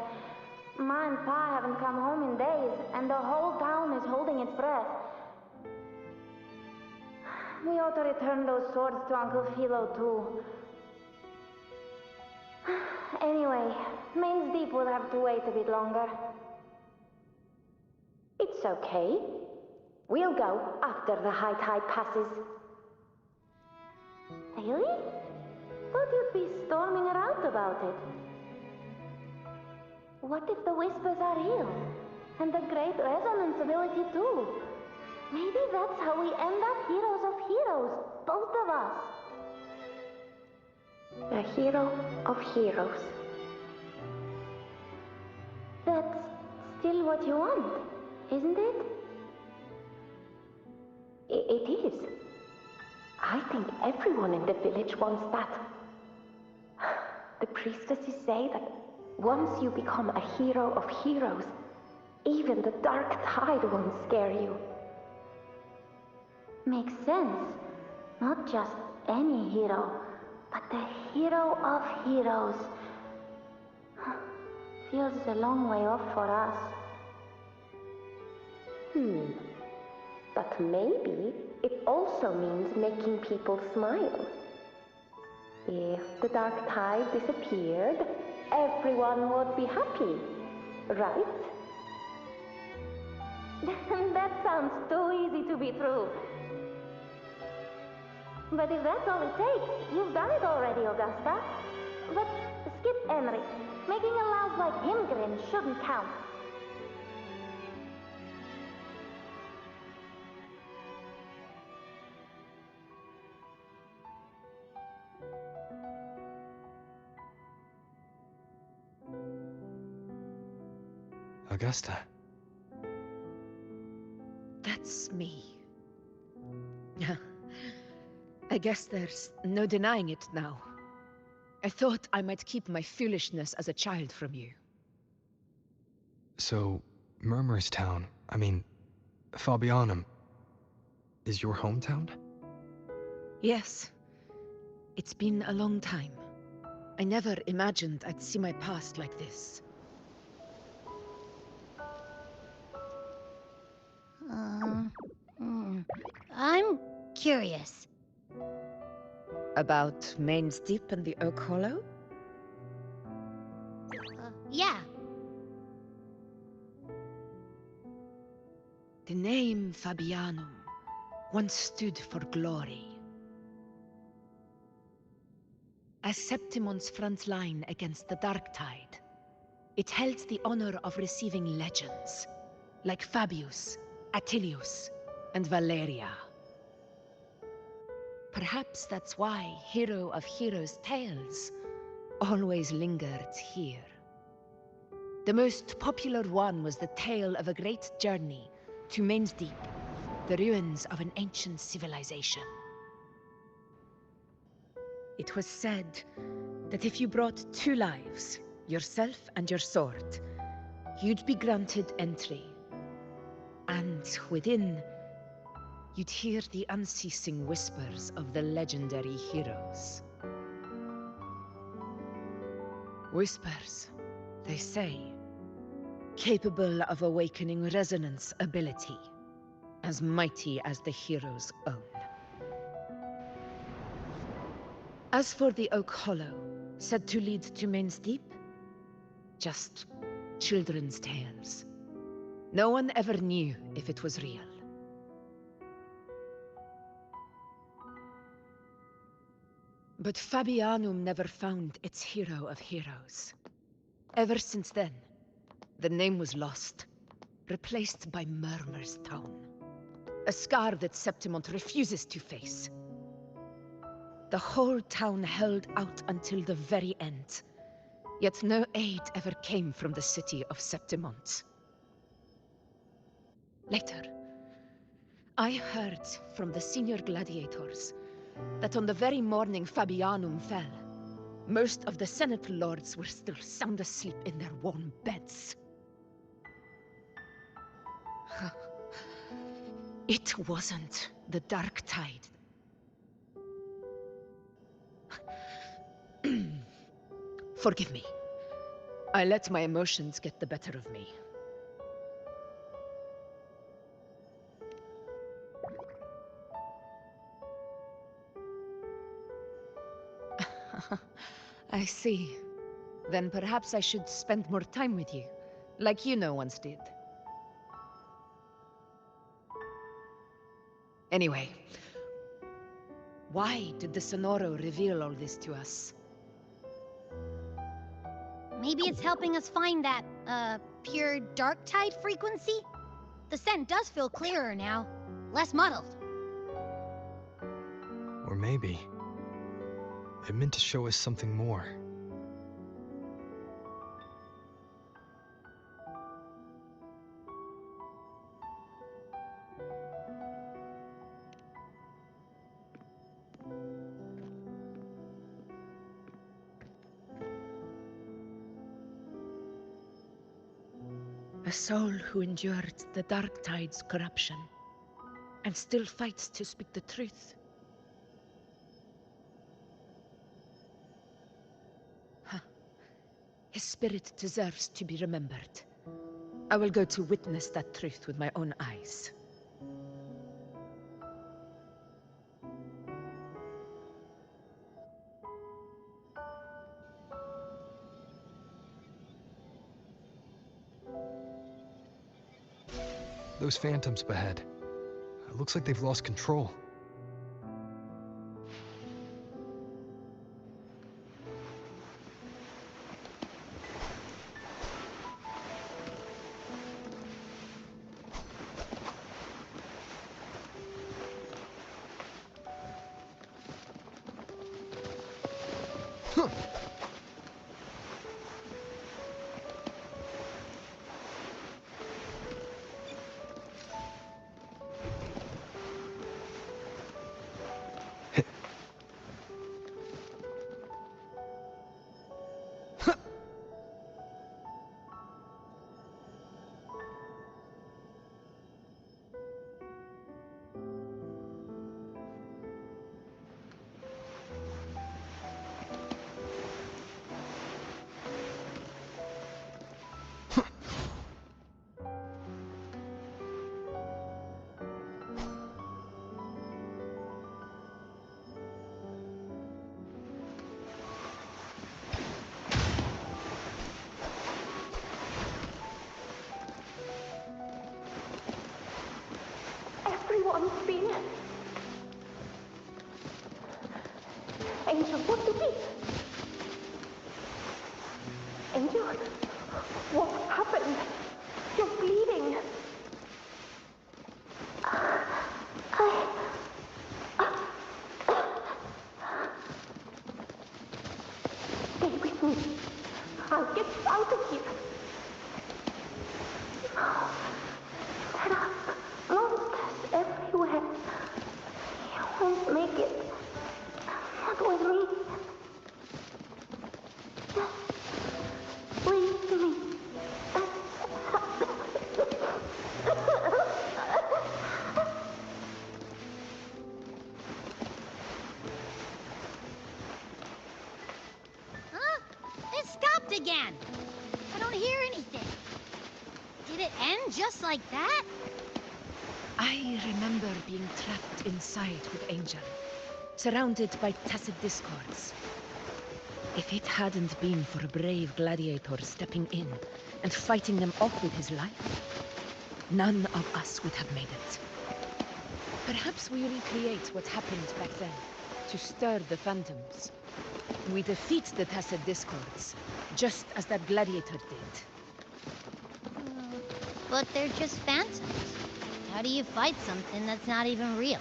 Ma and Pa haven't come home in days, and the whole town is holding its breath. We ought to return those swords to Uncle Philo, too. Anyway, Main's Deep will have to wait a bit longer. It's okay. We'll go after the high tide passes. Really? Thought you'd be storming around about it. What if the whispers are real? And the great resonance ability too? Maybe that's how we end up heroes of heroes, both of us. A hero of heroes. That's still what you want, isn't it? It is. I think everyone in the village wants that. The priestesses say that once you become a hero of heroes, even the dark tide won't scare you. Makes sense. Not just any hero, but the hero of heroes. Feels a long way off for us. But maybe it also means making people smile. If the dark tide disappeared, everyone would be happy, right? That sounds too easy to be true. But if that's all it takes, you've done it already, Augusta. But skip Emmerich. Making a louse like him grin shouldn't count. Augusta. That's me. I guess there's no denying it now. I thought I might keep my foolishness as a child from you. So, Murmurstown, Fabianum, is your hometown? Yes. It's been a long time. I never imagined I'd see my past like this. I'm curious. About Main's Deep and the Oak Hollow? Yeah. The name Fabianum once stood for glory. As Septimon's front line against the Dark Tide, it held the honor of receiving legends, like Fabius, Attilius, and Valeria. Perhaps that's why Hero of Heroes' tales always lingered here. The most popular one was the tale of a great journey to Main's Deep, the ruins of an ancient civilization. It was said that if you brought 2 lives, yourself and your sword, you'd be granted entry. And within, you'd hear the unceasing whispers of the legendary heroes. Whispers, they say, capable of awakening resonance ability, as mighty as the hero's own. As for the Oak Hollow, said to lead to Main's Deep, just children's tales. No one ever knew if it was real. But Fabianum never found its hero of heroes. Ever since then, the name was lost, replaced by Murmurstown, a scar that Septimont refuses to face. The whole town held out until the very end, yet no aid ever came from the city of Septimont. Later, I heard from the senior gladiators that on the very morning Fabianum fell, most of the Senate lords were still sound asleep in their warm beds. It wasn't the Dark Tide. Forgive me. I let my emotions get the better of me. I see. Then perhaps I should spend more time with you, like once did. Anyway, why did the Sonoro reveal all this to us? Maybe it's helping us find that, pure dark tide frequency? The scent does feel clearer now, less muddled. Or maybe they meant to show us something more. A soul who endured the dark tide's corruption and still fights to speak the truth. His spirit deserves to be remembered. I will go to witness that truth with my own eyes. Those phantoms ahead. It looks like they've lost control. Everyone's been... Angel, what is it? Angel, what happened? You're bleeding. Stay with me. I'll get you out of here. There are monsters everywhere. You won't make it. Not with me. Just leave me. Huh? It stopped again! I don't hear anything. Did it end just like that? I remember being trapped inside with Angel, surrounded by tacit discords. If it hadn't been for a brave gladiator stepping in and fighting them off with his life, none of us would have made it. Perhaps we recreate what happened back then, to stir the phantoms. We defeat the tacit discords, just as that gladiator did. But they're just phantoms. How do you fight something that's not even real?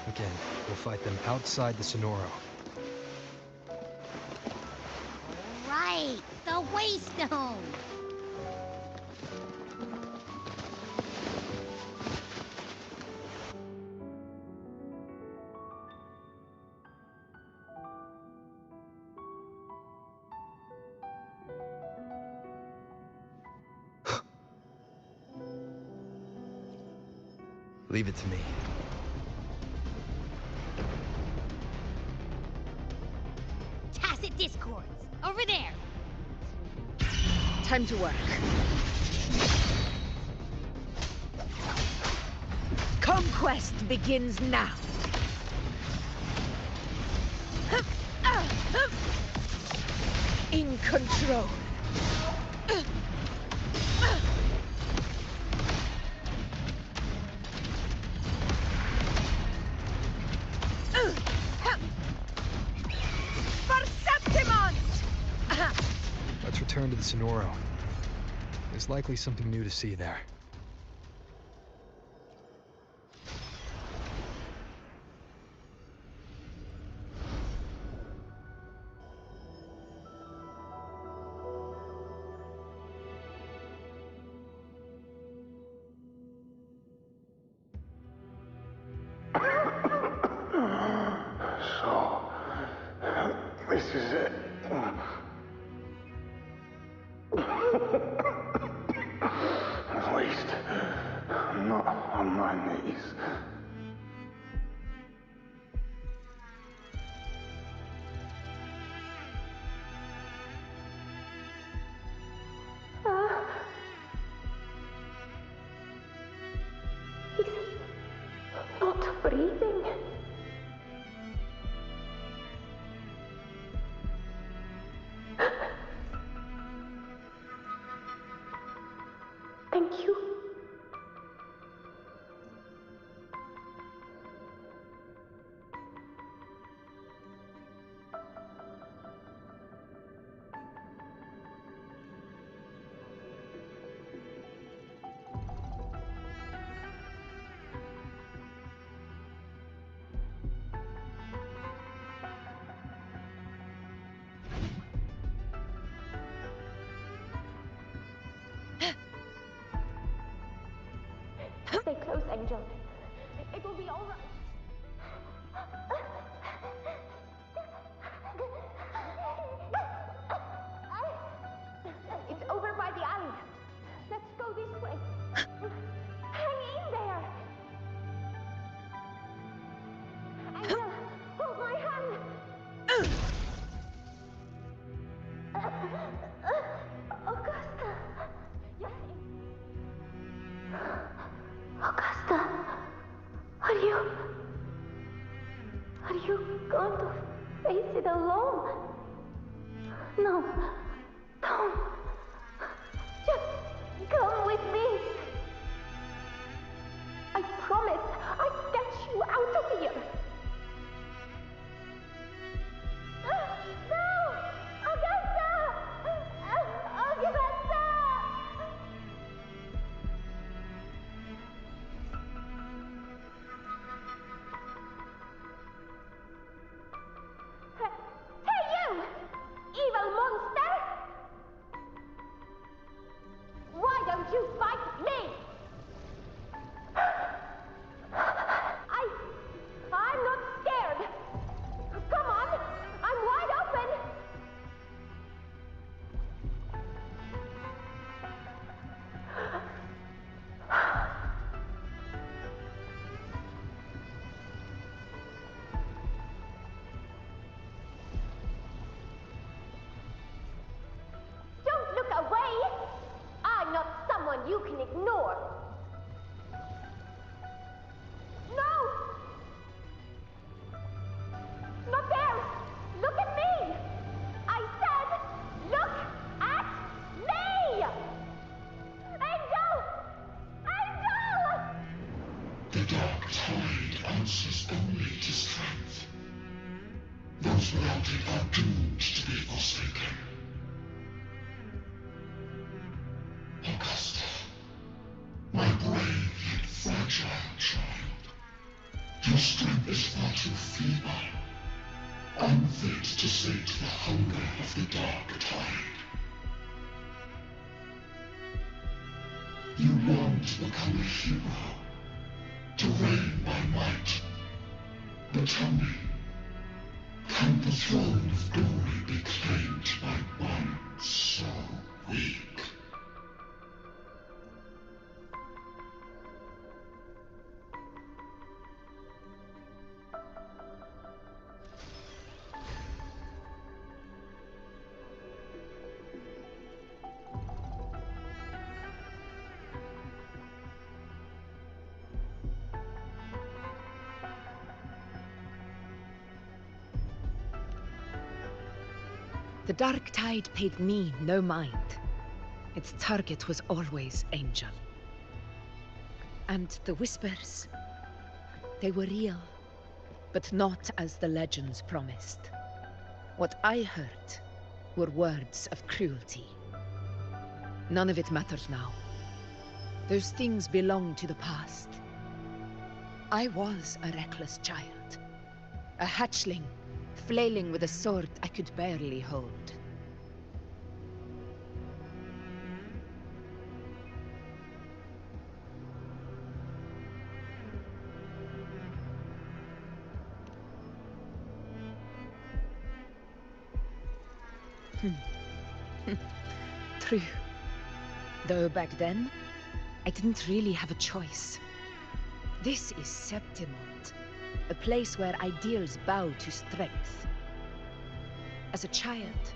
Again, we'll fight them outside the Sonoro. Right! The Waystone! Leave it to me. Tacit discords! Over there! Time to work. Conquest begins now. In control. Let's return to the Sonoro. There's likely something new to see there. So, this is it. At least, I'm not on my knees. He's not breathing. Thank you. Stay close, Angel. It will be all right. It's over by the alley. Let's go this way. Hang in there. Angel, hold my hand. Augusta. Yes. Augusta, are you going to face it alone? No, don't. Just come with me. I promise I'll get you out of here. No! Augusta! Augusta! Hey, you! Evil monster! Why don't you fight me? I'm not scared. Come on, I'm wide open. Don't look away! I'm not someone you can ignore. No! Not there! Look at me! I said, look at me! Angel! Angel! The dark tide answers only to strength. Those without it are doomed to be forsaken. Augusta, my brave yet fragile child, your strength is far too feeble, unfit to sate the hunger of the dark tide. You long to become a hero, to reign by might. But tell me, can the throne of glory be claimed by one so weak? The Dark Tide paid me no mind. Its target was always Angel. And the whispers, they were real, but not as the legends promised. What I heard were words of cruelty. None of it matters now. Those things belong to the past. I was a reckless child, a hatchling, flailing with a sword I could barely hold. True. Though back then, I didn't really have a choice. This is Septimont, a place where ideals bow to strength. As a child,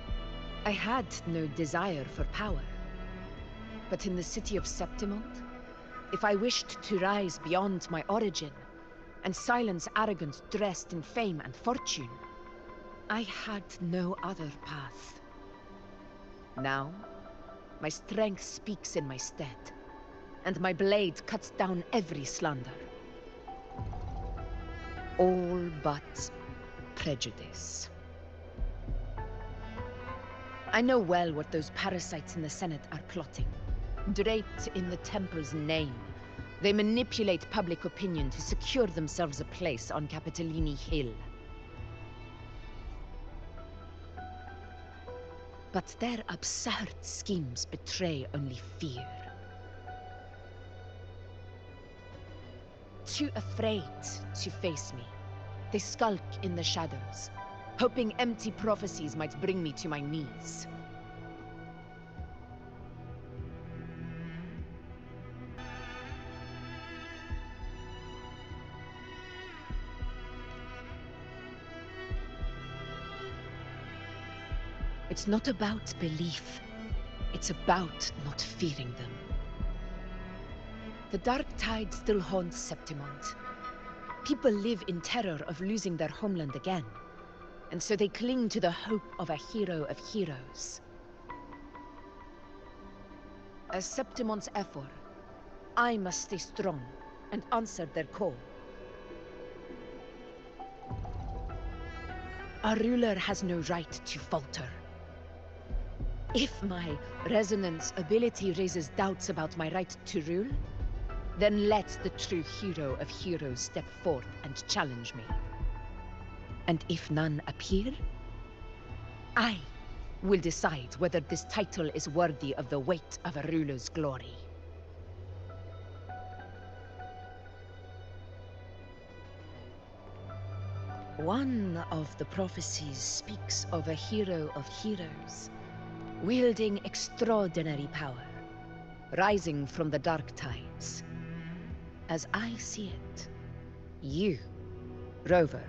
I had no desire for power. But in the city of Septimont, if I wished to rise beyond my origin and silence arrogance dressed in fame and fortune, I had no other path. Now, my strength speaks in my stead, and my blade cuts down every slander. All but prejudice. I know well what those parasites in the Senate are plotting. Draped in the Temple's name, they manipulate public opinion to secure themselves a place on Capitolini Hill. But their absurd schemes betray only fear. Too afraid to face me, they skulk in the shadows, hoping empty prophecies might bring me to my knees. It's not about belief. It's about not fearing them. The Dark Tide still haunts Septimont. People live in terror of losing their homeland again, and so they cling to the hope of a hero of heroes. As Septimont's Ephor, I must stay strong and answer their call. Our ruler has no right to falter. If my resonance ability raises doubts about my right to rule, then let the true hero of heroes step forth and challenge me. And if none appear, I will decide whether this title is worthy of the weight of a ruler's glory. One of the prophecies speaks of a hero of heroes, wielding extraordinary power, rising from the dark tides. As I see it, you, Rover,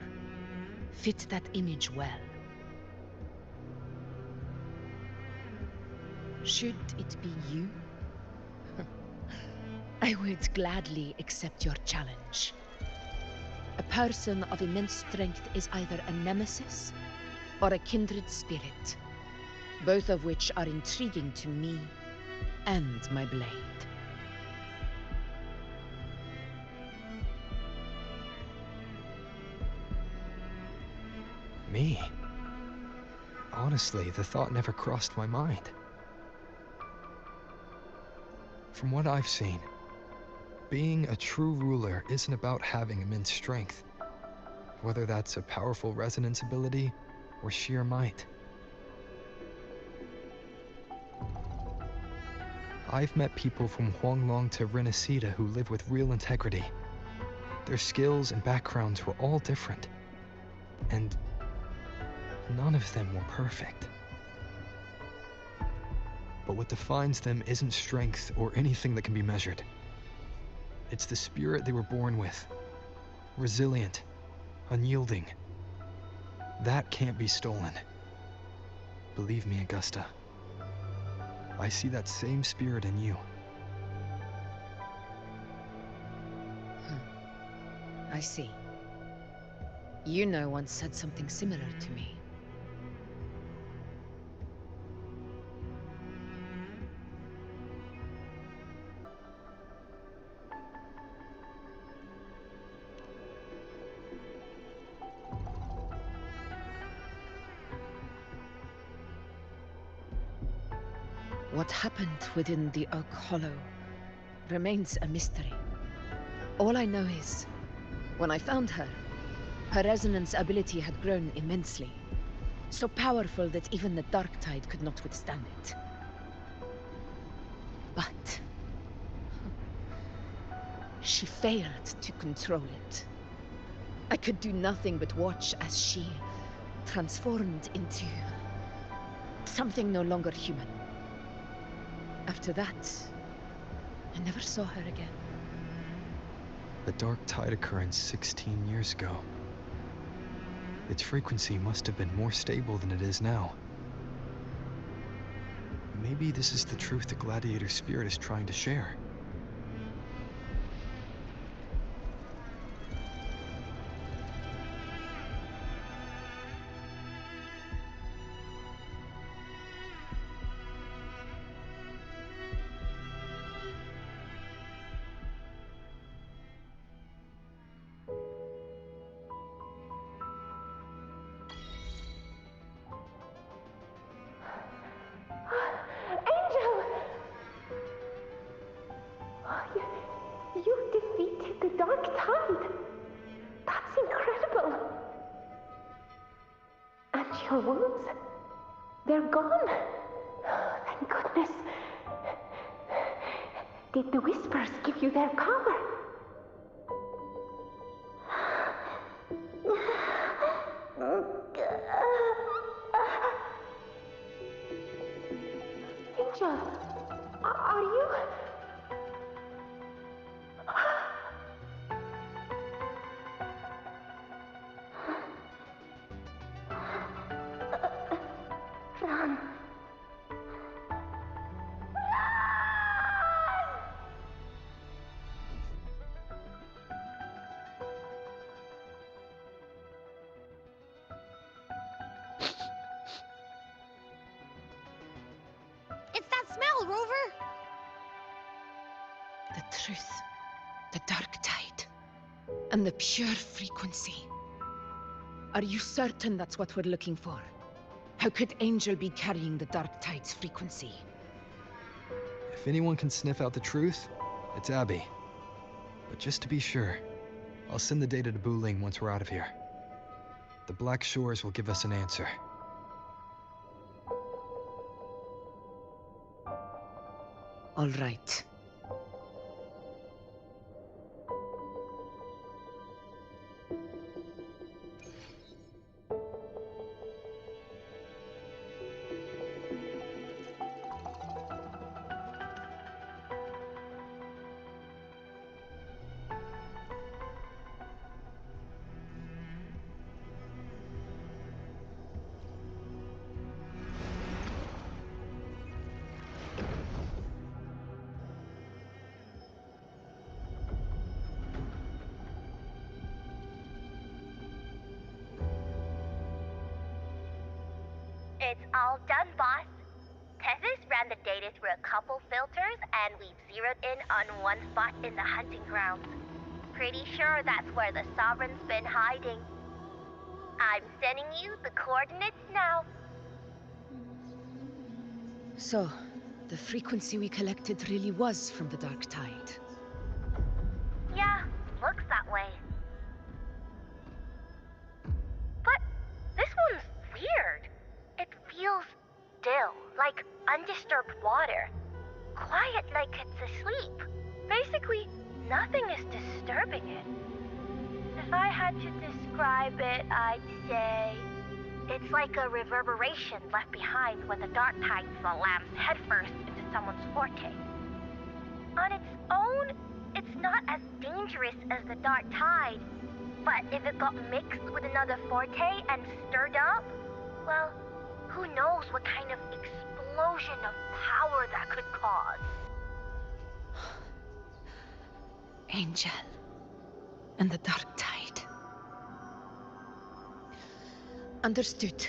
fit that image well. Should it be you? I would gladly accept your challenge. A person of immense strength is either a nemesis or a kindred spirit, both of which are intriguing to me and my blade. Me? Honestly, the thought never crossed my mind. From what I've seen, being a true ruler isn't about having immense strength, whether that's a powerful resonance ability or sheer might. I've met people from Huanglong to Renacida who live with real integrity. Their skills and backgrounds were all different, and none of them were perfect. But what defines them isn't strength or anything that can be measured. It's the spirit they were born with. Resilient, unyielding. That can't be stolen. Believe me, Augusta. I see that same spirit in you. I see. Yuno once said something similar to me. What happened within the Oak Hollow remains a mystery. All I know is, when I found her, her resonance ability had grown immensely. So powerful that even the Dark Tide could not withstand it. But she failed to control it. I could do nothing but watch as she transformed into something no longer human. After that, I never saw her again. The Dark Tide occurrence 16 years ago. Its frequency must have been more stable than it is now. Maybe this is the truth the Gladiator Spirit is trying to share. You defeated the Dark Tide! That's incredible! And your wounds? They're gone! Thank goodness! Did the Whispers give you their power? Angel, are you... Run. It's that smell, Rover! The truth, the Dark Tide, and the pure frequency. Are you certain that's what we're looking for? How could Angel be carrying the Dark Tide's frequency? If anyone can sniff out the truth, it's Abby. But just to be sure, I'll send the data to Buling once we're out of here. The Black Shores will give us an answer. All right. It's all done, boss. Tethys ran the data through a couple filters, and we've zeroed in on one spot in the hunting grounds. Pretty sure that's where the Sovereign's been hiding. I'm sending you the coordinates now. So, the frequency we collected really was from the Dark Tide. Yeah, looks that way. But this one's weird. It feels still, like undisturbed water. Quiet like it's asleep. Basically, nothing is disturbing it. If I had to describe it, I'd say it's like a reverberation left behind when the Dark Tide slams headfirst into someone's forte. On its own, it's not as dangerous as the Dark Tide, but if it got mixed with another forte and stirred up, well, who knows what kind of explosion of power that could cause. Angel and the Dark Tide. Understood.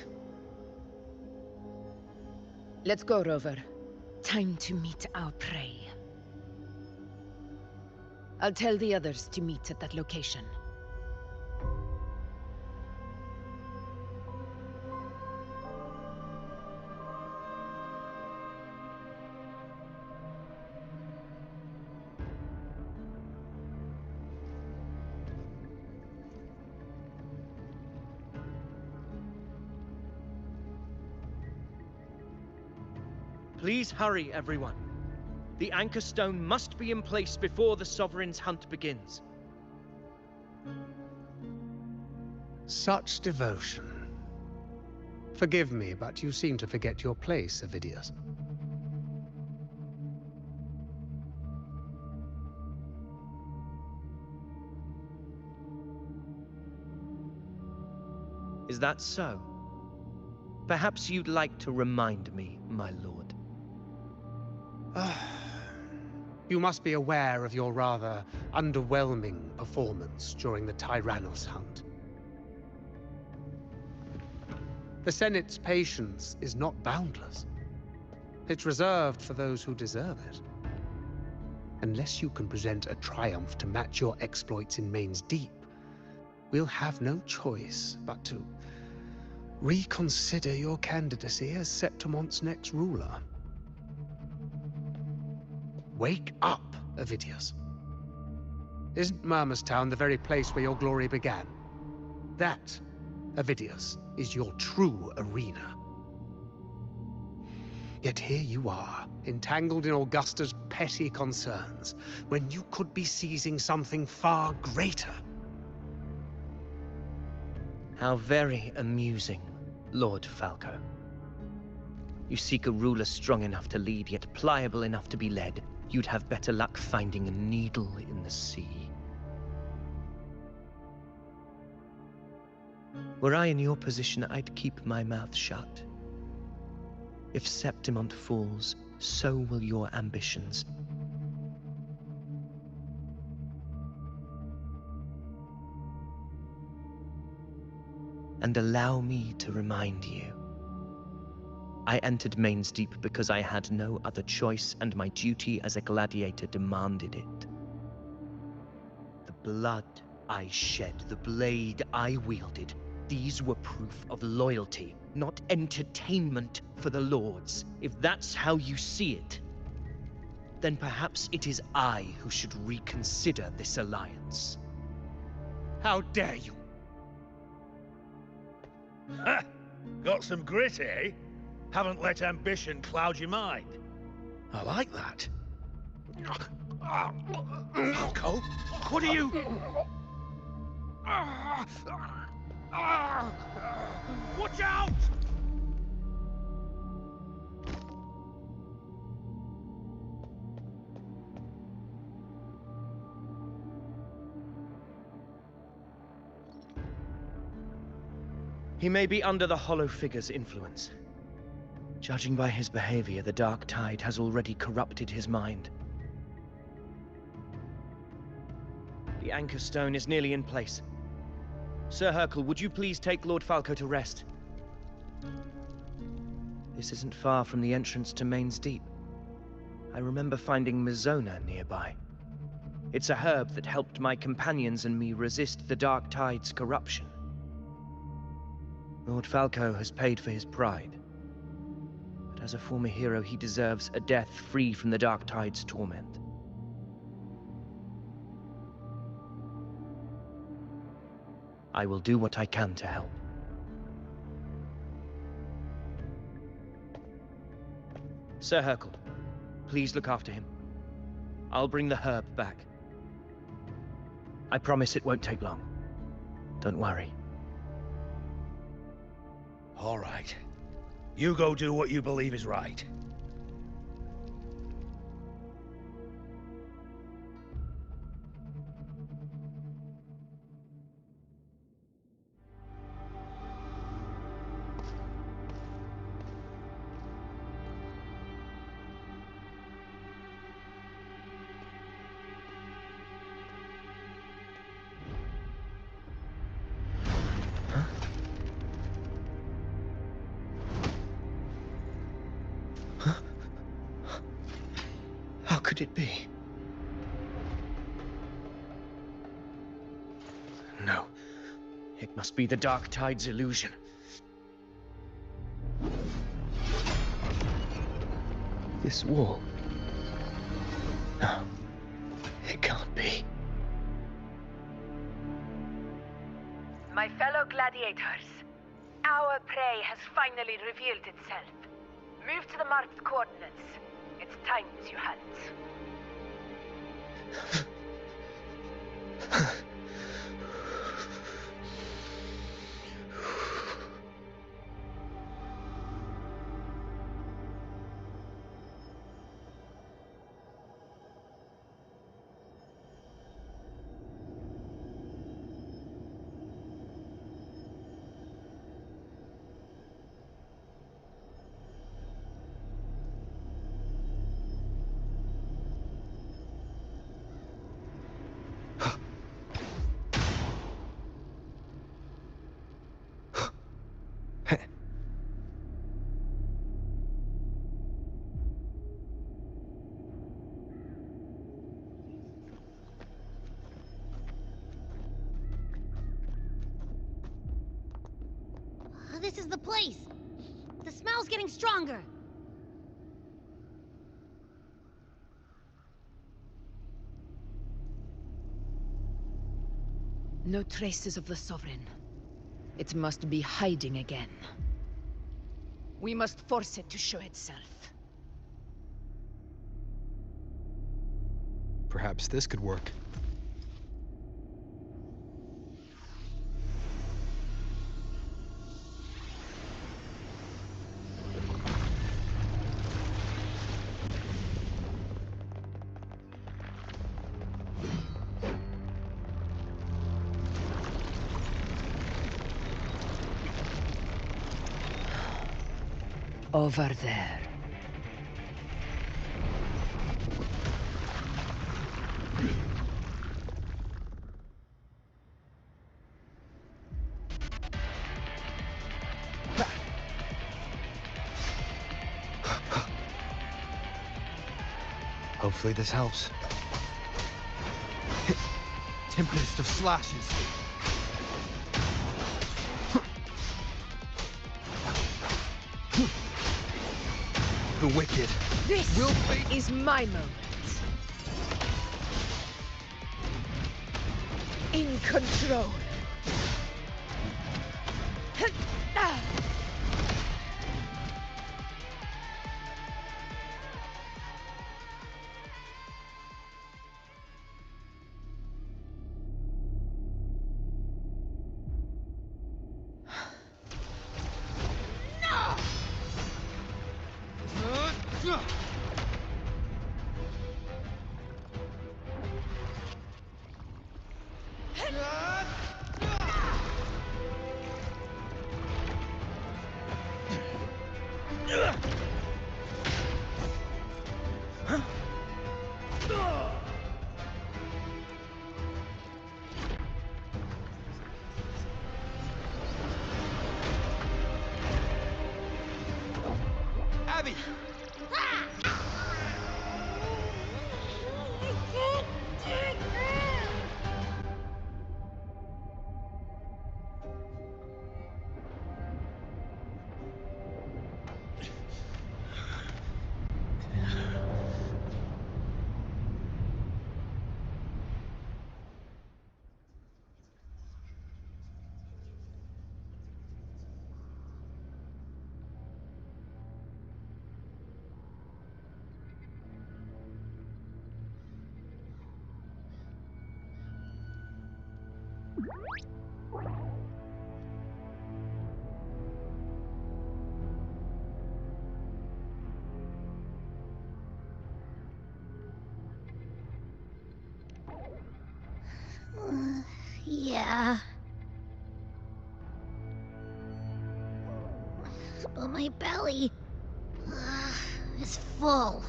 Let's go, Rover. Time to meet our prey. I'll tell the others to meet at that location. Please hurry, everyone. The anchor stone must be in place before the Sovereign's hunt begins. Such devotion. Forgive me, but you seem to forget your place, Avidius. Is that so? Perhaps you'd like to remind me, my lord. You must be aware of your rather underwhelming performance during the Tyrannos hunt. The Senate's patience is not boundless. It's reserved for those who deserve it. Unless you can present a triumph to match your exploits in Main's Deep, we'll have no choice but to reconsider your candidacy as Septimon's next ruler. Wake up, Avidius. Isn't Murmustown the very place where your glory began? That, Avidius, is your true arena. Yet here you are, entangled in Augusta's petty concerns, when you could be seizing something far greater. How very amusing, Lord Falco. You seek a ruler strong enough to lead, yet pliable enough to be led. You'd have better luck finding a needle in the sea. Were I in your position, I'd keep my mouth shut. If Septimont falls, so will your ambitions. And allow me to remind you. I entered Main's Deep because I had no other choice, and my duty as a gladiator demanded it. The blood I shed, the blade I wielded, these were proof of loyalty, not entertainment for the Lords. If that's how you see it, then perhaps it is I who should reconsider this alliance. How dare you! Ha! Got some grit, eh? Haven't let ambition cloud your mind. I like that. Falco, what are you... Watch out! He may be under the Hollow Figure's influence. Judging by his behavior, the Dark Tide has already corrupted his mind. The anchor stone is nearly in place. Sir Hercule, would you please take Lord Falco to rest? This isn't far from the entrance to Main's Deep. I remember finding Mizona nearby. It's a herb that helped my companions and me resist the Dark Tide's corruption. Lord Falco has paid for his pride. But as a former hero, he deserves a death free from the Dark Tide's torment. I will do what I can to help. Sir Hercule, please look after him. I'll bring the herb back. I promise it won't take long. Don't worry. All right. You go do what you believe is right. How could it be? No. It must be the Dark Tide's illusion. This wall. No. It can't be. My fellow gladiators, our prey has finally revealed itself. Move to the marked coordinates. It's time to hunt. This is the place. The smell's getting stronger. No traces of the Sovereign. It must be hiding again. We must force it to show itself. Perhaps this could work. Over there. Hopefully this helps. Tempest of slashes. The wicked. This is my moment. In control. Abby! Yeah. But my belly is full.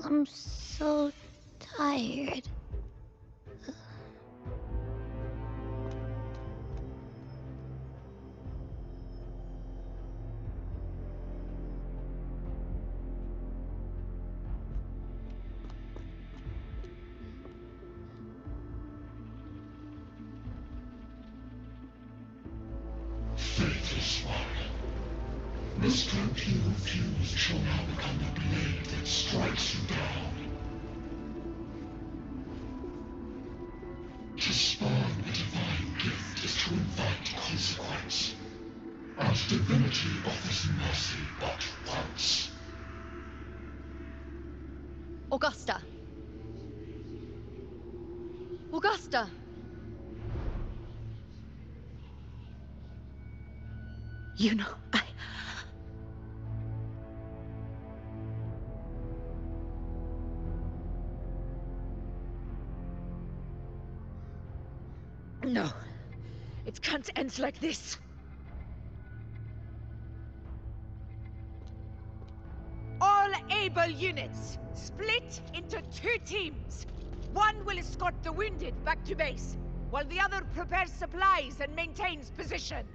I'm so tired. Faithless one. This cloak you refused shall now become the blade that strikes you down. To spawn a divine gift is to invite consequence. divinity offers mercy but once. Augusta! Augusta! You know, No. It can't end like this. All able units, split into 2 teams. One will escort the wounded back to base, while the other prepares supplies and maintains position.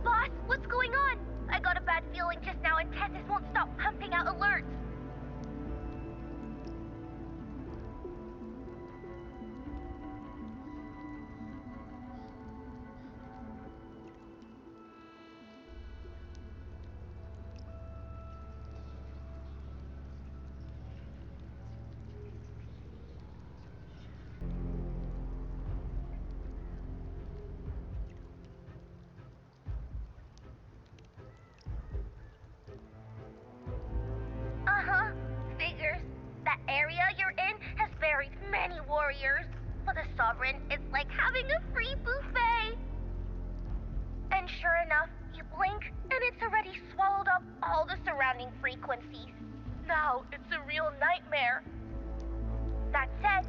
Boss, what's going on? I got a bad feeling just now and Tessus won't stop pumping out alerts. Uh-huh. Figures. That area you're in has buried many warriors. For the Sovereign, it's like having a free buffet. And sure enough, you blink, and it's already swallowed up all the surrounding frequencies. Now it's a real nightmare. That said,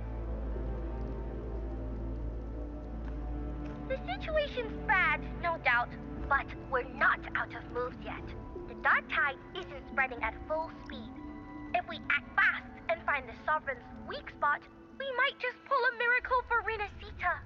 the situation's bad, no doubt, but we're not out of moves yet. The dark tide isn't spreading at full speed. If we act fast and find the Sovereign's weak spot, we might just pull a miracle for Renacita.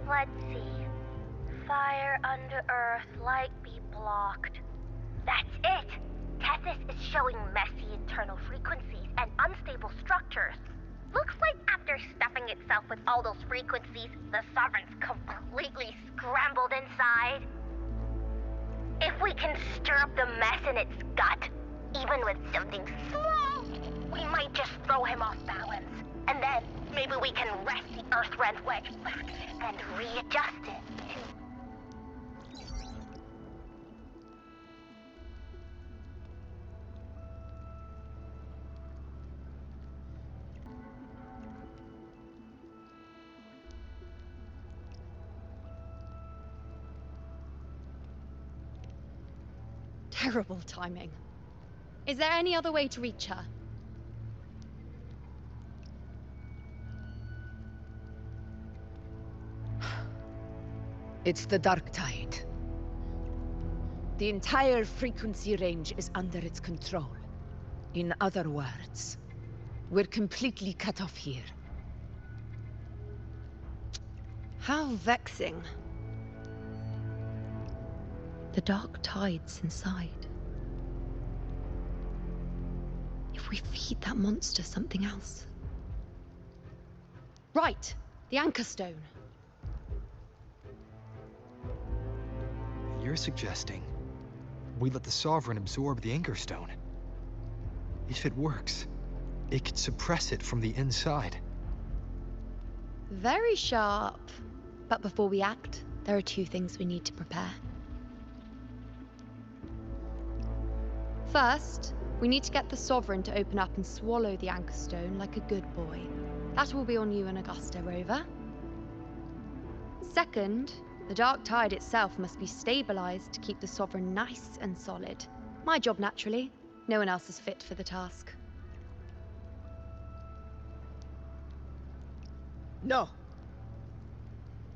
Let's see. Fire under earth, light be blocked. That's it! Tessus is showing messy internal frequencies and unstable structures. Looks like after stuffing itself with all those frequencies, the Sovereign's completely scrambled inside. If we can stir up the mess in its gut, even with something small, we might just throw him off balance. And then maybe we can wrest the Earthrend wedge back and readjust it to... Terrible timing. Is there any other way to reach her? It's the dark tide. The entire frequency range is under its control. In other words, we're completely cut off here. How vexing. The dark tide's inside. If we feed that monster something else. Right! The Anchor Stone. You're suggesting we let the Sovereign absorb the Anchor Stone. If it works, it could suppress it from the inside. Very sharp. But before we act, there are 2 things we need to prepare. First, We need to get the Sovereign to open up and swallow the Anchor Stone like a good boy. That will be on you and Augusta, Rover. Second, the Dark Tide itself must be stabilized to keep the Sovereign nice and solid. My job, naturally. No one else is fit for the task. No.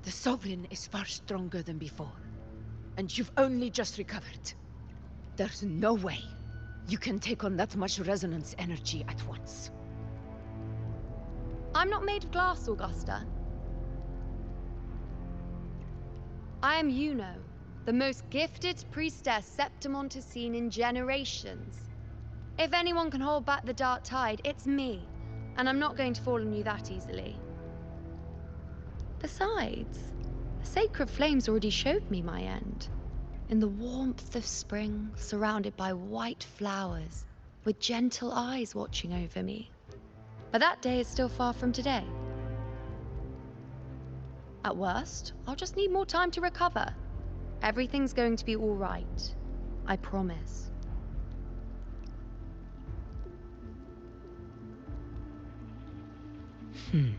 The Sovereign is far stronger than before. And you've only just recovered. There's no way you can take on that much resonance energy at once. I'm not made of glass, Augusta. I am Yuno, the most gifted priestess Septimont has seen in generations. If anyone can hold back the Dark Tide, it's me. And I'm not going to fall on you that easily. Besides, the sacred flames already showed me my end. In the warmth of spring, surrounded by white flowers, with gentle eyes watching over me. But that day is still far from today. At worst, I'll just need more time to recover. Everything's going to be all right. I promise. Then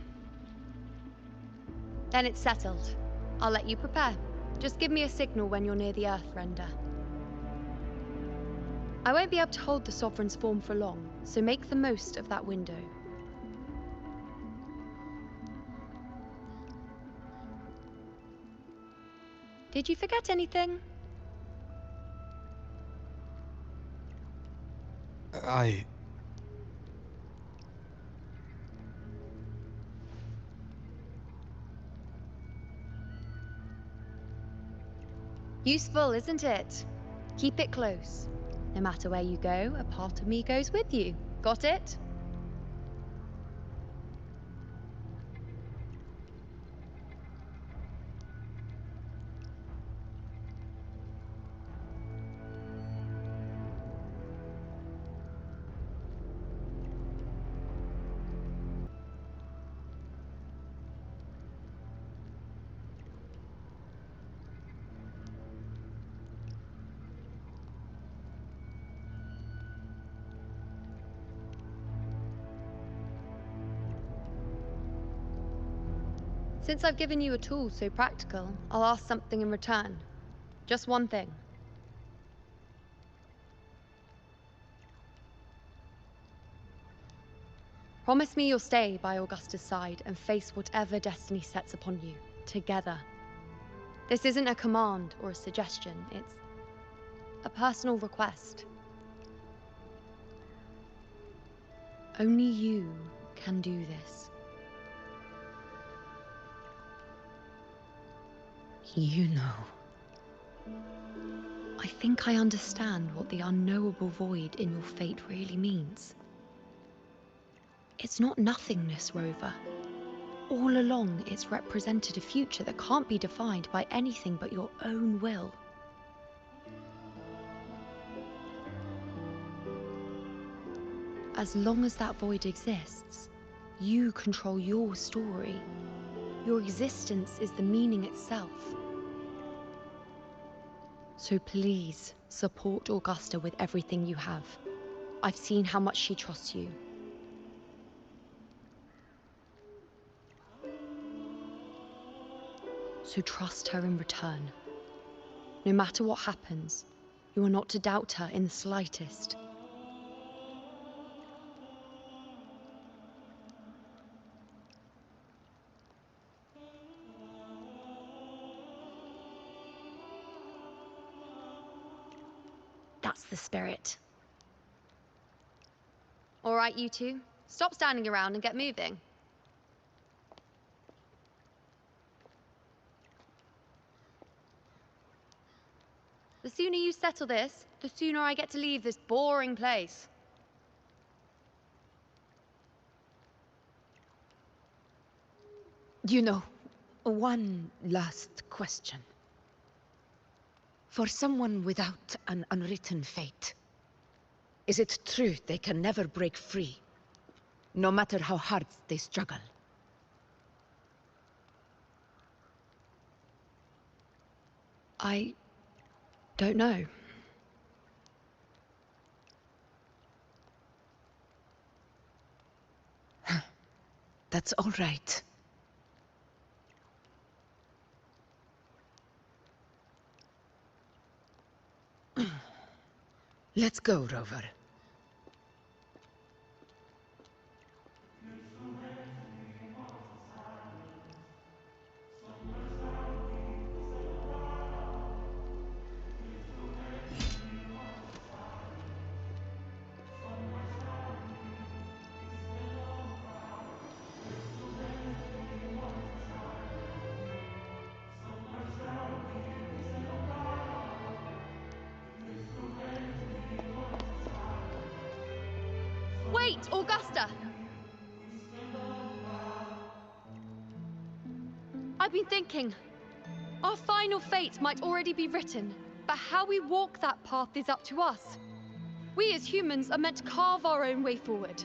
it's settled. I'll let you prepare. Just give me a signal when you're near the Earthrender. I won't be able to hold the Sovereign's form for long, so make the most of that window. Did you forget anything? Useful, isn't it? Keep it close. No matter where you go, a part of me goes with you. Got it? Since I've given you a tool so practical, I'll ask something in return. Just one thing. Promise me you'll stay by Augusta's side and face whatever destiny sets upon you, together. This isn't a command or a suggestion, it's a personal request. Only you can do this. You know. I think I understand what the unknowable void in your fate really means. It's not nothingness, Rover. All along, it's represented a future that can't be defined by anything but your own will. As long as that void exists, you control your story. Your existence is the meaning itself. So please, support Augusta with everything you have. I've seen how much she trusts you. So trust her in return. No matter what happens, you are not to doubt her in the slightest. That's the spirit. All right, you two. Stop standing around and get moving. The sooner you settle this, the sooner I get to leave this boring place. You know, one last question. For someone without an unwritten fate, is it true they can never break free, no matter how hard they struggle? I don't know. That's all right. Let's go, Rover. Wait, Augusta! I've been thinking. Our final fate might already be written, but how we walk that path is up to us. We as humans are meant to carve our own way forward.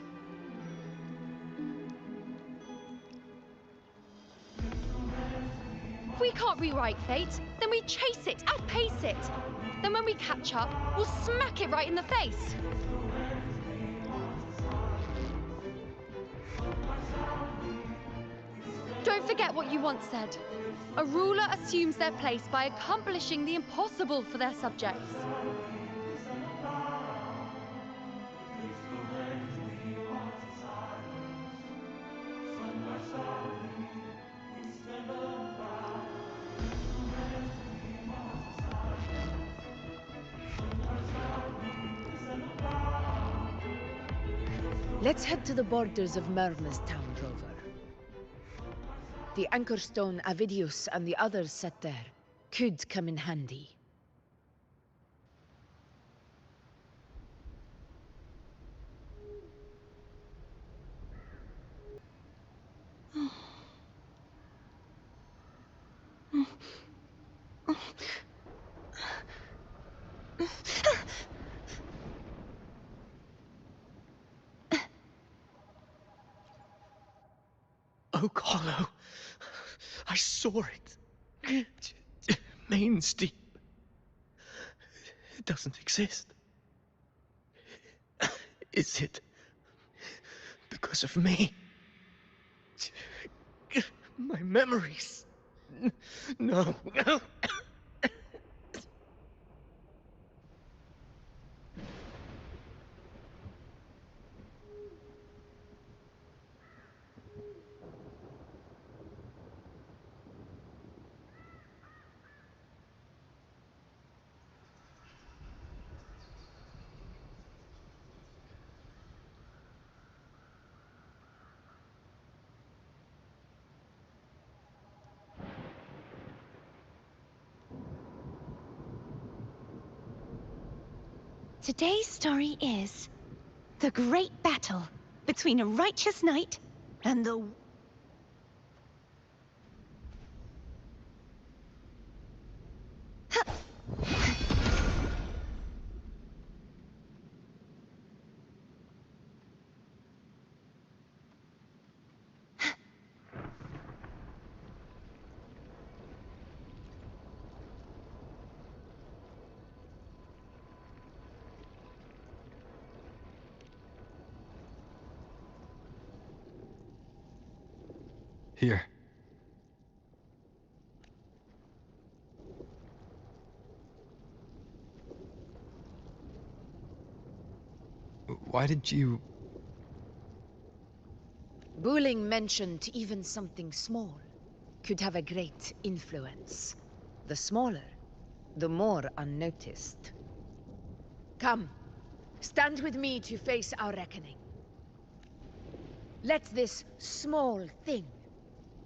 If we can't rewrite fate, then we chase it, outpace it. Then when we catch up, we'll smack it right in the face. Don't forget what you once said. A ruler assumes their place by accomplishing the impossible for their subjects. Let's head to the borders of Myrna's town, Rover. The anchor stone Avidius and the others set there could come in handy. Oak Hollow. I saw it. Main's deep. It doesn't exist. Is it because of me? My memories. No. Today's story is the great battle between a righteous knight and the... Here. Why did you... Buling mentioned even something small could have a great influence. The smaller, the more unnoticed. Come, stand with me to face our reckoning. Let this small thing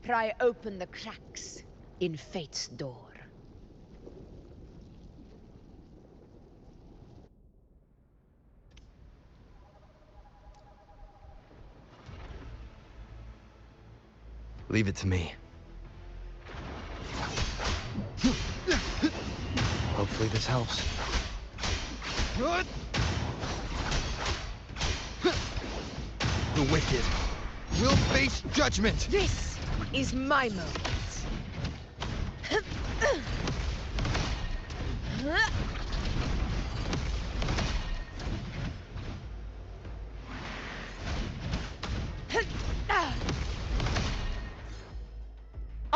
pry open the cracks in fate's door. Leave it to me. Hopefully this helps. The wicked will face judgment! This is my moment.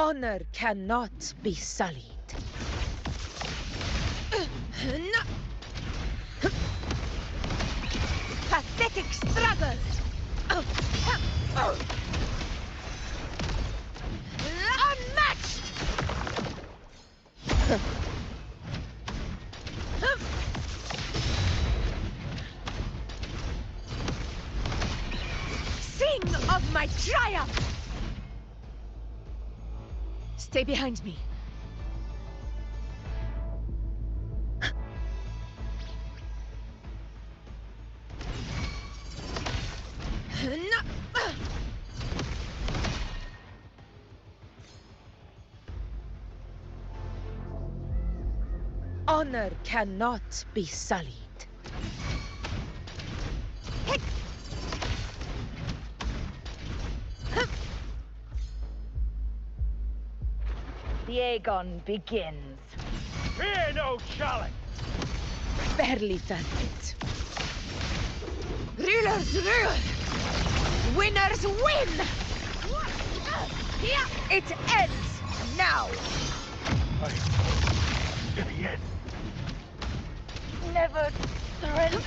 Honor cannot be sullied. Pathetic struggle! Unmatched! Sing of my triumph! Stay behind me. Honor cannot be sullied. The Aegon begins. Fear no challenge! Barely felt it. Rulers rule! Winners win! It ends now! To the end. Never surrender.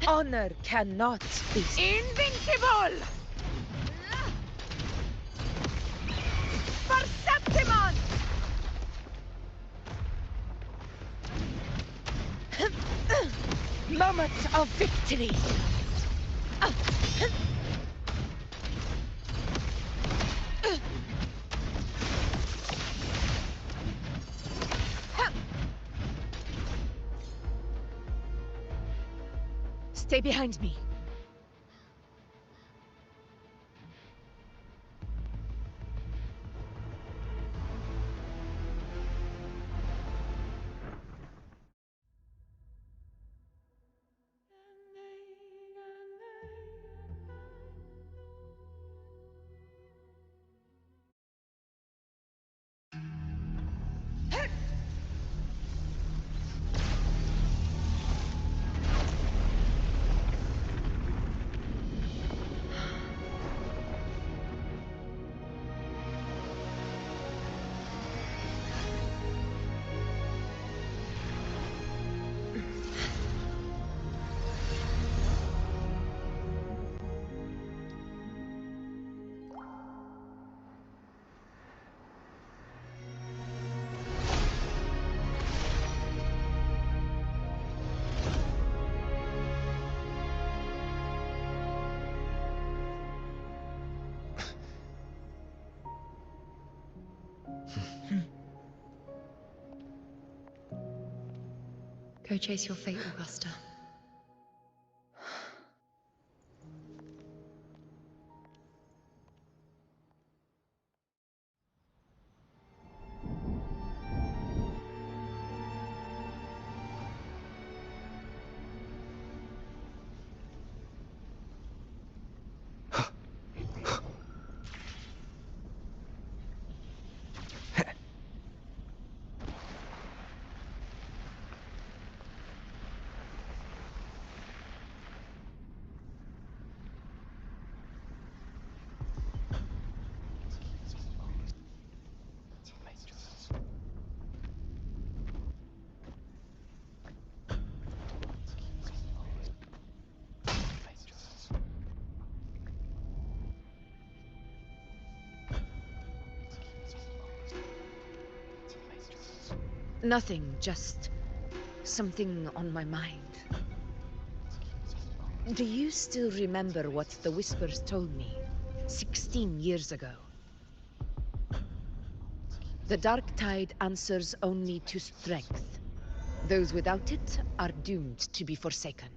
Honor cannot be invincible! For Septimon! moment of victory. Stay behind me. Go chase your fate, Augusta. Nothing, just something on my mind. Do you still remember what the Whispers told me 16 years ago? The Dark Tide answers only to strength. Those without it are doomed to be forsaken.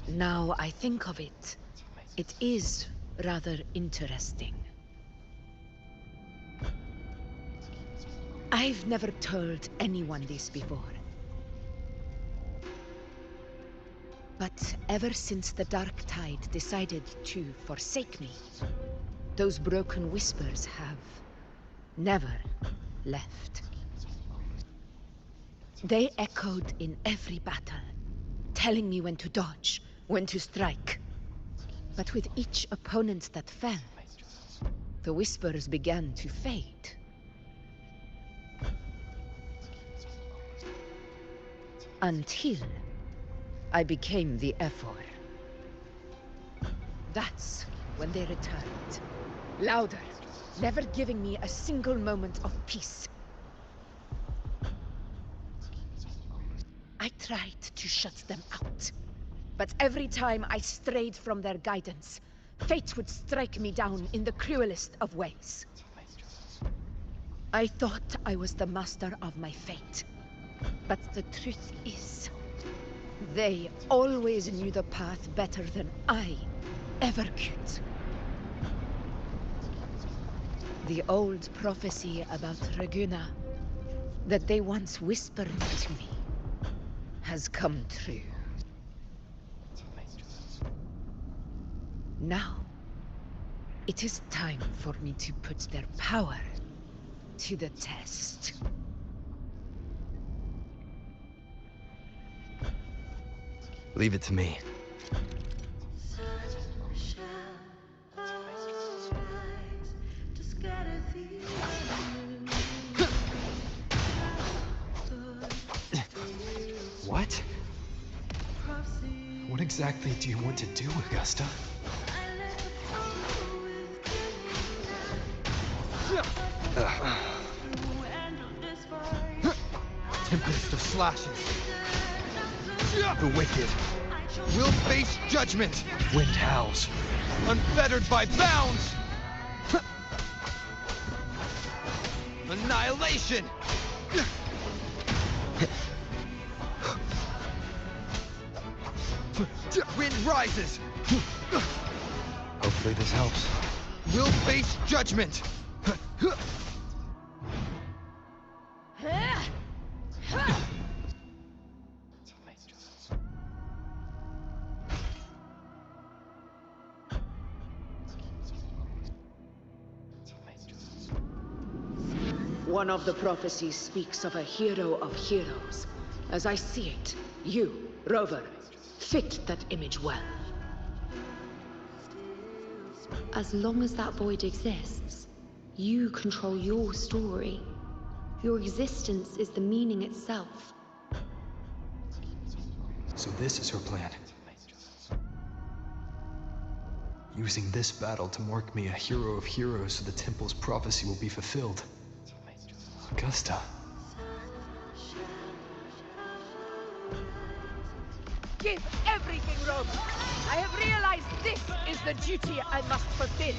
Now I think of it, it is rather interesting. I've never told anyone this before. But ever since the Dark Tide decided to forsake me, those broken whispers have never left. They echoed in every battle, telling me when to dodge, when to strike. But with each opponent that fell, the whispers began to fade. Until I became the Ephor. That's when they returned. Louder, never giving me a single moment of peace. I tried to shut them out, but every time I strayed from their guidance, fate would strike me down in the cruelest of ways. I thought I was the master of my fate, but the truth is, they always knew the path better than I ever could. The old prophecy about Raguena, that they once whispered to me, has come true. Now, it is time for me to put their power to the test. Leave it to me. What? What exactly do you want to do, Augusta? Tempest of slashes. The wicked will face judgment. Wind howls, unfettered by bounds. Annihilation. Wind rises. Hopefully this helps. Will face judgment. One of the prophecies speaks of a hero of heroes. As I see it, you, Rover, fit that image well. As long as that void exists, you control your story. Your existence is the meaning itself. So this is her plan. Using this battle to mark me a hero of heroes so the temple's prophecy will be fulfilled. Augusta. Give everything, Rover. I have realized this is the duty I must fulfill.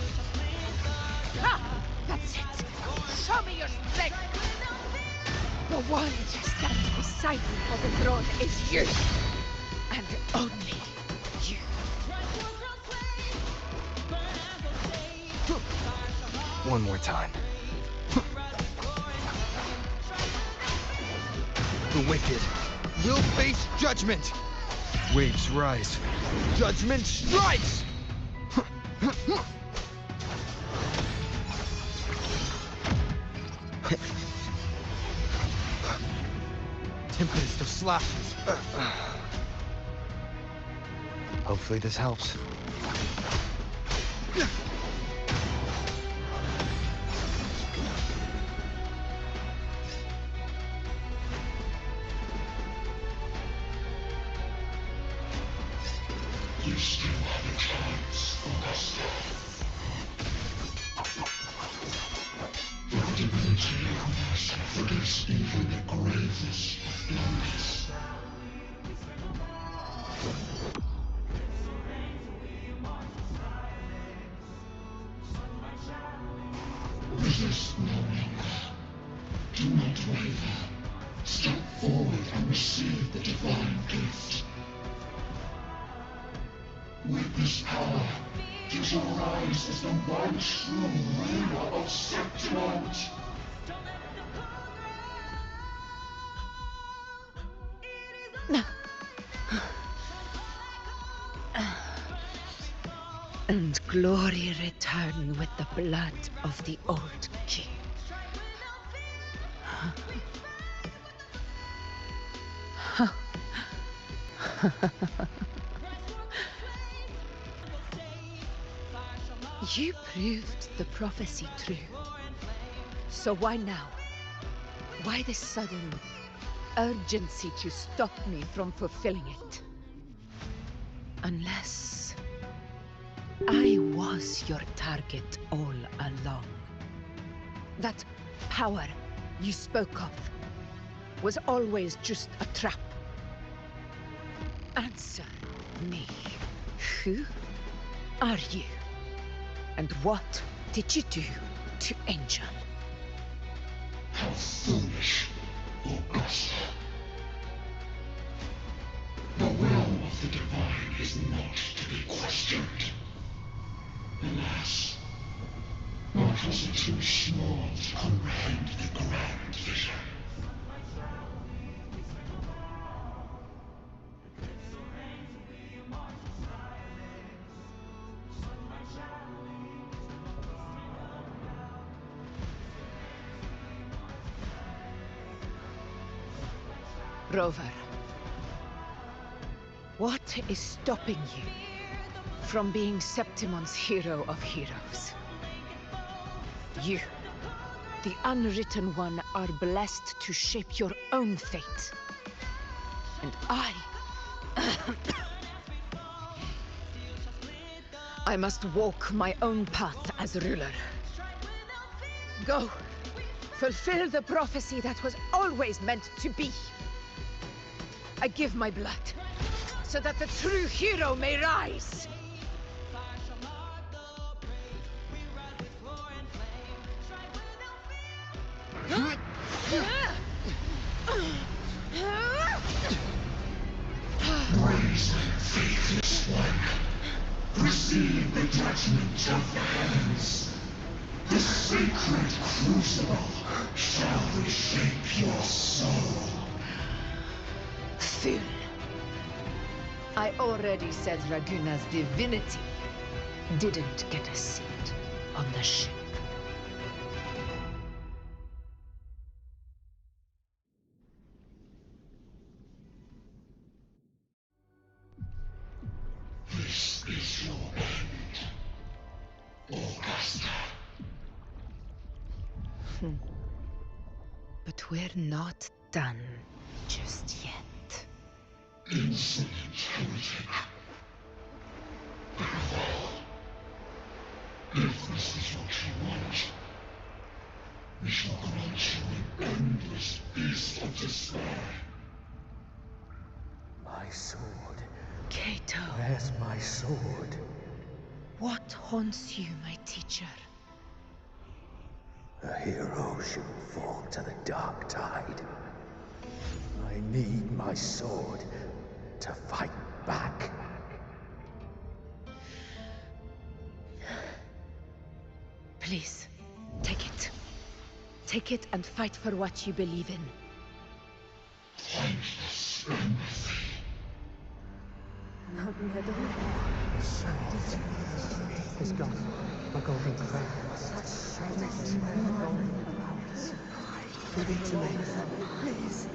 Ha! That's it. Show me your strength. The one who stands beside me for the throne is you. And only you. One more time. The wicked will face judgment. Waves rise. Judgment strikes! Tempest of slashes. Hopefully this helps. You still have a chance, Augusta. The divinity of mercy forgives even the gravest of blunders. Resist no longer. Do not waver. Step forward and receive the divine gift. With this power, you shall rise as the one true ruler of Septimont. And glory return with the blood of the old king. You proved the prophecy true. So why now? Why this sudden urgency to stop me from fulfilling it? Unless I was your target all along. That power you spoke of was always just a trap. Answer me. Who are you? And what did you do to Angel? How foolish, Augusta. The will of the divine is not to be questioned. Alas, mortals are too small to comprehend the grand vision. Rover, what is stopping you from being Septimon's hero of heroes? You, the Unwritten One, are blessed to shape your own fate. And I must walk my own path as ruler. Go, fulfill the prophecy that was always meant to be. I give my blood, so that the true hero may rise! Brazen, faithless one, receive the judgment of the heavens. The sacred crucible shall reshape your soul. Fool. I already said Raguna's divinity didn't get a seat on the ship. This is your end, Augusta. But we're not done just yet. Insolent heretic. If this is what you want, we shall grant you an endless feast of despair. My sword. Cato. Where's my sword? What haunts you, my teacher? A hero shouldn't fall to the dark tide. I need my sword to fight back. Please, take it. Take it and fight for what you believe in. Pointless empathy. It's gone. My golden crown. Give it to me. Please.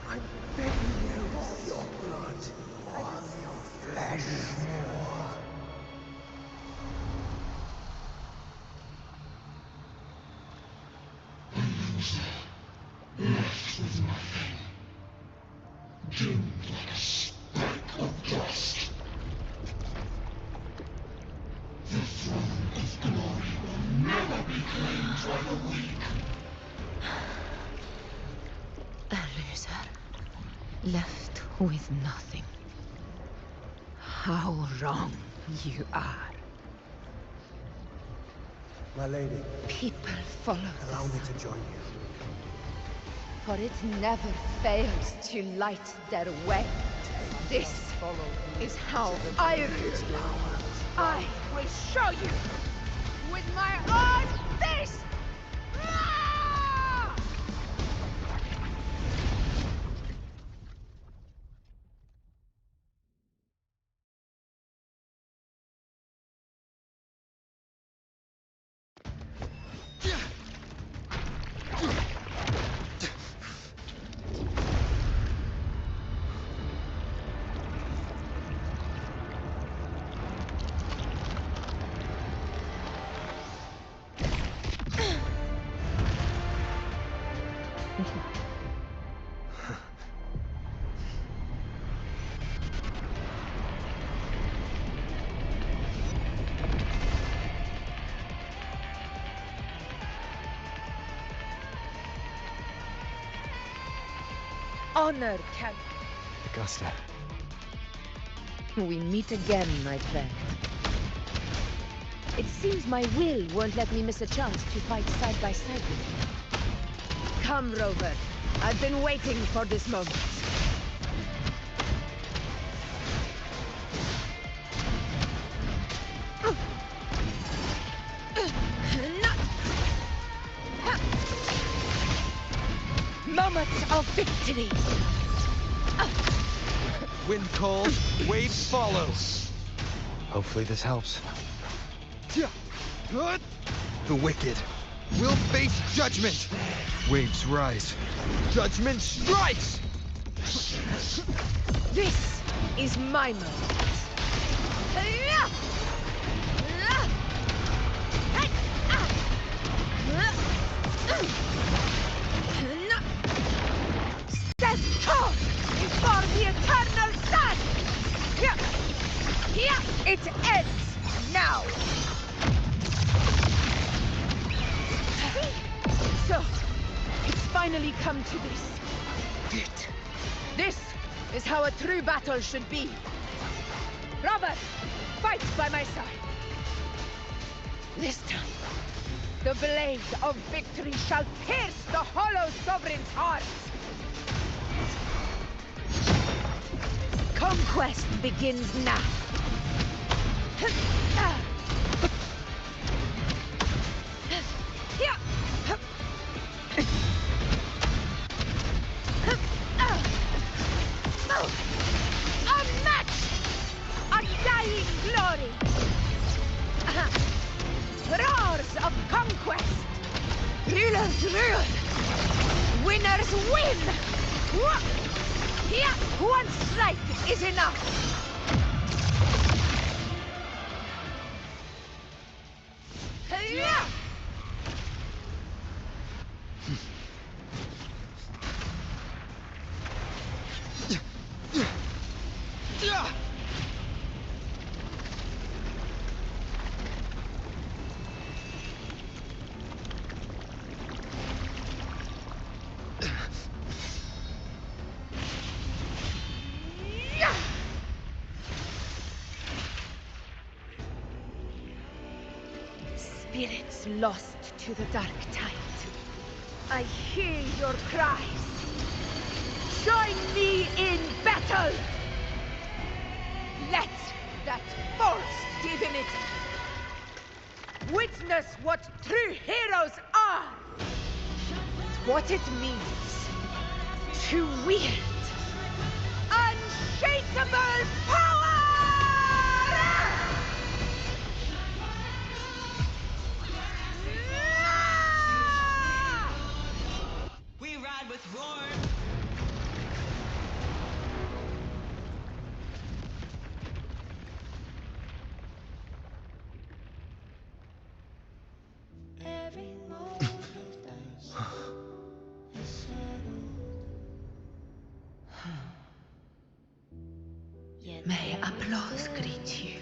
I'm begging you. Your blood. Your flesh. A loser, left with nothing, doomed like a speck of dust. The throne of glory will never be claimed by the weak. A loser, left with nothing. How wrong you are. My lady. People follow Allow this, me to join you. for it never fails to light their way. This is how I rule. I will show you with my own fist! Ah! Honor can... Augusta. We meet again, my friend. It seems my will won't let me miss a chance to fight side by side with you. Come, Rover. I've been waiting for this moment. Moment of victory! Wind calls, waves follow. Hopefully this helps. The wicked will face judgment. Waves rise. Judgment strikes! This is my moment. Stand tall before the eternal sun! It ends now! So, it's finally come to this. Good. This is how a true battle should be. Robert, fight by my side. This time, the blade of victory shall pierce the hollow sovereign's heart. Conquest begins now. Unmatched! Undying glory! Roars of conquest! Rulers rule! Winners win! One strike is enough! Spirits lost to the dark tide. I hear your cries. Join me in battle! Let that false divinity witness what true heroes are! What it means to wield unshakable power! We ride with roar. May applause greet you,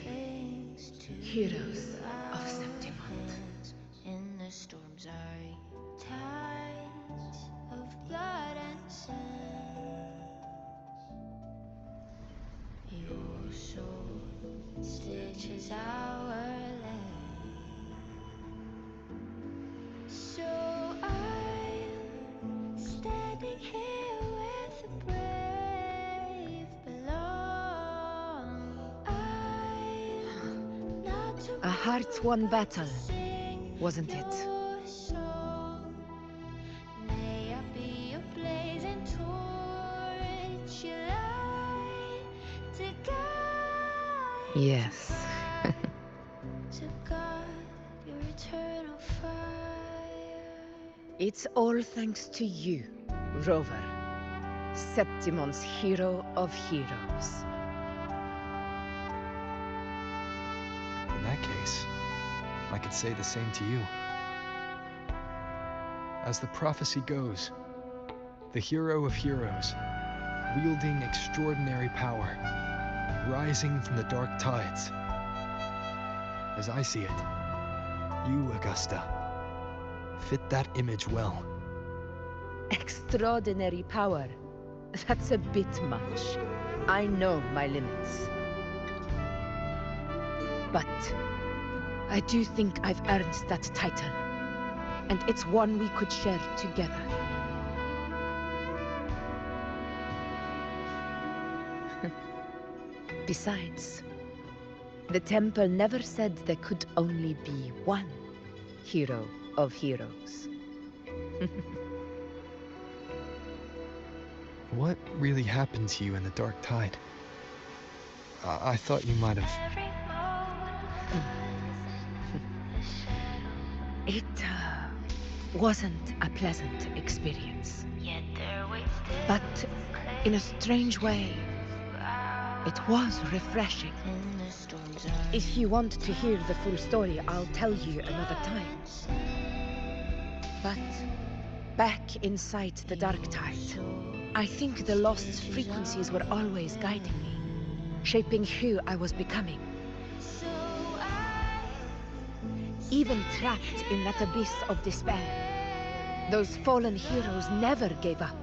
heroes of Septimont. In the storms are tides of blood and sand. Your soul stitches our land. So I'm standing here with the brave belong. I'm not too A heart-won battle, wasn't it? May I be a blazing torch you light to guide. Yes. To guard your eternal fire. It's all thanks to you, Rover, Septimont's hero of heroes. In that case, I could say the same to you. As the prophecy goes, The hero of heroes, wielding extraordinary power, rising from the dark tides. As I see it, you, Augusta, fit that image well. Extraordinary power. That's a bit much. I know my limits. But I do think I've earned that title. And it's one we could share together. Besides, the temple never said there could only be one hero of heroes. What really happened to you in the dark tide? I thought you might have... It wasn't a pleasant experience. But in a strange way, it was refreshing. If you want to hear the full story, I'll tell you another time. But back inside the dark tide, I think the lost frequencies were always guiding me, shaping who I was becoming. Even trapped in that abyss of despair, those fallen heroes never gave up.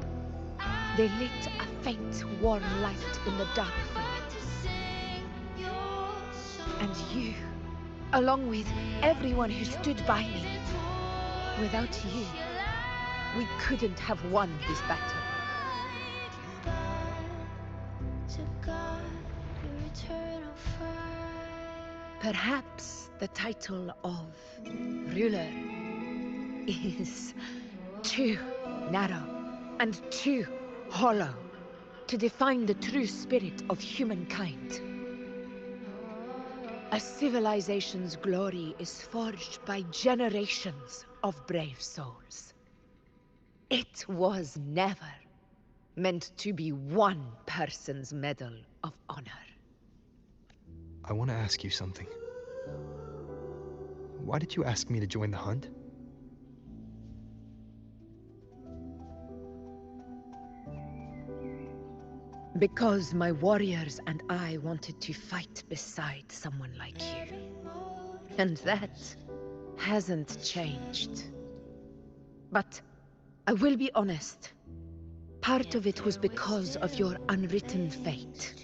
They lit a faint, warm light in the dark for me. And you, along with everyone who stood by me. Without you, we couldn't have won this battle. Perhaps the title of ruler is too narrow and too hollow to define the true spirit of humankind. A civilization's glory is forged by generations of brave souls. It was never meant to be one person's medal of honor. I want to ask you something. Why did you ask me to join the hunt? Because my warriors and I wanted to fight beside someone like you. And that hasn't changed. But I will be honest. Part of it was because of your unwritten fate.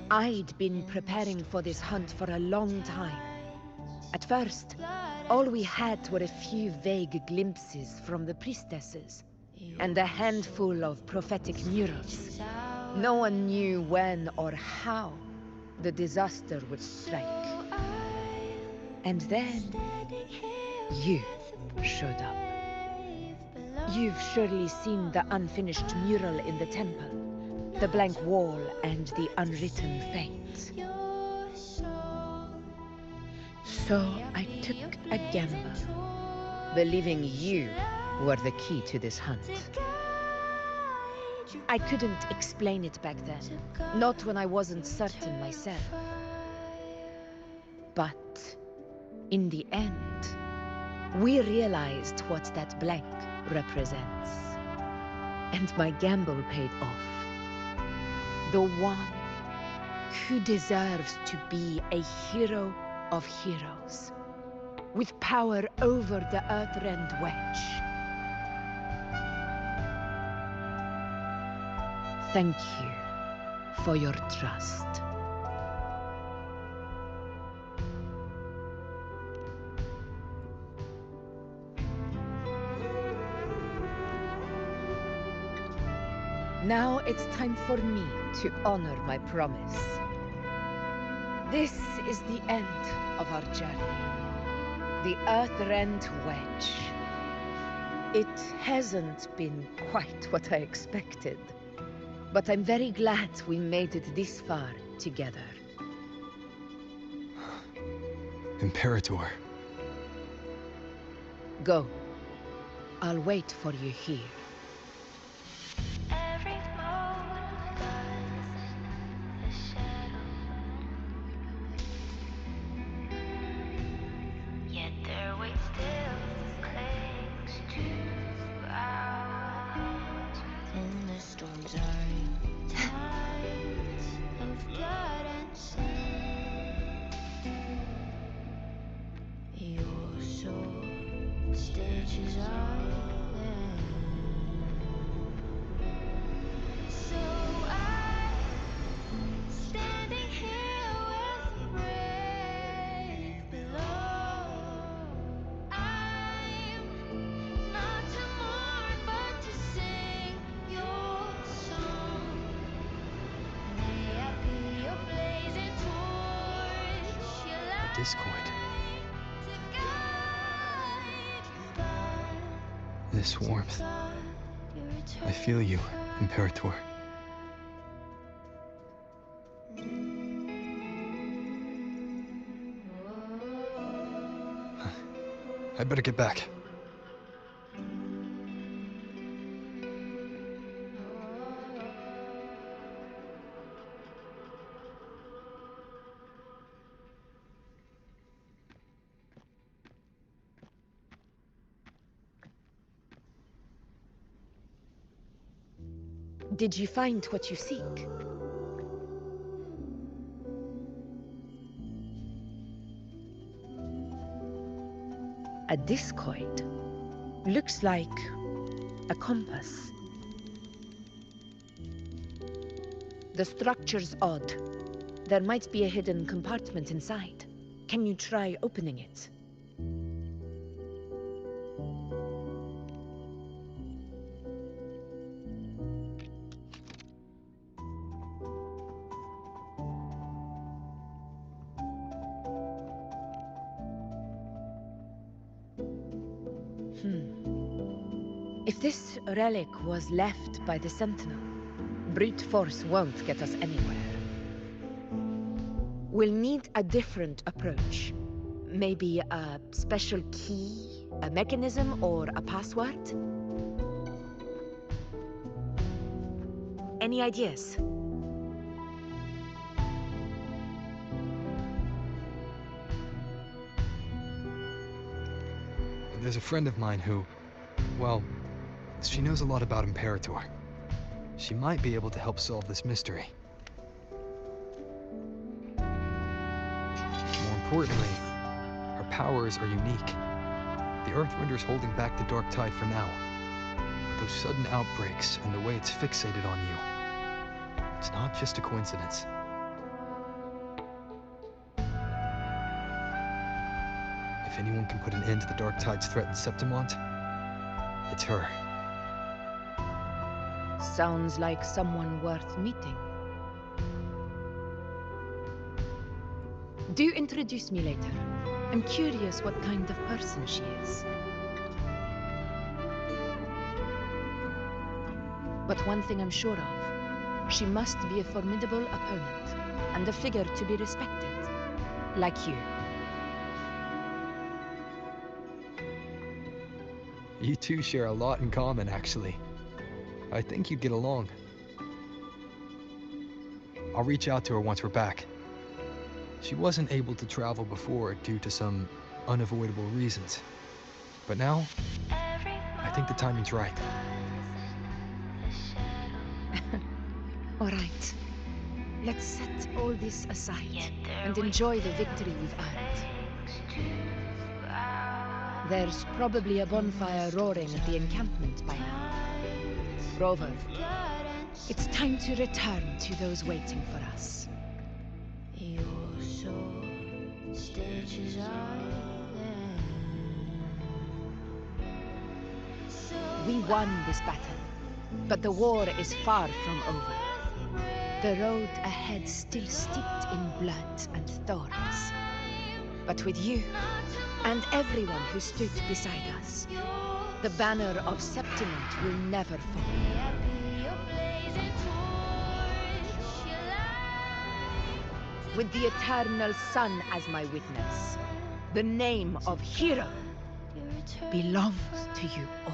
I'd been preparing for this hunt for a long time. At first, all we had were a few vague glimpses from the priestesses, and a handful of prophetic murals. No one knew when or how the disaster would strike. And then, you showed up. You've surely seen the unfinished mural in the temple, the blank wall and the unwritten fate. So I took a gamble, believing you were the key to this hunt. I couldn't explain it back then, not when I wasn't certain myself. But in the end, we realized what that blank represents. And my gamble paid off. The one who deserves to be a hero of heroes, with power over the Earthrend Wedge. Thank you for your trust. Now it's time for me to honor my promise. This is the end of our journey. The Earthrend Wedge. It hasn't been quite what I expected, but I'm very glad we made it this far together. Imperator. Go. I'll wait for you here. Yet their weight still clings to our stitches are there. So I'm standing here with the brave below. I'm not to mourn, but to sing your song. May I be your blazing torch, your light Discord. to guide by. This warmth. I feel you, Imperator. I'd better get back. Did you find what you seek? A discoid. Looks like a compass. The structure's odd. There might be a hidden compartment inside. Can you try opening it? If this relic was left by the Sentinel, brute force won't get us anywhere. We'll need a different approach. Maybe a special key, a mechanism, or a password? Any ideas? There's a friend of mine who, well, she knows a lot about Imperator. She might be able to help solve this mystery. More importantly, her powers are unique. The Earthrender's holding back the Dark Tide for now. Those sudden outbreaks and the way it's fixated on you, it's not just a coincidence. If anyone can put an end to the Dark Tide's threat in Septimont, it's her. Sounds like someone worth meeting. Do introduce me later. I'm curious what kind of person she is. But one thing I'm sure of, she must be a formidable opponent, and a figure to be respected, like you. You two share a lot in common, actually. I think you'd get along. I'll reach out to her once we're back. She wasn't able to travel before due to some unavoidable reasons. But now, I think the timing's right. All right. Let's set all this aside and enjoy the victory we've earned. There's probably a bonfire roaring at the encampment by now. Rover, it's time to return to those waiting for us. Your sword stitches are there. So We won this battle, but the war is far from over. The road ahead still steeped in blood and thorns. But with you, and everyone who stood beside us, the banner of Septimont will never fall. With the eternal sun as my witness, the name of hero belongs to you all.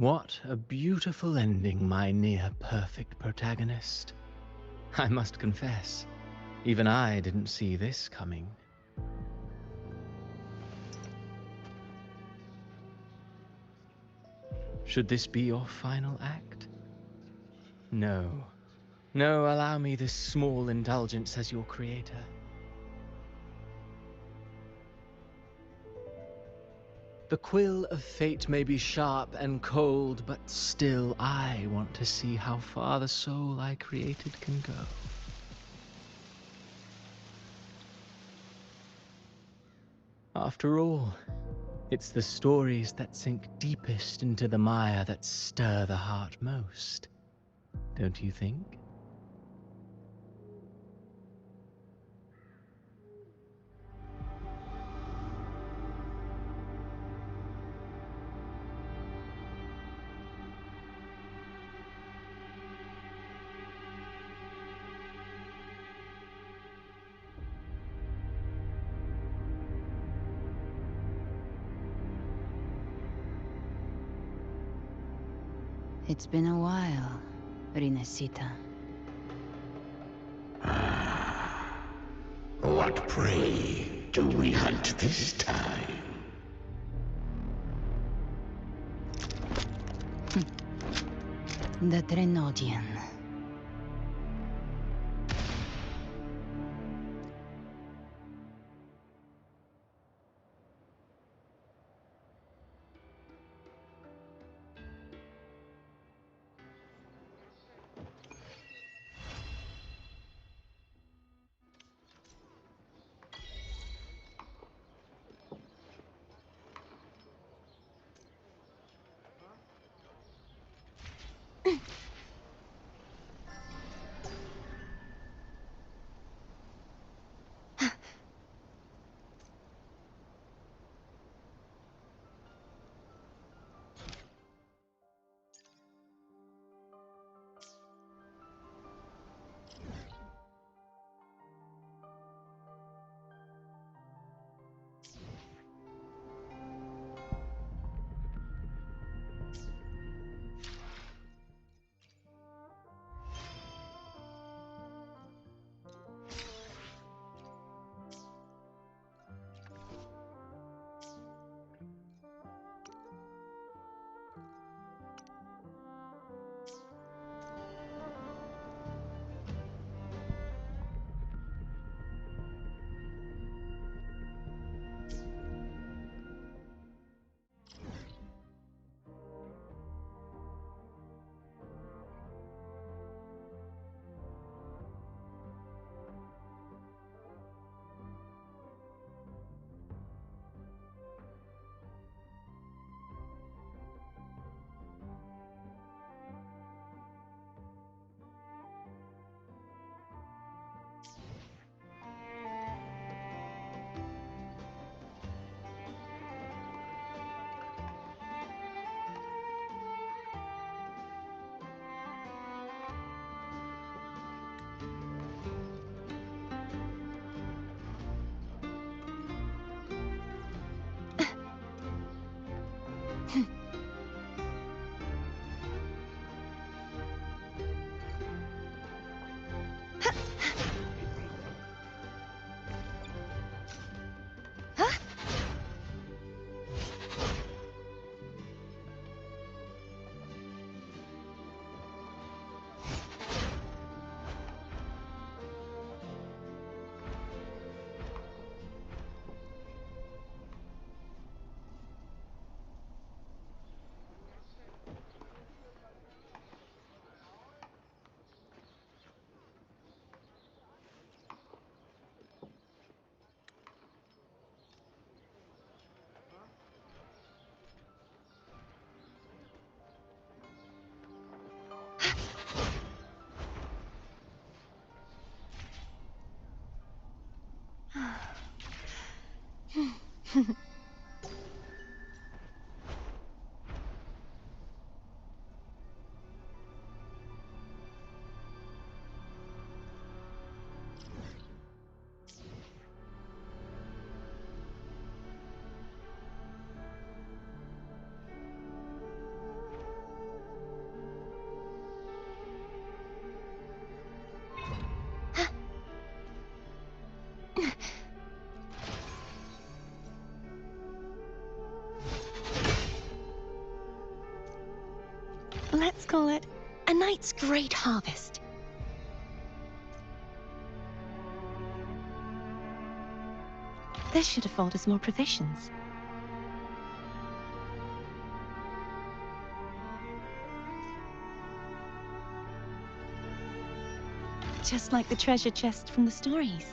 What a beautiful ending, my near-perfect protagonist. I must confess, even I didn't see this coming. Should this be your final act? No. No, allow me this small indulgence as your creator. The quill of fate may be sharp and cold, but still I want to see how far the soul I created can go. After all, it's the stories that sink deepest into the mire that stir the heart most, don't you think? It's been a while, Rinesita. What prey do we hunt this time? The Trenodian. call it? A night's great harvest. This should afford us more provisions. Just like the treasure chest from the stories.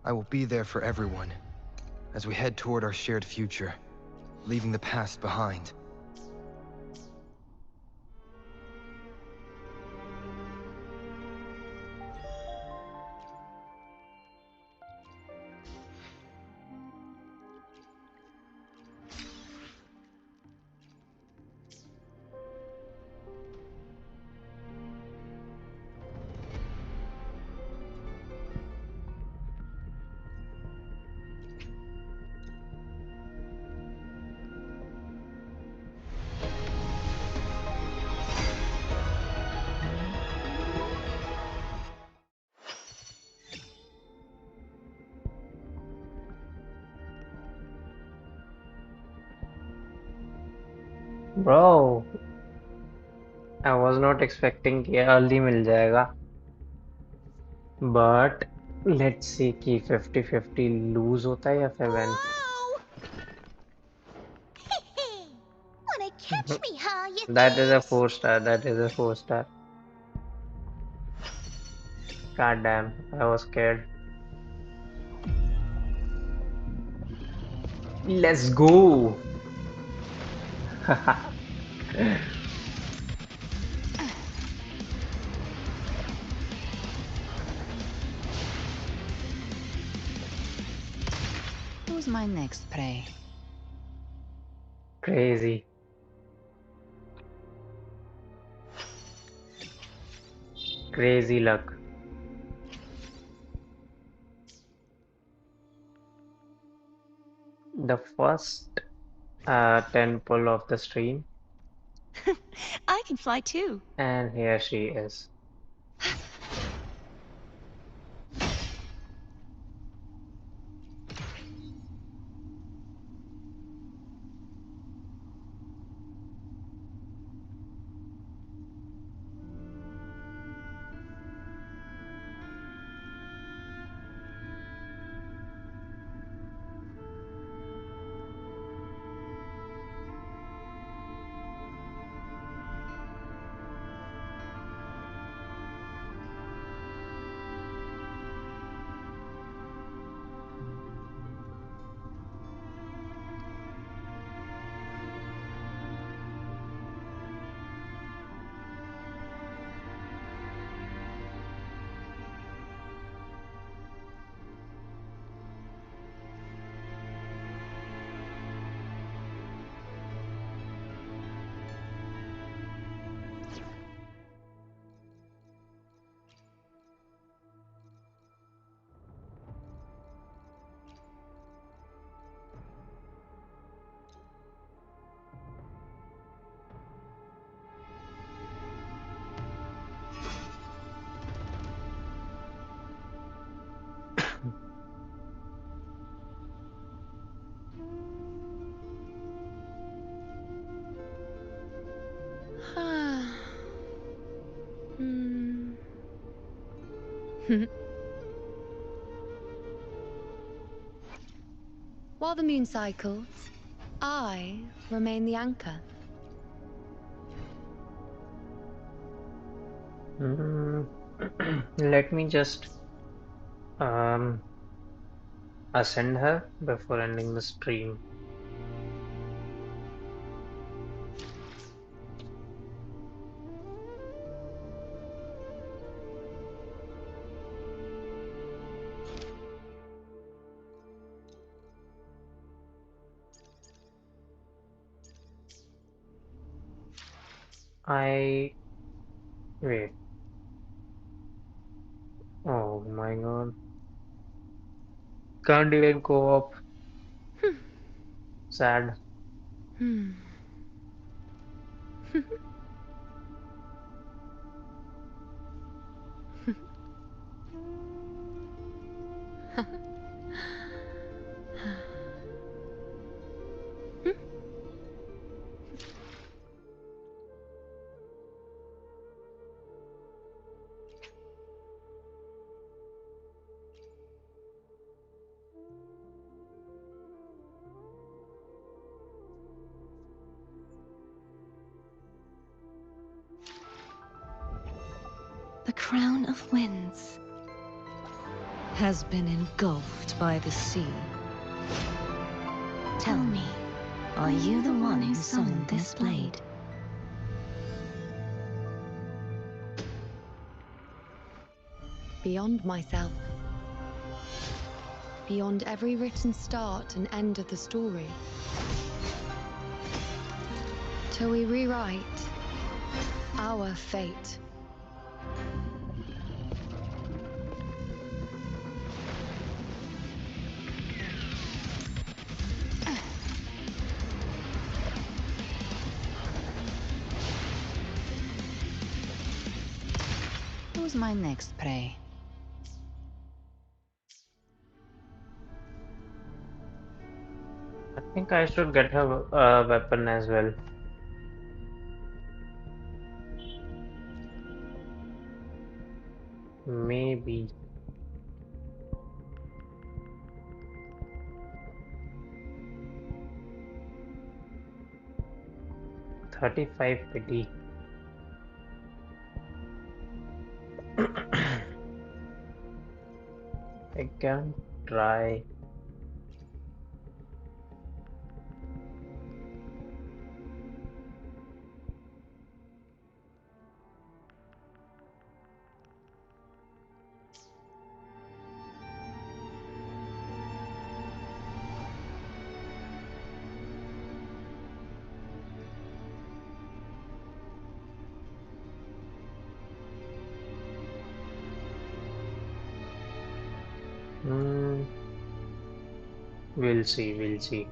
I will be there for everyone as we head toward our shared future, leaving the past behind. Bro, I was not expecting कि early मिल जाएगा. But let's see कि 50-50 lose होता है या फिर win. Wanna catch me, huh, you That is a kids? 4-star. That is a 4-star. God damn, I was scared. Let's go. Who's my next prey? Crazy. Crazy luck. The first 10 pull of the stream, I can fly too. and here she is. While the moon cycles, I remain the anchor. Mm, let me just um ascend her before ending the stream. Wait. Oh my god. Can't even go up. Sad. Hmm. The crown of winds has been engulfed by the sea. Tell me, Are you the one who summoned this blade? Beyond myself. Beyond every written start and end of the story. Till we rewrite our fate. Who's my next prey? I think I should get her weapon as well. Maybe. $35 pity. I can try. We'll see, we'll see.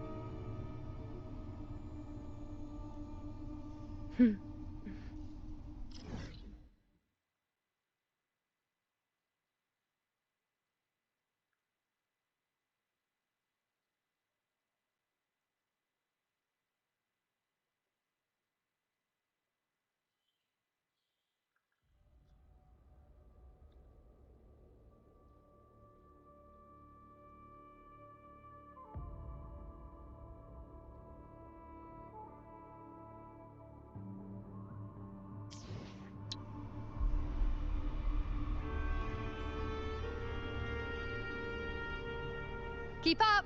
Keep up!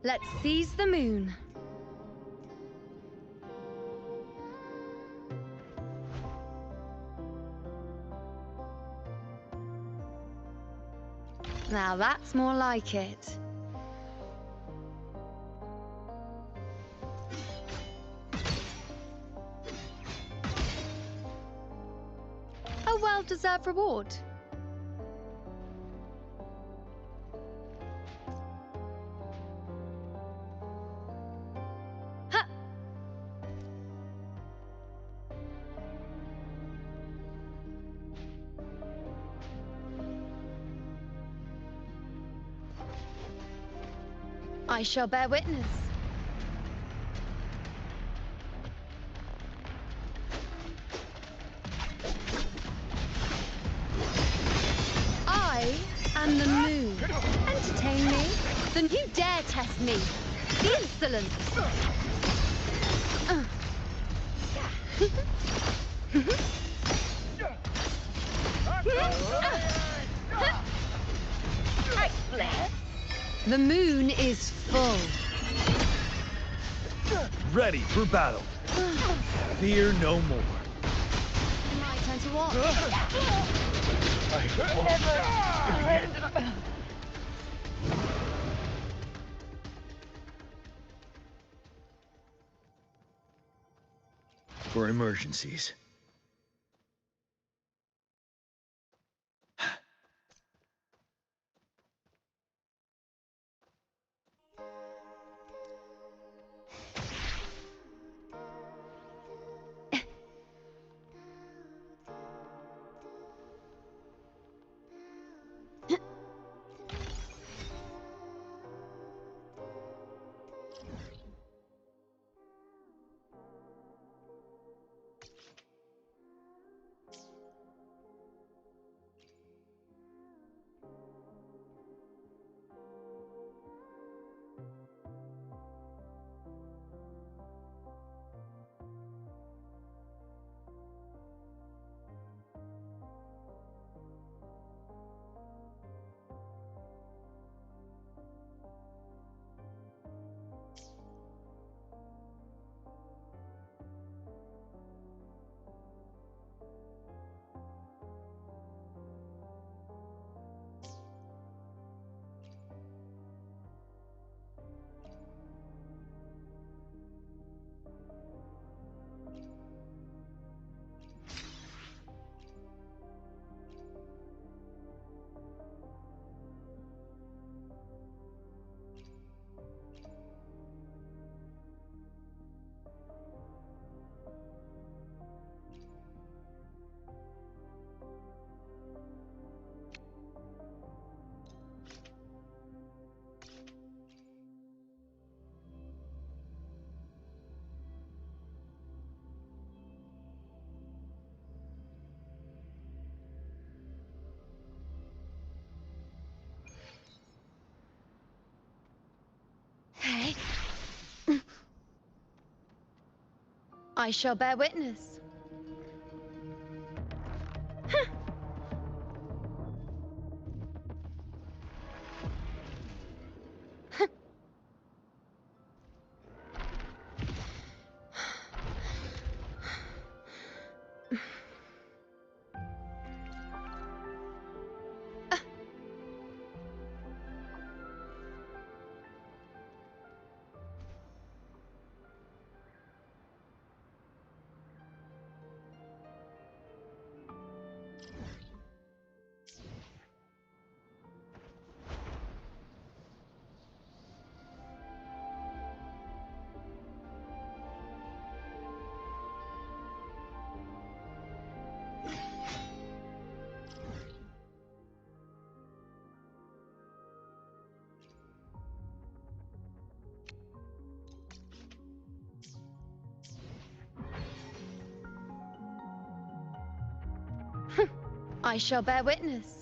Let's seize the moon. Now that's more like it. A well-deserved reward. Ha! I shall bear witness. I am the moon. Entertain me? Then you dare test me. The insolence. The moon is full. Ready for battle. Fear no more. My turn to walk. For emergencies. I shall bear witness. I shall bear witness.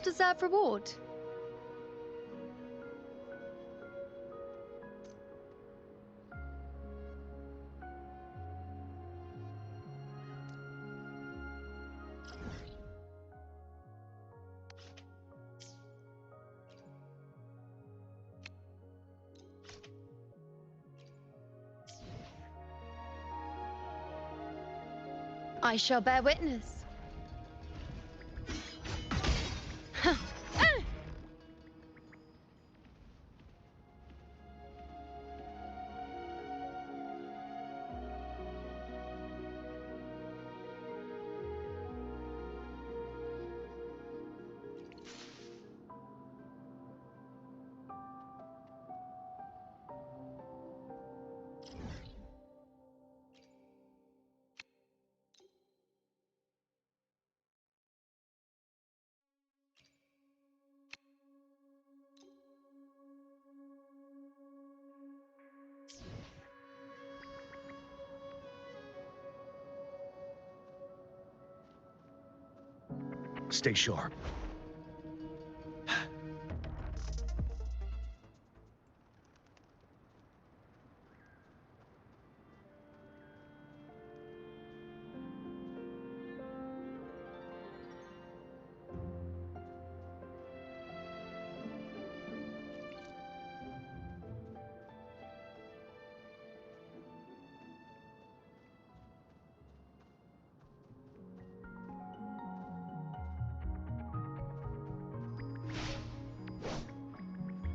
well-deserved reward. I shall bear witness. Stay sharp.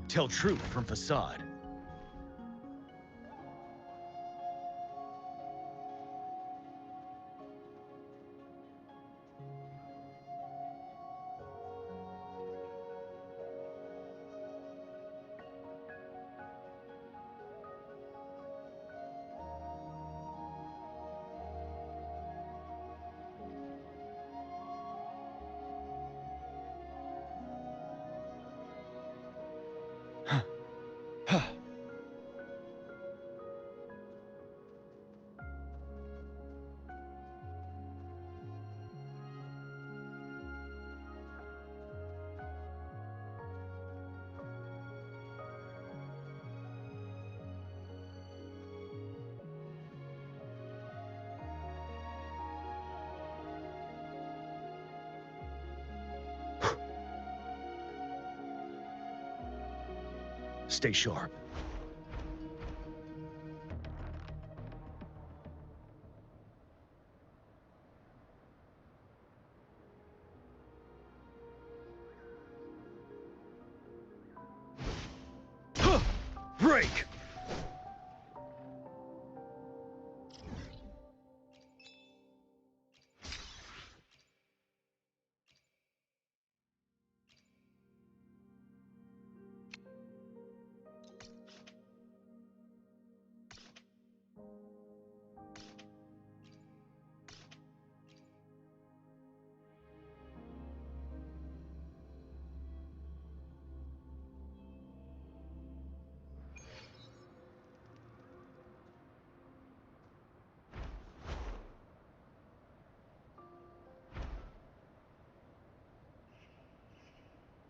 Tell truth from facade. Stay sharp. Break!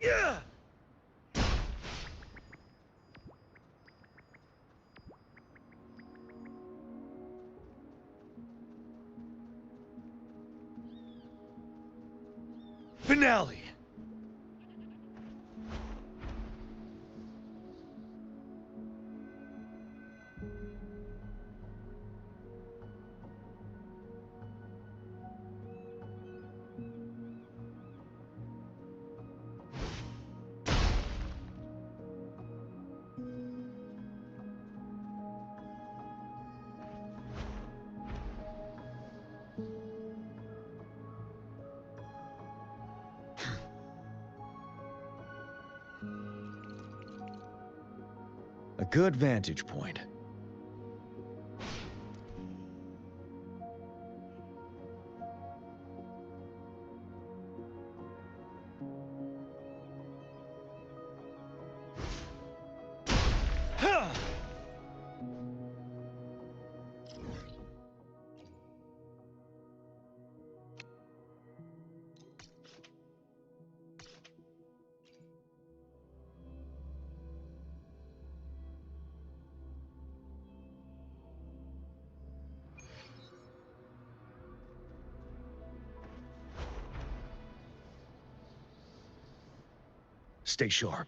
Yeah! Finale! A good vantage point. Stay sharp.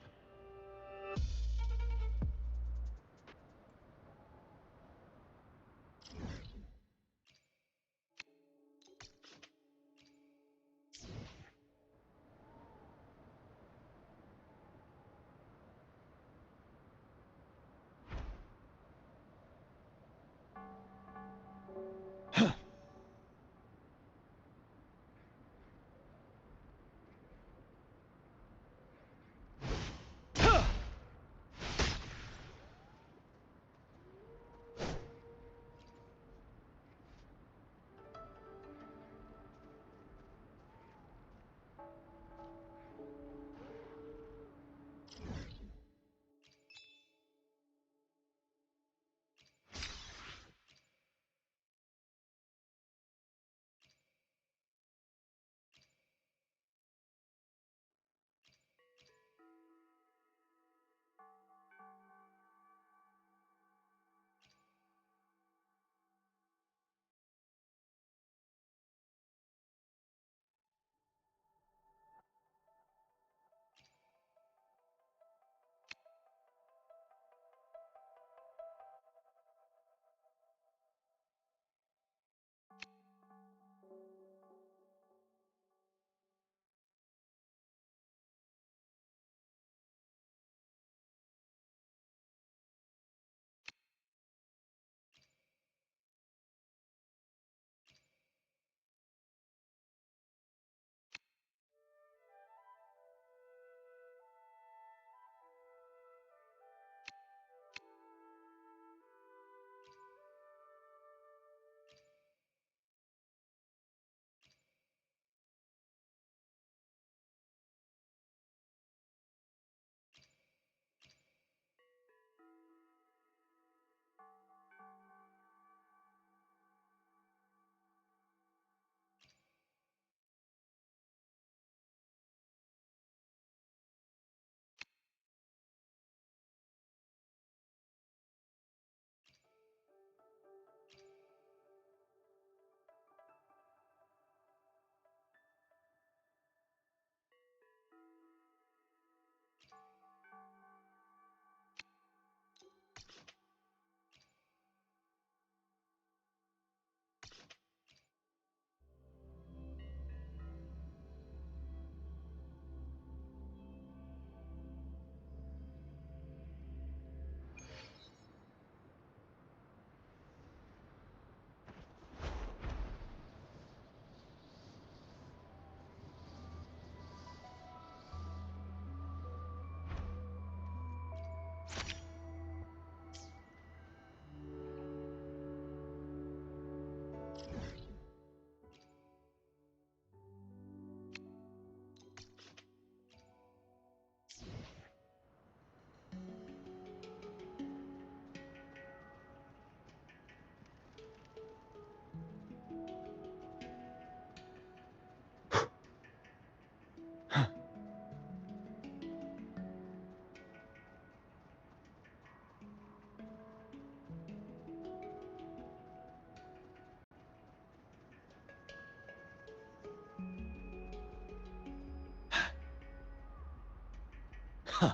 Huh.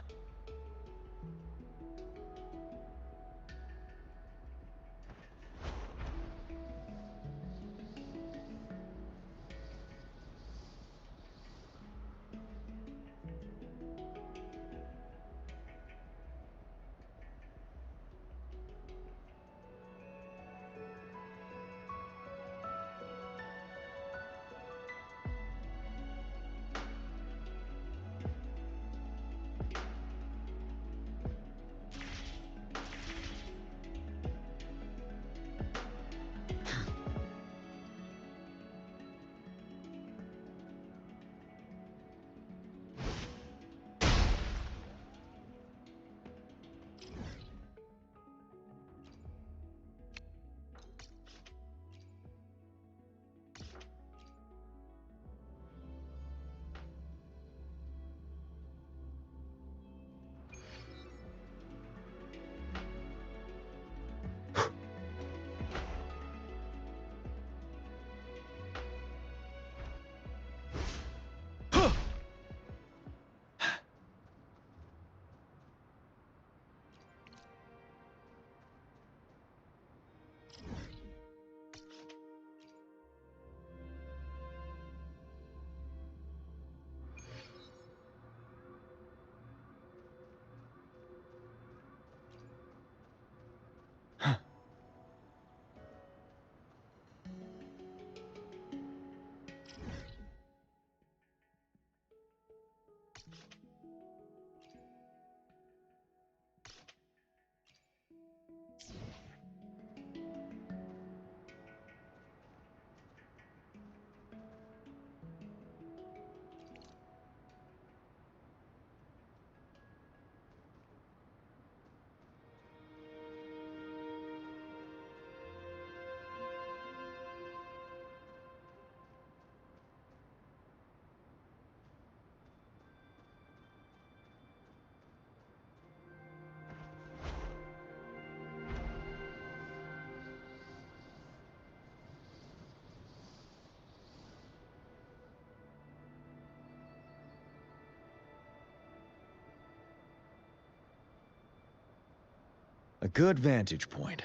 A good vantage point.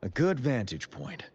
A good vantage point.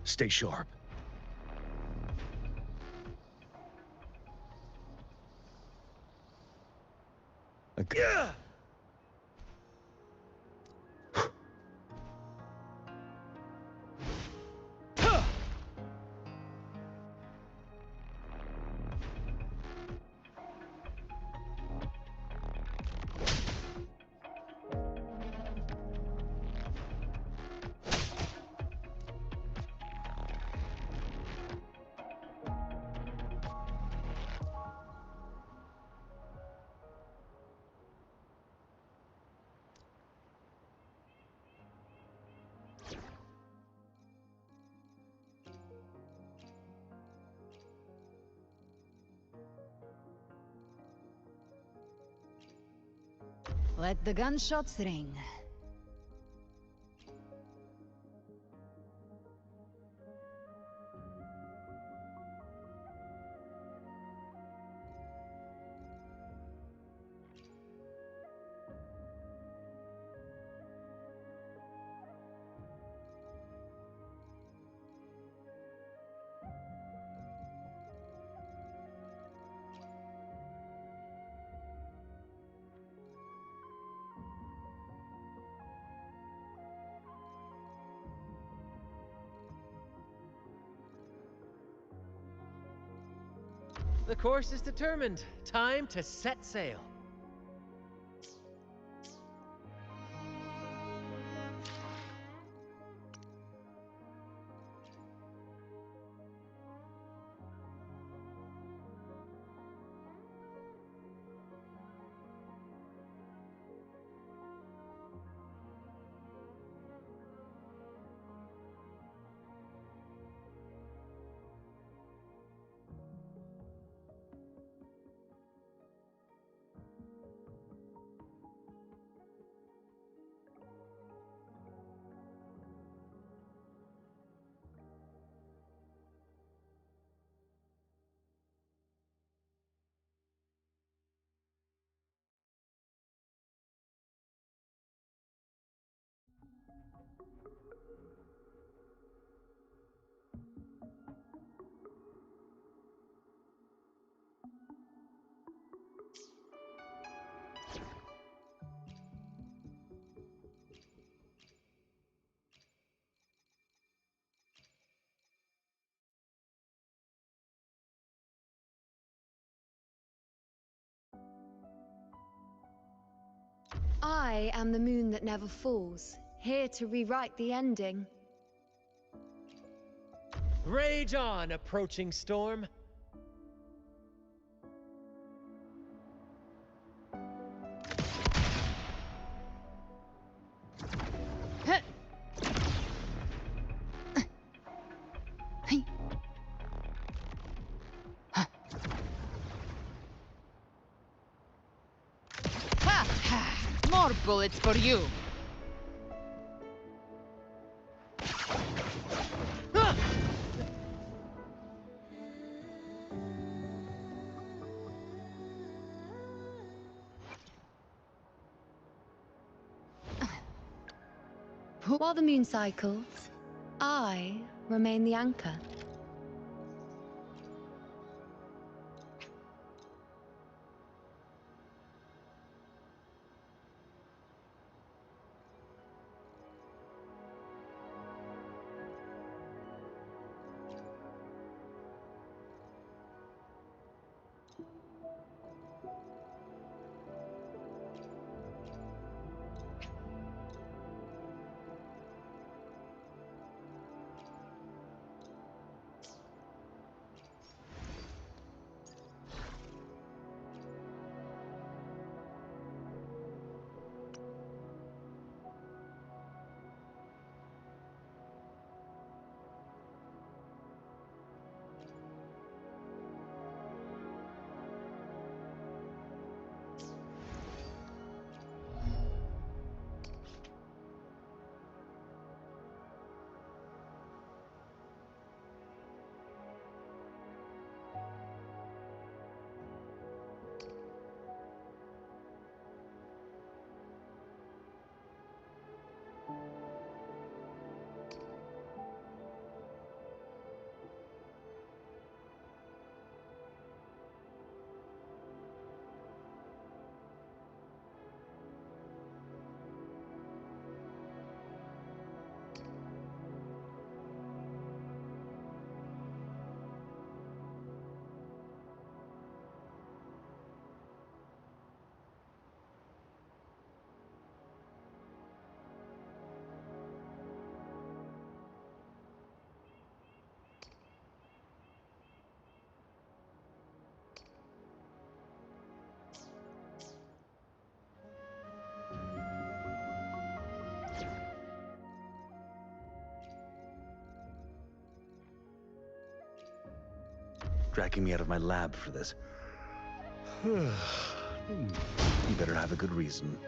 Stay sharp. Yeah! Let the gunshots ring. The course is determined. Time to set sail. I am the moon that never falls, here to rewrite the ending. Rage on, approaching storm. More bullets for you. While the moon cycles, I remain the anchor. dragging me out of my lab for this. You better have a good reason.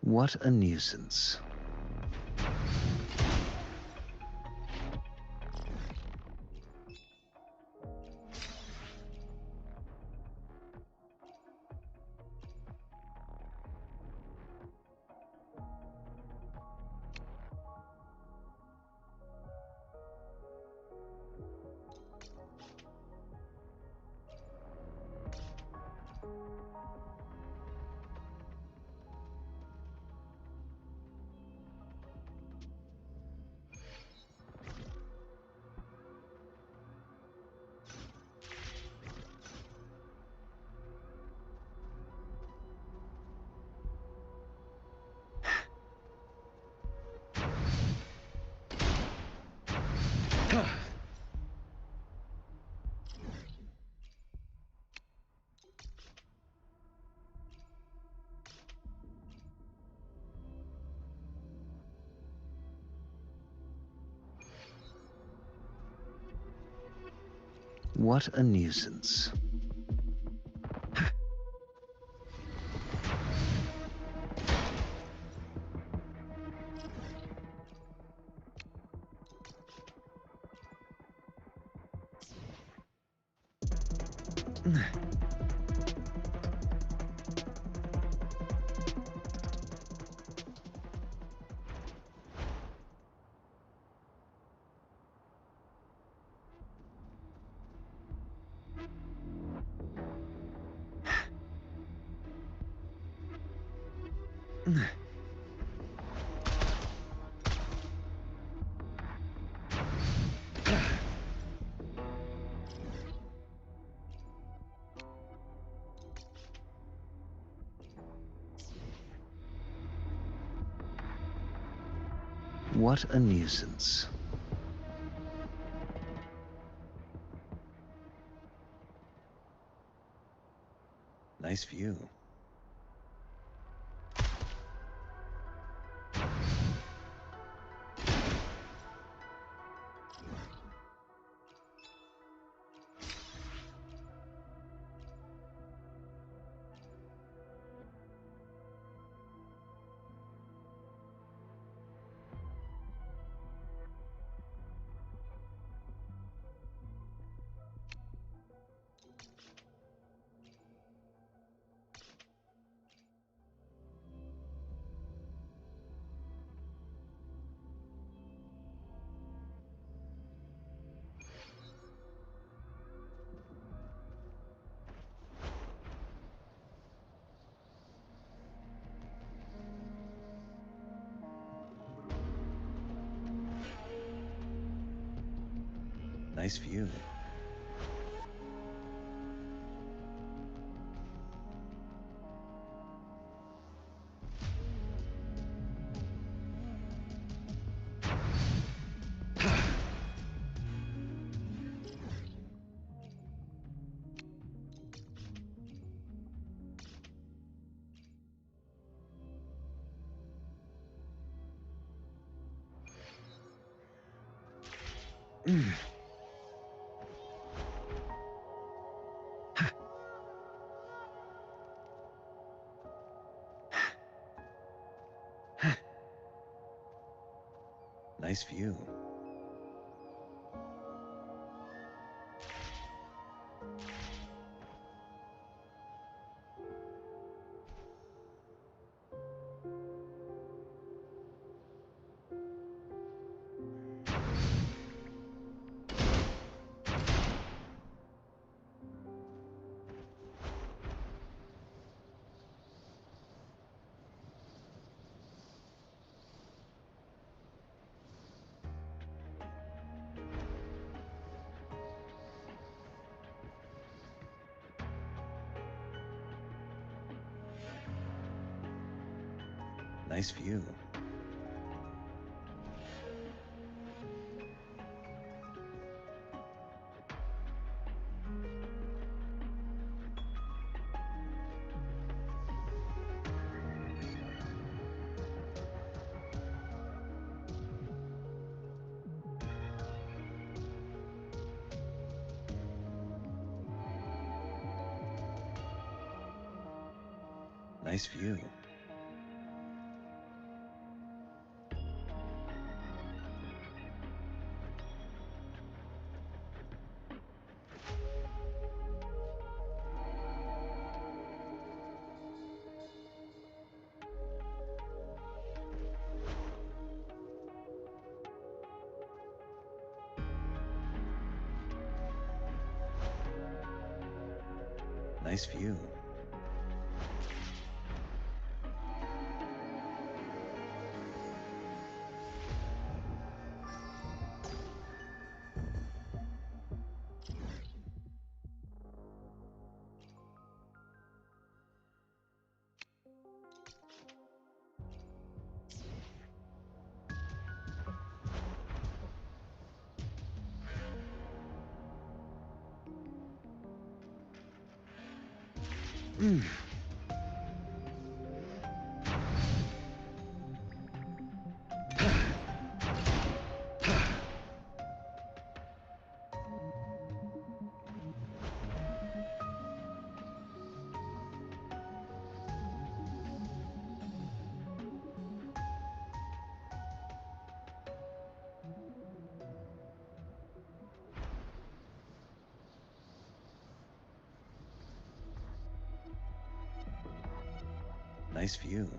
What a nuisance. What a nuisance. What a nuisance. Nice view. Nice view. Nice view. Nice view. Nice view. Nice view. Nice view.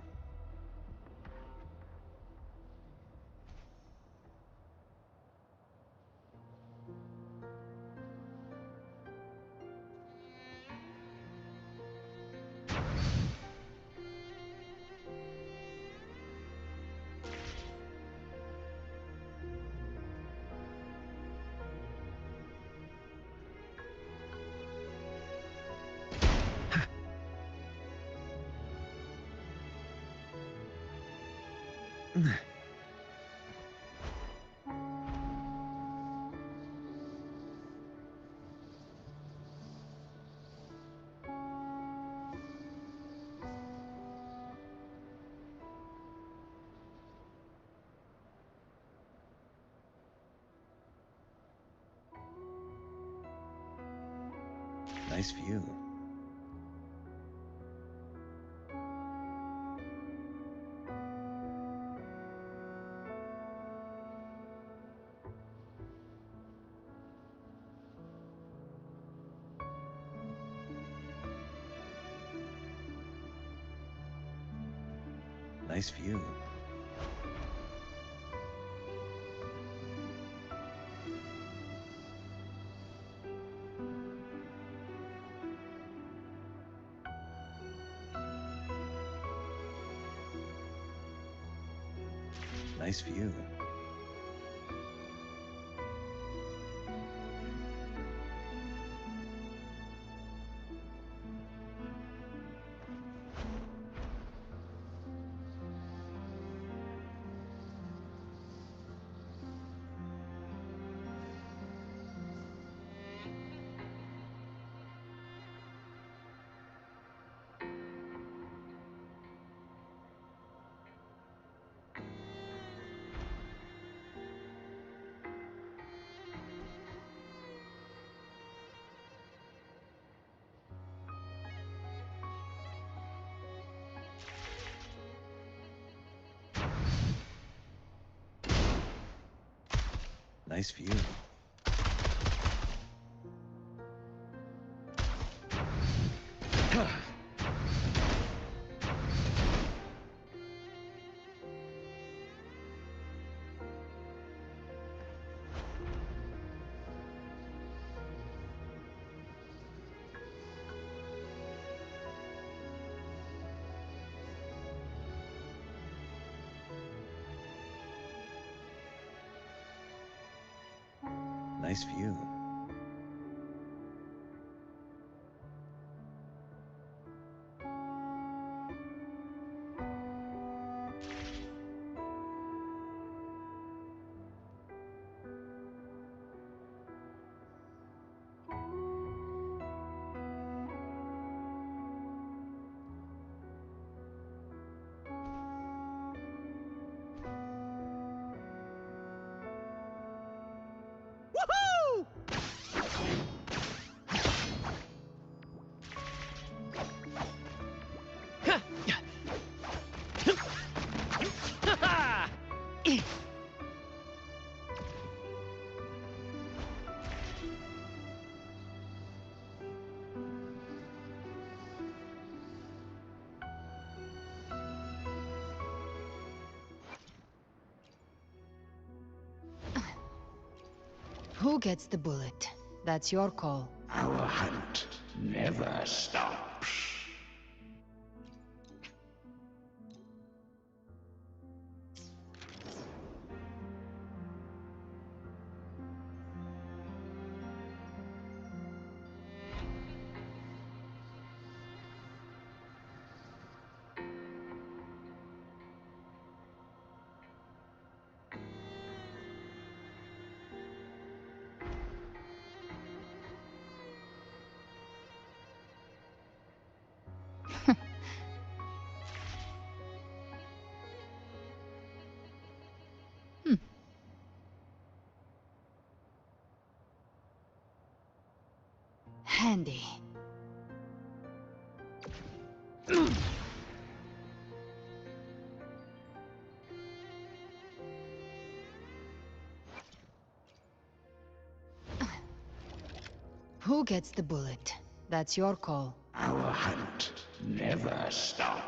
Nice view. Nice view. Nice view. Nice view. Nice view. Who gets the bullet? That's your call. Our hunt never stops. Handy. Who gets the bullet? That's your call. Our hunt never stops.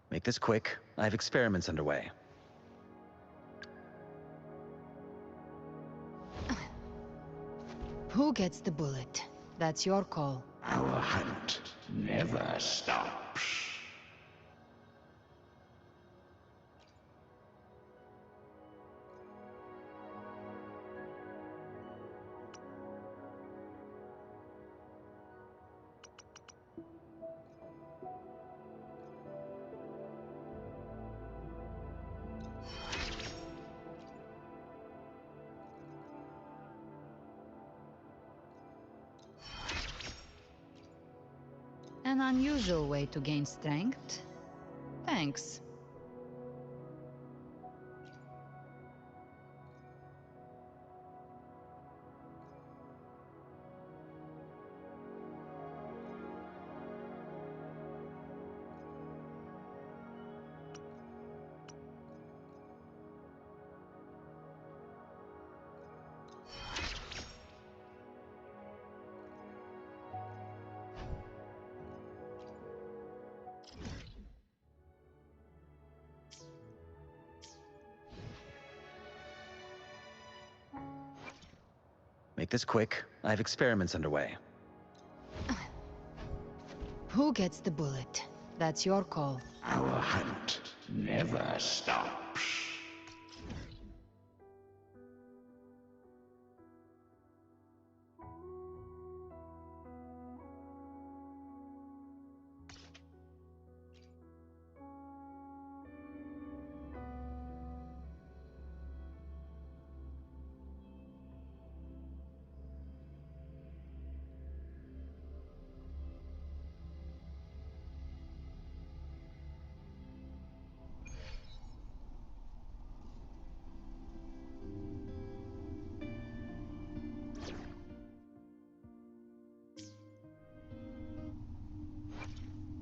Make this quick. I have experiments underway. Who gets the bullet? That's your call. Our hunt never stops. An unusual way to gain strength. Thanks. Make this quick. I have experiments underway. Who gets the bullet? That's your call. Our hunt never stops.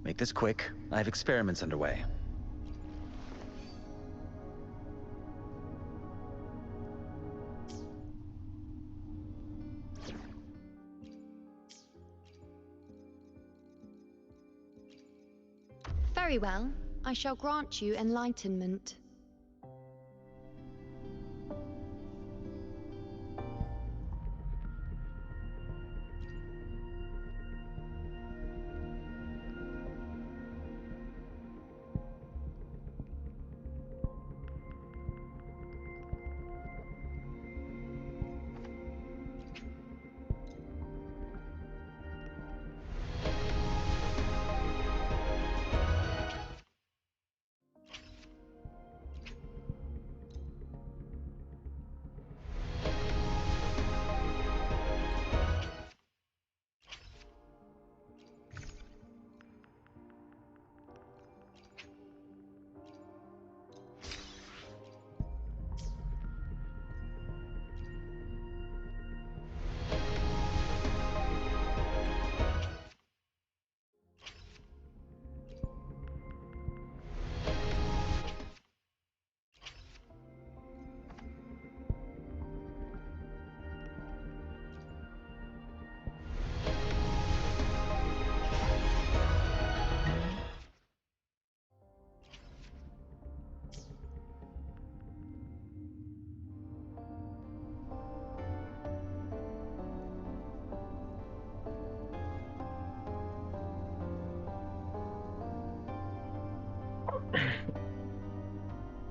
Make this quick. I have experiments underway. Very well. I shall grant you enlightenment.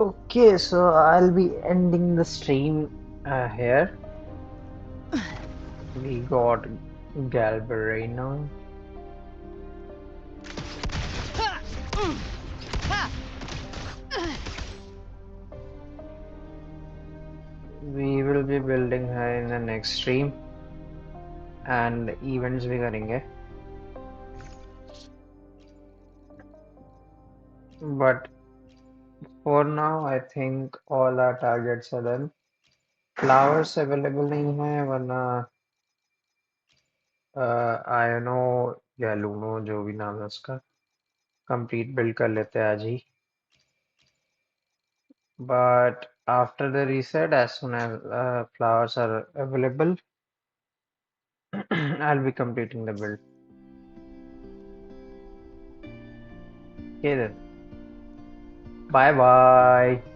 Okay, so I'll be ending the stream here. We got Galbrena. We will be building her in the next stream and events भी करेंगे. But for now, I think all our targets are done. Flowers available नहीं है वरना आयनो या लूनो जो भी नाम है उसका complete build कर लेते हैं आज ही. But after the reset, as soon as flowers are available, I'll be completing the build. Okay then. Bye bye.